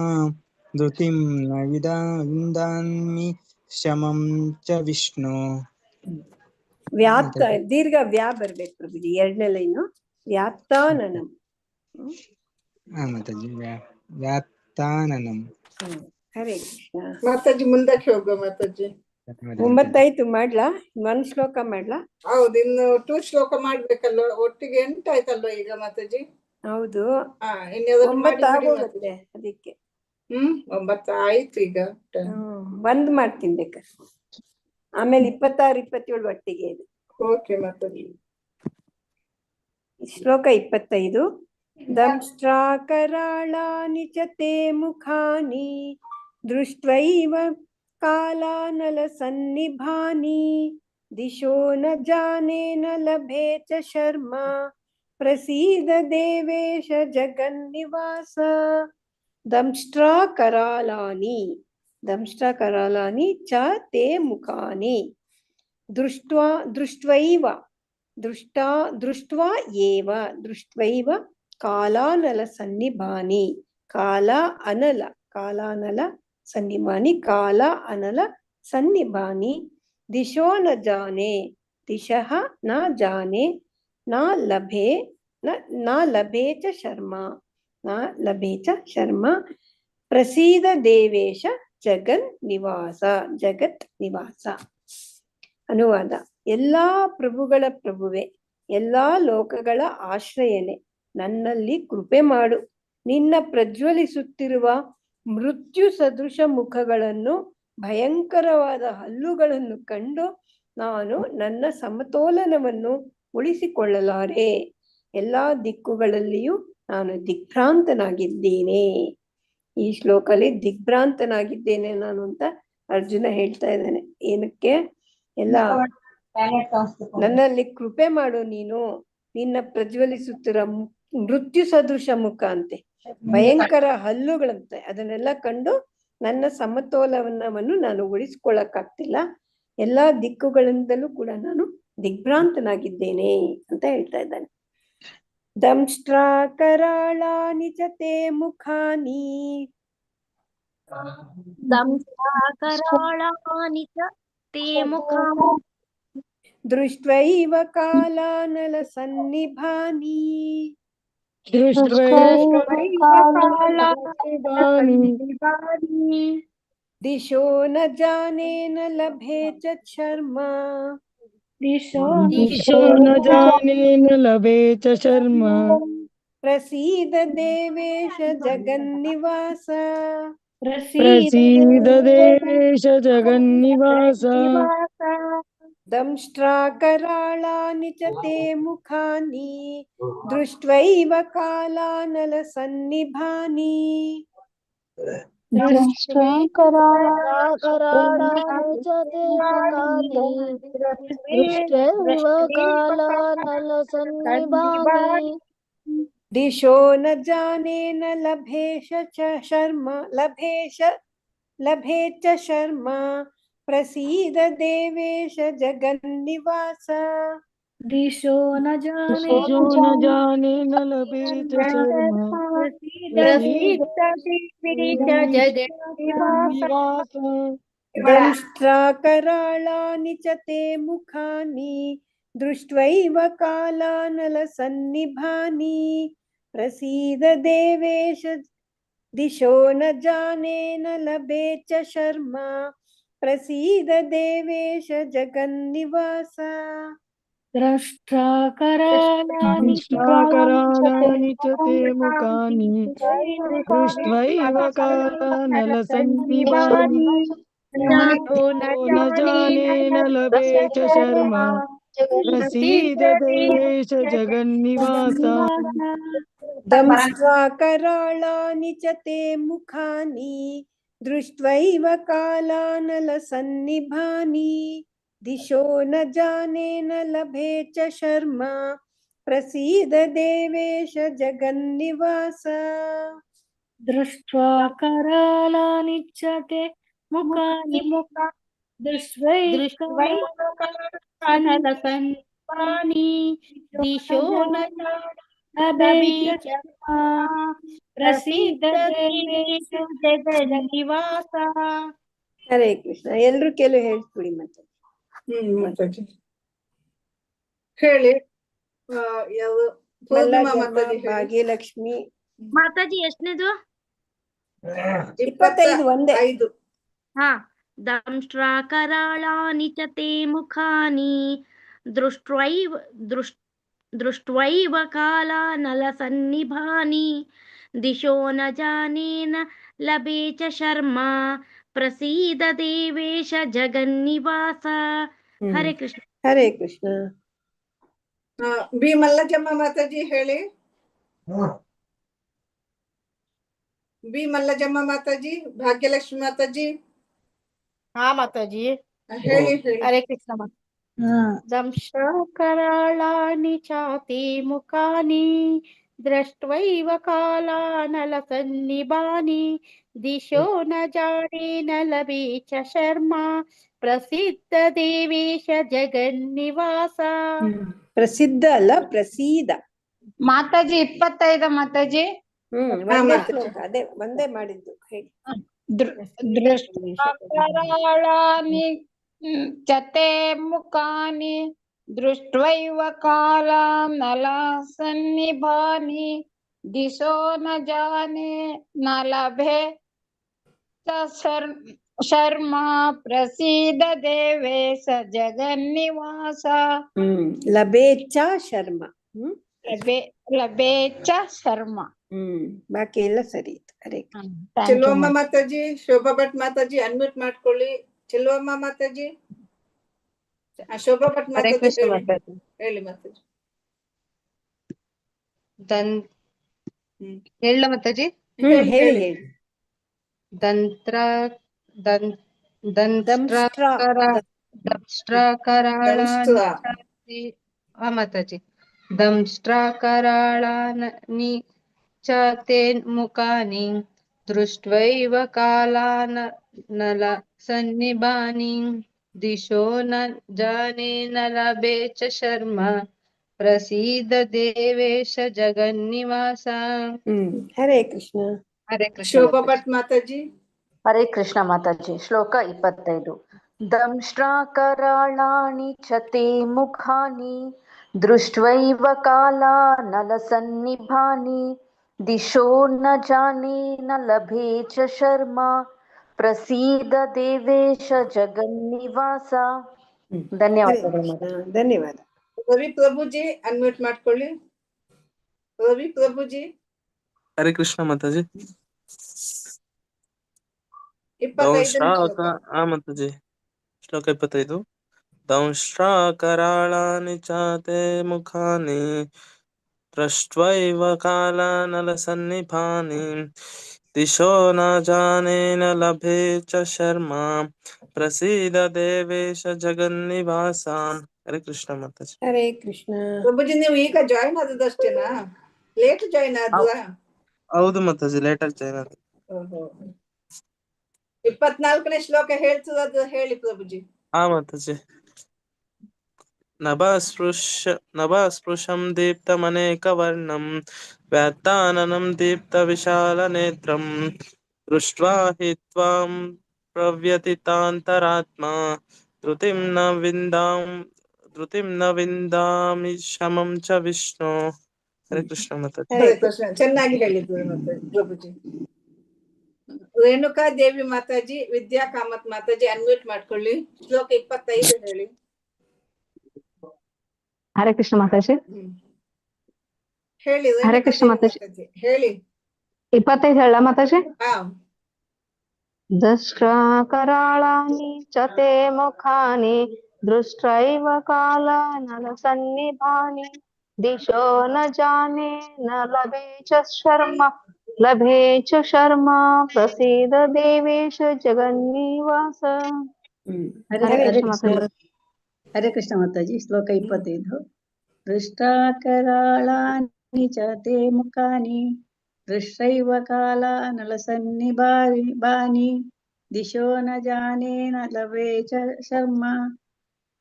ಧೃತಿಂ ನ ವಿಂದಾಮಿ ಶಮಂ ಚ ವಿಷ್ಣು. ದೀರ್ಘ ವ್ಯಾ ಬರ್ಬೇಕು ಪ್ರಭುಜಿ. ಎರಡನೇ ಲೈನು ವ್ಯಾತ್ತಾನನಂ. ಮಾತಾಜಿ. ವ್ಯಾತ್ತಾನನಂ. ಹರೇ ಕೃಷ್ಣ. ಮಾತಾಜಿ ಮುಂದಕ್ಕೆ ಹೋಗುವ ಮಾತಾಜಿ. 9 ಮಾಡ್ಲಾ? 1 ಶ್ಲೋಕ ಮಾಡ್ಲಾ? ಹೌದು, ಇನ್ನು 2 ಶ್ಲೋಕ ಮಾಡ್ಬೇಕಲ್ವ? ಒಟ್ಟಿಗೆ 8 ಆಯ್ತಲ್ವ ಈಗ ಮಾತಾಜಿ? ಹೌದು. 9 ಆಗೋಗುತ್ತೆ ಅದಕ್ಕೆ. 9 ಆಯ್ತು ಈಗ. 1 ಮಾಡ್ತೀನಿ ಬೇಕಾದ್ರೆ. ಆಮೇಲೆ 26, 27 ಒಟ್ಟಿಗೆ ಇದೆ. ಓಕೆ ಮಾತಾಜಿ. ಶ್ಲೋಕ 25. ದಂಷ್ಟ್ರಾಕರಾಳಾನಿ ಚ ತೇ ಮುಖಾನಿ ದೃಷ್ಟ್ವೈವ ಕಾಲಾನಲಸನ್ನಿಭಾನಿ ದಿಶೋ ನ ಜಾನೇ ನ ಲಭೆ ಚ ಶರ್ಮ ಪ್ರಸೀದ ದೇವೇಶ ಜಗನ್ನಿವಾಸ. ದಂಷ್ಟ್ರಾಕರಾಳಾನಿ ಚ ತೇ ಮುಖಾನಿ ದೃಷ್ಟ್ವೈವ ಕಾಲಾನಲ ಸನ್ನಿಭಾನಿ. ಕಾಲ ಅನಲ ಸನ್ನಿಭಾನಿ ದಿಶೋ ನ ಜಾನೆ ದಿಶಃ ನ ಜಾನೆ ನ ಲಭೆ ಚ ಶರ್ಮ ಪ್ರಸೀದ ದೇವೇಶ ಜಗತ್ ನಿವಾಸ. ಅನುವಾದ. ಎಲ್ಲಾ ಪ್ರಭುಗಳ ಪ್ರಭುವೆ, ಎಲ್ಲಾ ಲೋಕಗಳ ಆಶ್ರಯನೆ, ನನ್ನಲ್ಲಿ ಕೃಪೆ ಮಾಡು. ನಿನ್ನ ಪ್ರಜ್ವಲಿಸುತ್ತಿರುವ ಮೃತ್ಯು ಸದೃಶ ಮುಖಗಳನ್ನು, ಭಯಂಕರವಾದ ಹಲ್ಲುಗಳನ್ನು ಕಂಡು ನಾನು ನನ್ನ ಸಮತೋಲನವನ್ನು ಉಳಿಸಿಕೊಳ್ಳಲಾರೆ. ಎಲ್ಲಾ ದಿಕ್ಕುಗಳಲ್ಲಿಯೂ ನಾನು ದಿಗ್ಭ್ರಾಂತನಾಗಿದ್ದೇನೆ. ಈ ಶ್ಲೋಕದಲ್ಲಿ ದಿಗ್ಭ್ರಾಂತನಾಗಿದ್ದೇನೆ ನಾನು ಅಂತ ಅರ್ಜುನ ಹೇಳ್ತಾ ಇದ್ದಾನೆ. ಏನಕ್ಕೆ? ಎಲ್ಲ ನನ್ನಲ್ಲಿ ಕೃಪೆ ಮಾಡು ನೀನು. ನಿನ್ನ ಪ್ರಜ್ವಲಿಸುತ್ತಿರೋ ಮೃತ್ಯು ಸದೃಶ ಮುಖ ಅಂತೆ, ಭಯಂಕರ ಹಲ್ಲುಗಳಂತೆ, ಅದನ್ನೆಲ್ಲ ಕಂಡು ನನ್ನ ಸಮತೋಲನವನ್ನು ನಾನು ಉಳಿಸ್ಕೊಳ್ಳಕ್ಕಾಗ್ತಿಲ್ಲ. ಎಲ್ಲಾ ದಿಕ್ಕುಗಳಿಂದಲೂ ಕೂಡ ನಾನು ದಿಗ್ಭ್ರಾಂತನಾಗಿದ್ದೇನೆ ಅಂತ ಹೇಳ್ತಾ ಇದ್ದಾನೆ. ದಂಷ್ಟ್ರಾ ಕರಾಳಾನಿ ಚ ತೇ ಮುಖಾನಿ, ಕರಾಳಾನಿ ಚ ತೇ ಮುಖಾನಿ, ದೃಷ್ಟ್ವೈವ ಕಾಲಾನಲ ಸನ್ನಿಭಾನಿ, ದಿಶೋ ನ ಜಾನೇ ನ ಲಭೆ ಚ ಶರ್ಮ, ದಿಶೋ ನ ಜಾನೇ ನ ಲಭೆ ಚ ಶರ್ಮ, ಪ್ರಸೀದ ದೇವೇಶ ಜಗನ್ನಿವಾಸ, ಪ್ರಸೀದ ದೇವೇಶ ಜಗನ್ನಿವಾಸ. ದಂಷ್ಟ್ರಾ ಕರಾಳಾನಿ ಚ ತೇ ಮುಖಾನಿ, ದೃಷ್ಟ್ವೈವ ಕಾಲಾನಲ ಸನ್ನಿಭಾನಿ, ಕರಾಳಾನಿ ಚ ತೇ ಮುಖಾನಿ, ದೃಷ್ಟ್ವೈವ ಕಾಲಾನಲ ಸನ್ನಿಭಾನಿ, ದಿಶೋ ನ ಜಾನೇ ನ ಲಭೇಶ ಚ ಶರ್ಮ, ಲಭೆ ಚ ಶರ್ಮ, ಪ್ರಸೀದ ದೇವೇಶ ಜಗನ್ನಿವಾಸ. ದಿಶೋ ನ ಜಾನೇ ನ ಲಭೆ ಚ ಶರ್ಮ, ಪ್ರಸೀದ ದೇವೇಶ ಜಗನ್ನಿವಾಸ. ದಂಷ್ಟ್ರಾ ಕರಾಳಾನಿ ಚ ತೇ ಮುಖಾನಿ, ದೃಷ್ಟ್ವೈವ ಕಾಲಾನಲ ಸನ್ನಿಭಾನಿ, ಪ್ರಸೀದ ದೇವೇಶ ದಿಶೋ ನ ಜಾನೇ ನ ಲಭೆ ಚ ಶರ್ಮ, ಪ್ರಸೀದ ದೇವೇಶ ಜಗನ್ನಿವಾಸ. ದ್ರಷ್ಟ್ರಾ ಕರಾಳಾನಿ ಚ ತೇ ಮುಖಾನಿ, ದೃಷ್ಟ್ವೈವ ಕಾಲಾನಲ ಸನ್ನಿಭಾನಿ, ದಿಶೋ ನ ಜಾನೇ ನ ಲಭೆ ಚ ಶರ್ಮ, ಪ್ರಸೀದ ದೇವೇಶ ಜಗನ್ನಿವಾಸ. ದಂಷ್ಟ್ರಾ ಕರಾಳಾನಿ ಚ ತೇ ಮುಖಾನಿ, ದೃಷ್ಟ್ವೈವ ಕಾಲಾನಲ ಸನ್ನಿಭಾನಿ, ದಿಶೋ ನ ಜಾನೇ ನ ಲಭೆ ಚ ಶರ್ಮ, ಪ್ರಸೀದ ದೇವೇಶ ಜಗನ್ನಿವಾಸ. ದೃಷ್ಟ್ವಾ ಕರಾಳಾನಿ ಚ ತೇ ಮುಖಾನಿ, ದೃಷ್ಟ್ವೈವ ಕಾಲಾನಲ ಸನ್ನಿಭಾನಿ, ದಿಶೋ ನ ಲಭೆ ಚ ಶರ್ಮ, ಪ್ರಸೀದ ದೇವೇಶ ಜಗನ್ನಿವಾಸ. ಹರೇ ಕೃಷ್ಣ. ಎಲ್ರು ಕೆಲವು ಹೇಳ್ಕೊಡಿ ಮತ್ತೆ. ಮಾತಾಜಿ ಹೇಳಿ. ಪೂರ್ಣಿಮಾ ಮಾತಾಜಿ, ಭಾಗ್ಯಲಕ್ಷ್ಮಿ ಮಾತಾಜಿ ಎಷ್ಟನೇದು? 25 ಒಂದೇ. ಹಾ. ದಂಷ್ಟ್ರಾ ಕರಾಳಾನಿ ಚ ತೇ ಮುಖಾನಿ, ದೃಷ್ಟ್ವೈವ ಕಾಲಾನಲ ಸನ್ನಿಭಾನಿ, ದಿಶೋ ನ ಜಾನೇ ನ ಲಭೆ ಚ ಶರ್ಮ, ಪ್ರಸೀದ ದೇವೇಶ ಜಗನ್ನಿವಾಸ. ಹರೇ ಕೃಷ್ಣ. ಹರೇ ಕೃಷ್ಣ. ಬಿ ಮಲ್ಲಜಮ್ಮ ಮಾತಾಜಿ ಹೇಳಿ. ಬಿ ಮಲ್ಲಜಮ್ಮ ಮಾತಾಜಿ, ಭಾಗ್ಯಲಕ್ಷ್ಮಿ ಮಾತಾಜಿ. ಹಾ ಮಾತಾಜಿ ಹೇಳಿ. ಹರೇ ಕೃಷ್ಣ. ದಂಷ್ಟ್ರಾ ಕರಾಳಾನಿ ಚ ತೇ ಮುಖಾನಿ, ದೃಷ್ಟ್ವೈವ ಕಾಲಾನಲ ಸನ್ನಿಭಾನಿ, ದಿಶೋ ನ ಜಾನೇ ನ ಲಭೆ ಚ ಶರ್ಮ, ಪ್ರಸಿದ್ಧ ದೇವೇಶ ಜಗನ್ನಿವಾಸ. ಪ್ರಸಿದ್ಧ ಅಲ್ಲ, ಪ್ರಸೀದ. ಮಾತಾಜಿ 25 ಮಾತಾಜಿ. ಅದೇ ಒಂದೇ ಮಾಡಿದ್ದು ಹೇಳಿ. ಕರಾಳಾನಿ ಚ ತೇ ಮುಖಾನಿ, ದೃಷ್ಟ್ವೈವ ಕಾಲಾನಲ ಸನ್ನಿಭಾನಿ, ದಿಶೋ ನ ಜಾನೇ ನ ಲಭೆ ಚ ಶರ್ಮಾ ಪ್ರಸೀದ ದೇವೇಶ ಜಗನ್ನಿವಾಸ. ಲಬೇಚ್ಛ ಶರ್ಮ. ಲಬೇಚ್ಛ ಶರ್ಮ. ಬಾಕಿ ಎಲ್ಲ ಸರಿ ಇತ್ತು. ಹರೇ ಚೆಲುವಮ್ಮ ಮಾತಾಜಿ, ಶೋಭಾ ಭಟ್ ಮಾತಾಜಿ ಅನ್ಮ್ಯೂಟ್ ಮಾಡ್ಕೊಳ್ಳಿ. ಚೆಲುವಮ್ಮ ಮಾತಾಜಿ, ಶೋಭಾ ಭಟ್ ಮಾತಾಜಿ ಹೇಳಿ ಮಾತಾಜಿ. ಹೇಳ ಮಾತಾಜಿ. ಹೇಳಿ. ಮಾತಾಜಿ ದಂಷ್ಟ್ರಾಕರಾಳಾನಿ ಚ ತೇ ಮುಖಾನಿ ದೃಷ್ಟ್ವೈವ ಕಾಲಾನಲ ಸನ್ನಿಭಾನಿ ದಿಶೋ ನ ಜಾನೇ ನ ಲಭೆ ಚ ಶರ್ಮ ಪ್ರಸೀದ ದೇವೇಶ ಜಗನ್ನಿವಾಸ. ಹರೇ ಕೃಷ್ಣ. ಹರೇ ಕೃಷ್ಣ. ಶೋಭಾ ಭಟ್ ಮಾತಾಜಿ. ಹರೇ ಕೃಷ್ಣ ಮಾತಾಜಿ. ಶ್ಲೋಕ 25. ದಂಷ್ಟ್ರಾಕರಾಳಾನಿ ಚ ತೇ ಮುಖಾನಿ ದೃಷ್ಟ್ವೈವ ಕಾಲಾನಲಸನ್ನಿಭಾನಿ ದಿಶೋ ನ ಜಾನೇ ನ ಲಭೆ ಚ ಶರ್ಮ ಪ್ರಸೀದ ದೇವೇಶ ಜಗನ್ನಿವಾಸ. ಧನ್ಯವಾದಗಳು. ಧನ್ಯವಾದ. ರವಿ ಪ್ರಭುಜಿ ಅನ್ಮ್ಯೂಟ್ ಮಾಡ್ಕೊಳ್ಳಿ. ರವಿ ಪ್ರಭುಜಿ. ಹರೇ ಕೃಷ್ಣ ಮಾತಾಜಿ. 25 ಮಾತಾಜಿ. ಶ್ಲೋಕ 25. ದಂಷ್ಟ್ರಾಕರಾಳಾನಿ ಚ ತೇ ಮುಖಾನಿ ದೃಷ್ಟ್ವೈವ ಕಾಲಾನಲಸನ್ನಿಭಾನಿ ದಿಶೋ ನ ಜಾನೇ ನ ಲಭೆ ಚ ಶರ್ಮ ಪ್ರಸೀದ ದೇವೇಶ ಜಗನ್ನಿವಾಸ. ಹರೇ ಕೃಷ್ಣ ಮಾತಾಜಿ. ಹರೇ ಕೃಷ್ಣ. ಪ್ರಭುಜಿ ನೀವು ಈಗ ಜಾಯಿನ್ ಆದದಷ್ಟೇನಾ? ಲೇಟ್ ಜಾಯಿನ್ ಆದ್ವಾ? ಹೌದು ಮಾತಾಜಿ, ಲೇಟ್ ಆಗಿ ಜಾಯಿನ್ ಆದ. 24ನೇ ಶ್ಲೋಕ ಹೇಳ್ತದ ಹೇಳಿ ಪ್ರಭುಜಿ. ಮಾತಾಜಿ. ನಭಸ್ಪೃಶಂ ದೀಪ್ತಮನೇಕವರ್ಣಂ ವ್ಯಾತ್ತಾನನಂ ದೀಪ್ತವಿಶಾಲನೇತ್ರಂ ದೃಷ್ಟ್ವಾ ಹಿ ತ್ವಾಂ ಪ್ರವ್ಯಥಿತಾಂತರಾತ್ಮಾ ಧೃತಿಂ ನ ವಿಂದಾಮಿ ಶಮಂ ಚ ವಿಷ್ಣು. ಹರೇ ಕೃಷ್ಣ ಮಾತಾಜಿ. ಹರೇ ಕೃಷ್ಣ. ಚೆನ್ನಾಗಿ ಹೇಳಿದ್ರು ಮತ್ತೆ ಪ್ರಭುಜಿ. ರೇಣುಕಾ ದೇವಿ ಮಾತಾಜಿ, ವಿದ್ಯಾ ಕಾಮತ್ ಮಾತಾಜಿ ಅನ್ಮ್ಯೂಟ್ ಮಾಡ್ಕೊಳ್ಳಿ. ಶ್ಲೋಕ 25 ಹೇಳಿ. ಹರೇ ಕೃಷ್ಣ ಮಾತಾಜಿ. ಹೇಳಿ ಹರೇ ಕೃಷ್ಣ ಮಾತಾಜಿ. ಹೇಳಿ. 25 ಹೇಳ ಮಾತಾಜಿ. ಹಾ. ದಷ್ಟ್ರಾಕರಾಳಾನಿ ಚ ತೇ ಮುಖಾನಿ ದೃಷ್ಟ್ವೈವ ಕಾಲಾನಲಸನ್ನಿಭಾನಿ ದಿಶೋ ನ ಜಾನೇ ನ ಲಭೆ ಚ ಶರ್ಮ ಪ್ರಸೀದ ದೇವೇಶ ಜಗನ್ನಿವಾಸ. ಹರೇ ಕೃಷ್ಣ ಮಾತಾಜಿ. ಶ್ಲೋಕ 25. ದೃಷ್ಟಾಕರಾಳಾನಿ ಚ ತೇ ಮುಖಾನಿ ದೃಷ್ಟೈವ ಕಾಲಾನಲಸನ್ನಿಭಾನಿ ದಿಶೋ ನ ಜಾನೇ ನ ಲಭೆ ಚ ಶರ್ಮ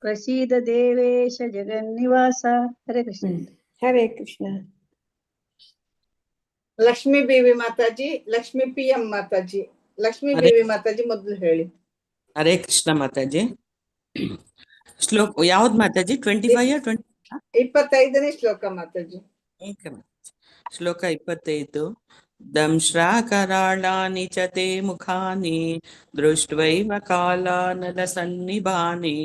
ಪ್ರಸೀದ ದೇವೇಶ ಜಗನ್ನಿವಾಸ. ಹರೇ ಕೃಷ್ಣ. ಹರೇ ಕೃಷ್ಣ. ಲಕ್ಷ್ಮೀ ಬೇವಿ ಮಾತಾಜಿ, ಲಕ್ಷ್ಮೀ PM ಮಾತಾಜಿ. ಲಕ್ಷ್ಮೀ ಬೇವಿ ಮಾತಾಜಿ ಮೊದಲು ಹೇಳಿ. ಹರೇ ಕೃಷ್ಣ ಮಾತಾಜಿ. ಶ್ಲೋಕ ಯಾವ್ದು ಮಾತಾಜಿ? 25 25ನೇ ಶ್ಲೋಕ ಮಾತಾಜಿ. ಶ್ಲೋಕ 25. ದಂಶ್ರಾಕರಾಳಾನಿ ಚ ತೇ ಮುಖಾನಿ ದೃಷ್ಟ್ವೈವ ಕಾಲಾನಲಸನ್ನಿಭಾನಿ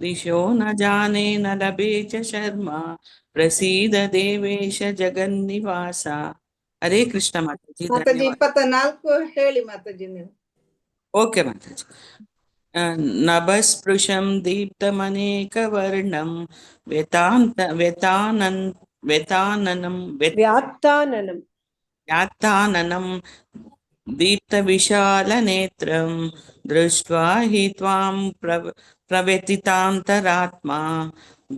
ದಿಶೋ ನ ಜಾನೇ ನ ಲಭೆ ಚ ಶರ್ಮ ಪ್ರಸೀದ ದೇವೇಶ ಜಗನ್ನಿವಾಸ. ಹರೇ ಕೃಷ್ಣ ಮಾತಾಜಿ. ಮಾತಾಜಿ 24 ಹೇಳಿ ಮಾತಾಜಿ ನೀವು. ಓಕೆ ಮಾತಾಜಿ. ನಭಸ್ಪೃಶಂ ದೀಪ್ತಮನೇಕವರ್ಣಂ ವ್ಯಾತ್ತಾನನಂ ದೀಪ್ತವಿಶಾಲನೇತ್ರಂ ದೃಷ್ಟ್ವಾ ಹಿ ತ್ವಾಂ ಪ್ರವ್ಯಥಿತಾಂತರಾತ್ಮಾ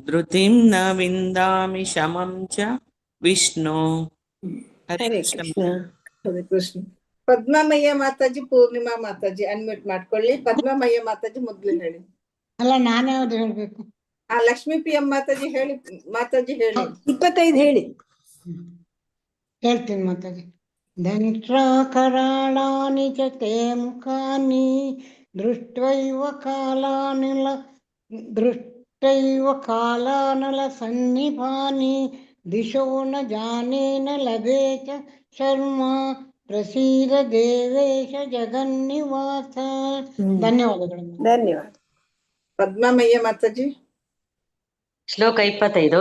ಧೃತಿಂ ನ ವಿಂದಾಮಿ ಶಮಂ ಚ ವಿಷ್ಣು. ಹರೇ ಕೃಷ್ಣ. ಹರೇ ಕೃಷ್ಣ. ಪದ್ಮಮಯ್ಯ ಮಾತಾಜಿ, ಪೂರ್ಣಿಮಾ ಮಾತಾಜಿ ಅನ್ಮ್ಯೂಟ್ ಮಾಡ್ಕೊಳ್ಳಿ. ಪದ್ಮಮಯ್ಯ ಮಾತಾಜಿ ಮೊದ್ಲು ಹೇಳಿ. ಅಲ್ಲ ನಾನೇ ಯಾವ್ದು ಹೇಳ್ಬೇಕು? ಲಕ್ಷ್ಮೀ PM ಮಾತಾಜಿ ಹೇಳಿ. ಮಾತಾಜಿ ಹೇಳಿ. 25 ಹೇಳಿ. ಹೇಳ್ತೀನಿ ಮಾತಾಜಿ. ದಂಷ್ಟ್ರಾಕರಾಳಾನಿ ಚ ತೇ ಮುಖಾನಿ ದೃಷ್ಟ್ವೈವ ಕಾಲಾನಲ ಸನ್ನಿಭಾನಿ ದಿಶೋ ನ ಜಾನೇ ನ ಲಭೆ ಚ ಶರ್ಮ ಪ್ರಸೀದ ದೇವೇಶ ಜಗನ್ನಿವಾಸ. ಧನ್ಯವಾದಗಳು. ಧನ್ಯವಾದ. ಪದ್ಮಮಯ್ಯ ಮಾತಾಜಿ. ಶ್ಲೋಕ 25.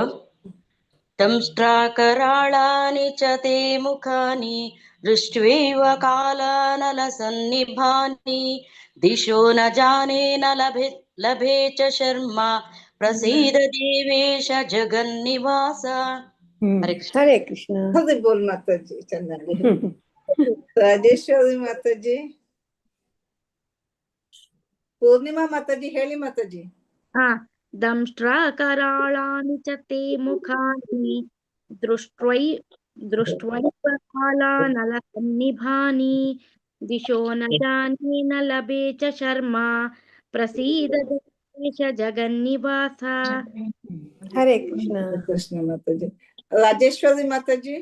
ದಂಷ್ಟ್ರಾಕರಾಳಾನಿ ಚ ತೇ ಮುಖಾನಿ ದೃಷ್ಟ್ವೈವ ಕಾಲಾನಲಸನ್ನಿಭಾನಿ ದಿಶೋ ನ ಜಾನೇ ನ ಲಭೆ ಚ ಶರ್ಮ ಪ್ರಸೀದ ದೇವೇಶ ಜಗನ್ನಿವಾಸ. ಹರೇ ಕೃಷ್ಣ. ಹೌದು ಬೋಲ್ ಮಾತಾಜಿ ಚೆನ್ನಾಗಿ. ರಾಜೇಶ್ವರಿ ಮಾತಾಜಿ. ಪೂರ್ಣಿಮಾ ಮಾತಾಜಿ ಹೇಳಿ ಮಾತಾಜಿ. ದಂಷ್ಟ್ರಾಕರಾಳಾನಿ ಚ ತೇ ಮುಖಾನಿ ದೃಷ್ಟ್ವೈವ ಕಾಲಾನಲಸನ್ನಿಭಾನಿ ದಿಶೋ ನ ಜಾನೇ ನ ಲಭೆ ಚ ಶರ್ಮ ಪ್ರಸೀದ ದೇವೇಶ ಜಗನ್ನಿವಾಸ. ಹರೇ ಕೃಷ್ಣ. ಕೃಷ್ಣ ಮಾತಾಜಿ. ರಾಜೇಶ್ವರಿ ಮಾತಾಜಿ.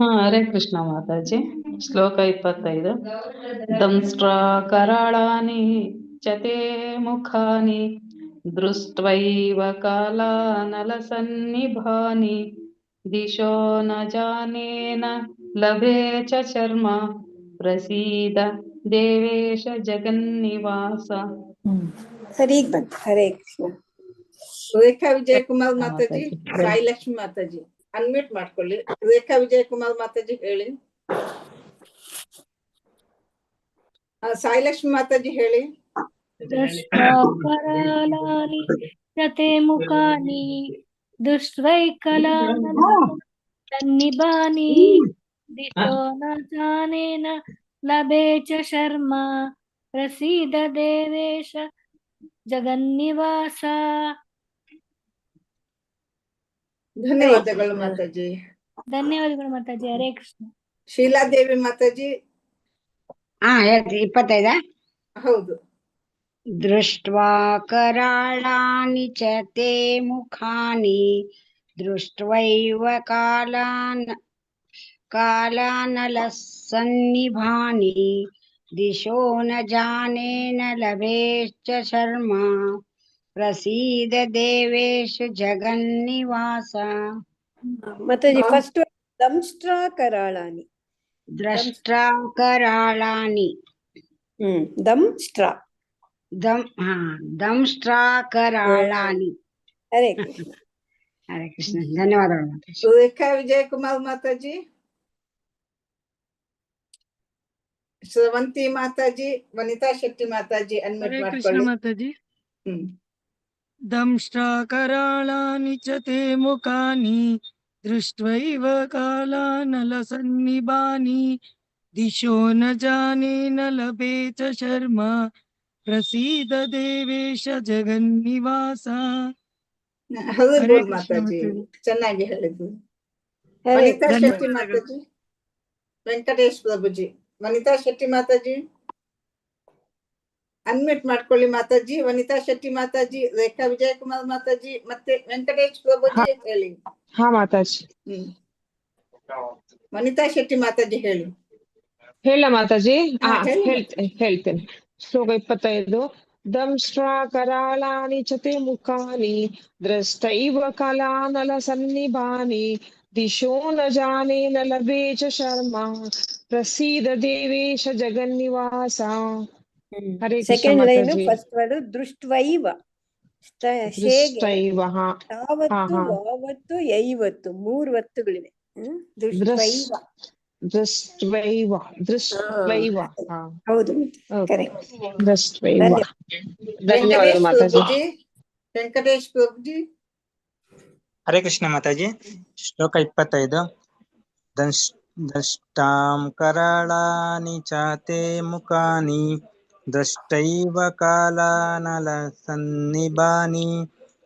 ಹರೇ ಕೃಷ್ಣ ಮಾತಾಜಿ. ಶ್ಲೋಕ 25. ದಂಷ್ಟ್ರಾಕರಾಳಾನಿ ಚ ತೇ ಮುಖಾನಿ ದೃಷ್ಟ್ವೈವ ಕಾಲಾನಲಸನ್ನಿಭಾನಿ ದಿಶೋ ನ ಜಾನೇ ನ ಲಭೆ ಚ ಶರ್ಮ ಪ್ರಸೀದ ದೇವೇಶ ಜಗನ್ನಿವಾಸ. ಸರಿಗ್ ಬಂತು. ಹರೇ ಕೃಷ್ಣ. ರೇಖಾ ವಿಜಯಕುಮಾರ್ ಮಾತಾಜಿ. ಸಾಯಿ ಲಕ್ಷ್ಮಿ ಮಾತಾಜಿ ಅನ್ಮ್ಯೂಟ್ ಮಾಡ್ಕೊಳ್ಳಿ. ರೇಖಾ ವಿಜಯಕುಮಾರ್ ಮಾತಾಜಿ ಹೇಳಿ. ಸಾಯಿ ಲಕ್ಷ್ಮಿ ಮಾತಾಜಿ ಹೇಳಿ. ದಂಷ್ಟ್ರಾಕರಾಳಾನಿ ಚ ತೇ ಮುಖಾನಿ ದೃಷ್ಟ್ವೈವ ಕಾಲಾನಲಸನ್ನಿಭಾನಿ ದಿಶೋ ನ ಜಾನೇ ನ ಲಭೆ ಚ ಶರ್ಮ ಪ್ರಸೀದ ದೇವೇಶ ಜಗನ್ನಿವಾಸ. ಧನ್ಯವಾದಗಳು ಮಾತಾಜಿ. ಧನ್ಯವಾದಗಳು ಮಾತಾಜಿ. ಹರೇ ಕೃಷ್ಣ. ಶೀಲಾದೇವಿ ಮಾತಾಜಿ. ಹೇಳ್ರಿ. 25. ಹೌದು. ದೃಷ್ಟ್ವಾ ಕರಾಳಾನಿ ಚ ತೇ ಮುಖಾನಿ ದೃಷ್ಟ್ವೈವ ಕಾಲಾನಲಸನ್ನಿಭಾನಿ ದಿಶೋ ನ ಜಾನೇ ನ ಲಭೆ ಚ ಶರ್ಮ ಪ್ರಸೀದ ದೇವೇಶ ಜಗನ್ನಿವಾಸ. ಮಾತಾಜಿ ಫಸ್ಟ್ ದಂಷ್ಟ್ರಾಕರಾಳಾನಿ. ದ್ರಷ್ಟ್ರಾಕರಾಳಾನಿ. ದಂಷ್ಟ್ರಾಕರಾಳಾನಿ. ಹರೇ ಕೃಷ್ಣ. ಹರೇ ಕೃಷ್ಣ. ಧನ್ಯವಾದಗಳು. ರೇಖಾ ವಿಜಯಕುಮಾರ್ ಮಾತಾಜಿ. ಶ್ರವಂತಿ ಮಾತಾಜಿ. ವನಿತಾ ಶೆಟ್ಟಿ ಮಾತಾಜಿ ಅನ್ಮ್ಯೂಟ್ ಮಾಡ್ಕೊಳ್ಳಿ. ಮಾತಾಜಿ. ದಂಷ್ಟ್ರಾಕರಾಳಾನಿ ಚ ತೇ ಮುಖಾನಿ ದೃಷ್ಟ್ವೈವ ಕಾಲಾನಲಸನ್ನಿಭಾನಿ ದಿಶೋ ನ ಜಾನೇ ನ ಲಭೆ ಚ ಶರ್ಮ ಪ್ರಸೀದ ದೇವೇಶ ಜಗನ್ನಿವಾಸ. ಹೌದು ಮಾತಾಜಿ ಚೆನ್ನಾಗಿ ಹೇಳಿದ್ರು. ವನಿತಾ ಶೆಟ್ಟಿ ಮಾತಾಜಿ. ವೆಂಕಟೇಶ್ ಪ್ರಭುಜಿ. ವನಿತಾ ಶೆಟ್ಟಿ ಮಾತಾಜಿ ಅನ್ಮ್ಯೂಟ್ ಮಾಡ್ಕೊಳ್ಳಿ ಮಾತಾಜಿ. ವನಿತಾ ಶೆಟ್ಟಿ ಮಾತಾಜಿ, ರೇಖಾ ವಿಜಯಕುಮಾರ್ ಮಾತಾಜಿ ಮತ್ತೆ ವೆಂಕಟೇಶ್ ಪ್ರಭುಜಿ ಹೇಳಿ. ಮಾತಾಜಿ. ವನಿತಾ ಶೆಟ್ಟಿ ಮಾತಾಜಿ ಹೇಳಿ. ಹೇಳ ಮಾತಾಜಿ. ಹೇಳ್ತೇನೆ. ಶ್ಲೋಕ 25. ದಂಷ್ಟ್ರಾಕರಾಳಾನಿ ಚ ತೇ ಮುಖಾನಿ ದೃಷ್ಟೈವ ಕಾಲಾನಲಸನ್ನಿಭಾನಿ ದಿಶೋ ನ ಜಾನೇ ನ ಲಭೆ ಚ ಶರ್ಮ ಪ್ರಸೀದ ದೇವೇಶ ಜಗನ್ನಿವಾಸ. Hare Krishna second line Mataji. First word ದೃಷ್ಟ್ವೈವ. ದೃಷ್ಟೈವ. ಯಾವತ್ತು ವಾವತ್ತು ಯೈವತ್ತು 3 ಒತ್ತುಗಳಿವೆ. ದೃಷ್ಟ್ವೈವ. ಹೌದು ಕರೆಕ್ಟ್. ಧನ್ಯವಾದಗಳು ಮಾತಾಜಿ. ವೆಂಕಟೇಶ್ ಪ್ರಭುಜಿ. ಹರೇ ಕೃಷ್ಣ ಮಾತಾಜಿ. ಶ್ಲೋಕ 25. ದಷ್ಟಾಂ ಕರಾಳಾನಿ ಚ ತೇ ಮುಖಾನಿ ದೃಷ್ಟೈವ ಕಾಲಾನಲಸನ್ನಿಭಾನಿ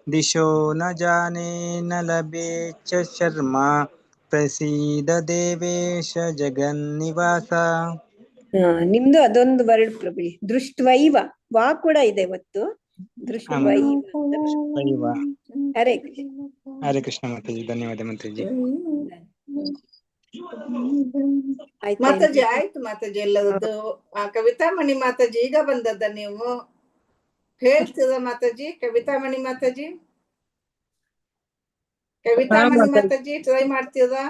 ದಿಶೋ ನ ಜಾನೇ ನ ಲಭೆ ಚ ಶರ್ಮ ಪ್ರಸೀದ ದೇವೇಶ ಜಗನ್ನಿವಾಸ. ನಿಮ್ದು ಅದೊಂದು ವರ್ಡ್ ಪ್ರಭು. ದೃಷ್ಟ್ವೈವ ವಾ ಕೂಡ ಇದೆ ಒತ್ತು. ದೃಷ್ಟ್ವೈವ. ಹರೇ ಕೃಷ್ಣ. ಹರೇ ಕೃಷ್ಣ ಮಾತಾಜಿ. ಧನ್ಯವಾದ ಮಾತಾಜಿ. ಮಾತಾಜಿ ಆಯ್ತು ಮಾತಾಜಿ ಎಲ್ಲರದ್ದು. ಕವಿತಾಮಣಿ ಮಾತಾಜಿ ಈಗ ಬಂದದ್ದ ನೀವು ಹೇಳ್ತೀರಾ ಮಾತಾಜಿ? ಕವಿತಾಮಣಿ ಮಾತಾಜಿ ಟ್ರೈ ಮಾಡ್ತೀರಾ?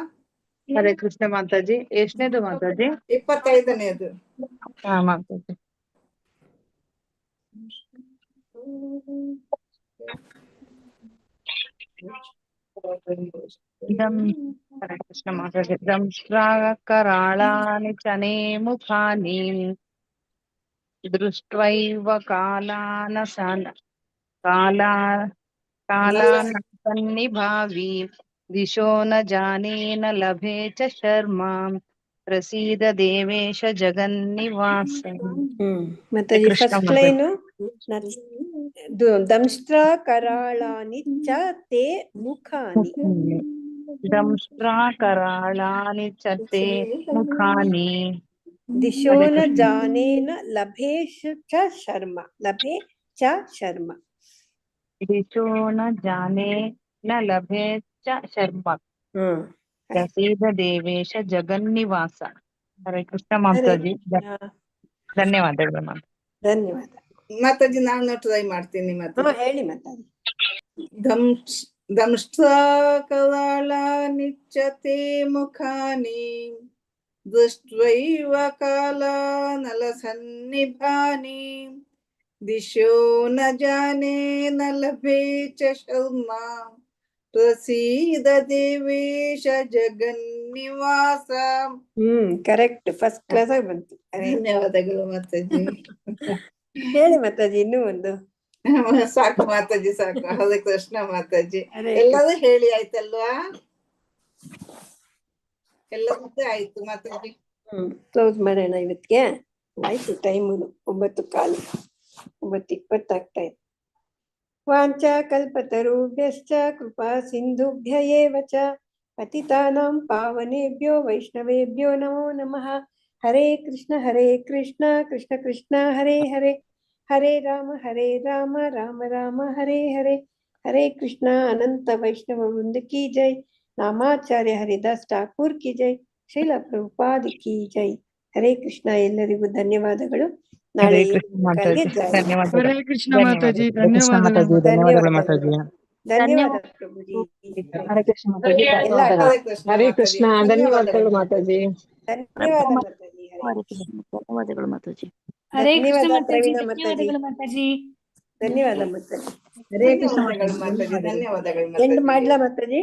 ಹರೇ ಕೃಷ್ಣ ಮಾತಾಜಿ. ಎಷ್ಟನೇದು ಮಾತಾಜಿ? 25ನೇದು. ಹಾ ಮಾತಾಜಿ. ಹರೇ ಕೃಷ್ಣ ಮಾತಾಜಿ. ದಂಶ್ರಾಕರಾಳಾನಿ ಚನೇ ಮುಖಾನಿ ದೃಷ್ಟ್ವೈವ ಕಾಲಾನಸನ್ನಿಭಾವಿ ದಿಶೋ ನ ಜಾನೇ ನ ಲಭೆ ಚ ಶರ್ಮ ಪ್ರಸೀದ ದೇವೇಶ ಜಗನ್ನಿವಾಸ. ಮಾತಾಜಿ ಫಸ್ಟ್ ಲೈನು ದಂಷ್ಟ್ರ ಕರಾಳಾನಿ ಚ ತೇ ಮುಖಾನಿ. ದಂಷ್ಟ್ರಾಕರಾಳಾನಿ ಚ ತೇ ಮುಖಾನಿ ದಿಶೋ ನ ಜಾನೇನ ಲಭೇಶ ಚ ಶರ್ಮ. ಲಭೆ ಚ ಶರ್ಮ. ದಿಶೋ ನ ಜಾನೇ ನ ಲಭೆ ಚ ಶರ್ಮ ಪ್ರಸೀದ ದೇವೇಶ ಜಗನ್ನಿವಾಸ. ಹರೇ ಕೃಷ್ಣ ಮಾತಾಜಿ. ಧನ್ಯವಾದಗಳು ಮಾತಾ. ಧನ್ಯವಾದ ಮಾತಾಜಿ. ನಾನು ಟ್ರೈ ಮಾಡ್ತೀನಿ ಮಾತಾಜಿ. ಹೇಳಿ ಮಾತಾಜಿ. ದಂಷ್ಟ್ರಾಕರಾಳಾನಿ ಚ ತೇ ಮುಖಾನಿ ದೃಷ್ಟ್ವೈವ ಕಾಲಾನಲಸನ್ನಿಭಾನಿ ದಿಶೋ ನ ಜಾನೇ ನ ಲಭೆ ಚ ಶರ್ಮ ಪ್ರಸೀದ ದೇವೇಶ ಜಗನ್ನಿವಾಸ. ಕರೆಕ್ಟ್. ಫಸ್ಟ್ ಕ್ಲಾಸ್ ಆಗಿ ಬಂತು. ಧನ್ಯವಾದಗಳು ಮಾತಾಜಿ. ಹೇಳಿ ಮಾತಾಜಿ ಇನ್ನೂ ಒಂದು. ಸಾಕು ಮಾತಾಜಿ, ಸಾಕು. ಹರೇ ಕೃಷ್ಣ ಮಾತಾಜಿ. ಎಲ್ಲರೂ ಹೇಳಿ ಆಯ್ತಲ್ವಾ? ಎಲ್ಲದೂ ಆಯ್ತು ಮಾತಾಜಿ. ಕ್ಲೋಸ್ ಮಾಡೋಣ ಇವತ್ತಿಗೆ. ಆಯ್ತು ಟೈಮು 9:15, 9:20 ಆಗ್ತಾ ಇದೆ. ವಾಂಚಾ ಕಲ್ಪತರುಭ್ಯಶ್ಚ ಕೃಪಾ ಸಿಂಧುಭ್ಯ ಏವ ಚ ಪತಿತಾನಾಂ ಪಾವನೇಭ್ಯೋ ವೈಷ್ಣವೇಭ್ಯೋ ನಮೋ ನಮಃ. ಹರೇ ಕೃಷ್ಣ ಕೃಷ್ಣ ಕೃಷ್ಣ ಹರೇ ಹರೇ, ಹರೇ ರಾಮ ರಾಮ ರಾಮ ಹರೇ ಹರೇ. ಹರೇ ಕೃಷ್ಣ. ಅನಂತ ವೈಷ್ಣವ ವೃಂದ ಕಿ ಜೈ. ನಾಮಾಚಾರ್ಯ ಹರಿದಾಸ್ ಠಾಕೂರ್ ಕಿ ಜೈ. ಶ್ರೀಲ ಪ್ರಭುಪಾದ ಕಿ ಜೈ. ಹರೇ ಕೃಷ್ಣ. ಎಲ್ಲರಿಗೂ ಧನ್ಯವಾದಗಳು. ನಾಳೆ ಹರೇ ಕೃಷ್ಣ ಮಾತಾಜಿ. ಧನ್ಯವಾದಗಳು. ಹರೇ ಕೃಷ್ಣ ಮಾತಾಜಿ. ಧನ್ಯವಾದಗಳು. ಧನ್ಯವಾದಗಳು ಮಾತಾಜಿ. ಧನ್ಯವಾದ ಪ್ರಭುಜಿ. ಹರೇ ಕೃಷ್ಣ ಮಾತಾಜಿ. ಹರೇ ಕೃಷ್ಣ. ಧನ್ಯವಾದಗಳು ಮಾತಾಜಿ. ಧನ್ಯವಾದ ಮಾತಾಜಿ. ಧನ್ಯವಾದಗಳು ಮಾತಾಜಿ. ಹರೇ ಕೃಷ್ಣ ಧನ್ಯವಾದ ಮಾತಾಜಿ. ಪ್ರವೀಣ ಮಾತಾಜಿ. ಧನ್ಯವಾದಗಳು ಮಾತಾಜಿ. ಧನ್ಯವಾದ ಮಾತಾಜಿ. ಧನ್ಯವಾದಗಳು ಮಾತಾಜಿ. ಧನ್ಯವಾದಗಳು ಎಂಡ್ ಮಾತಾಜಿ. ಮಾಡ್ಲಾ ಮಾತಾಜಿ?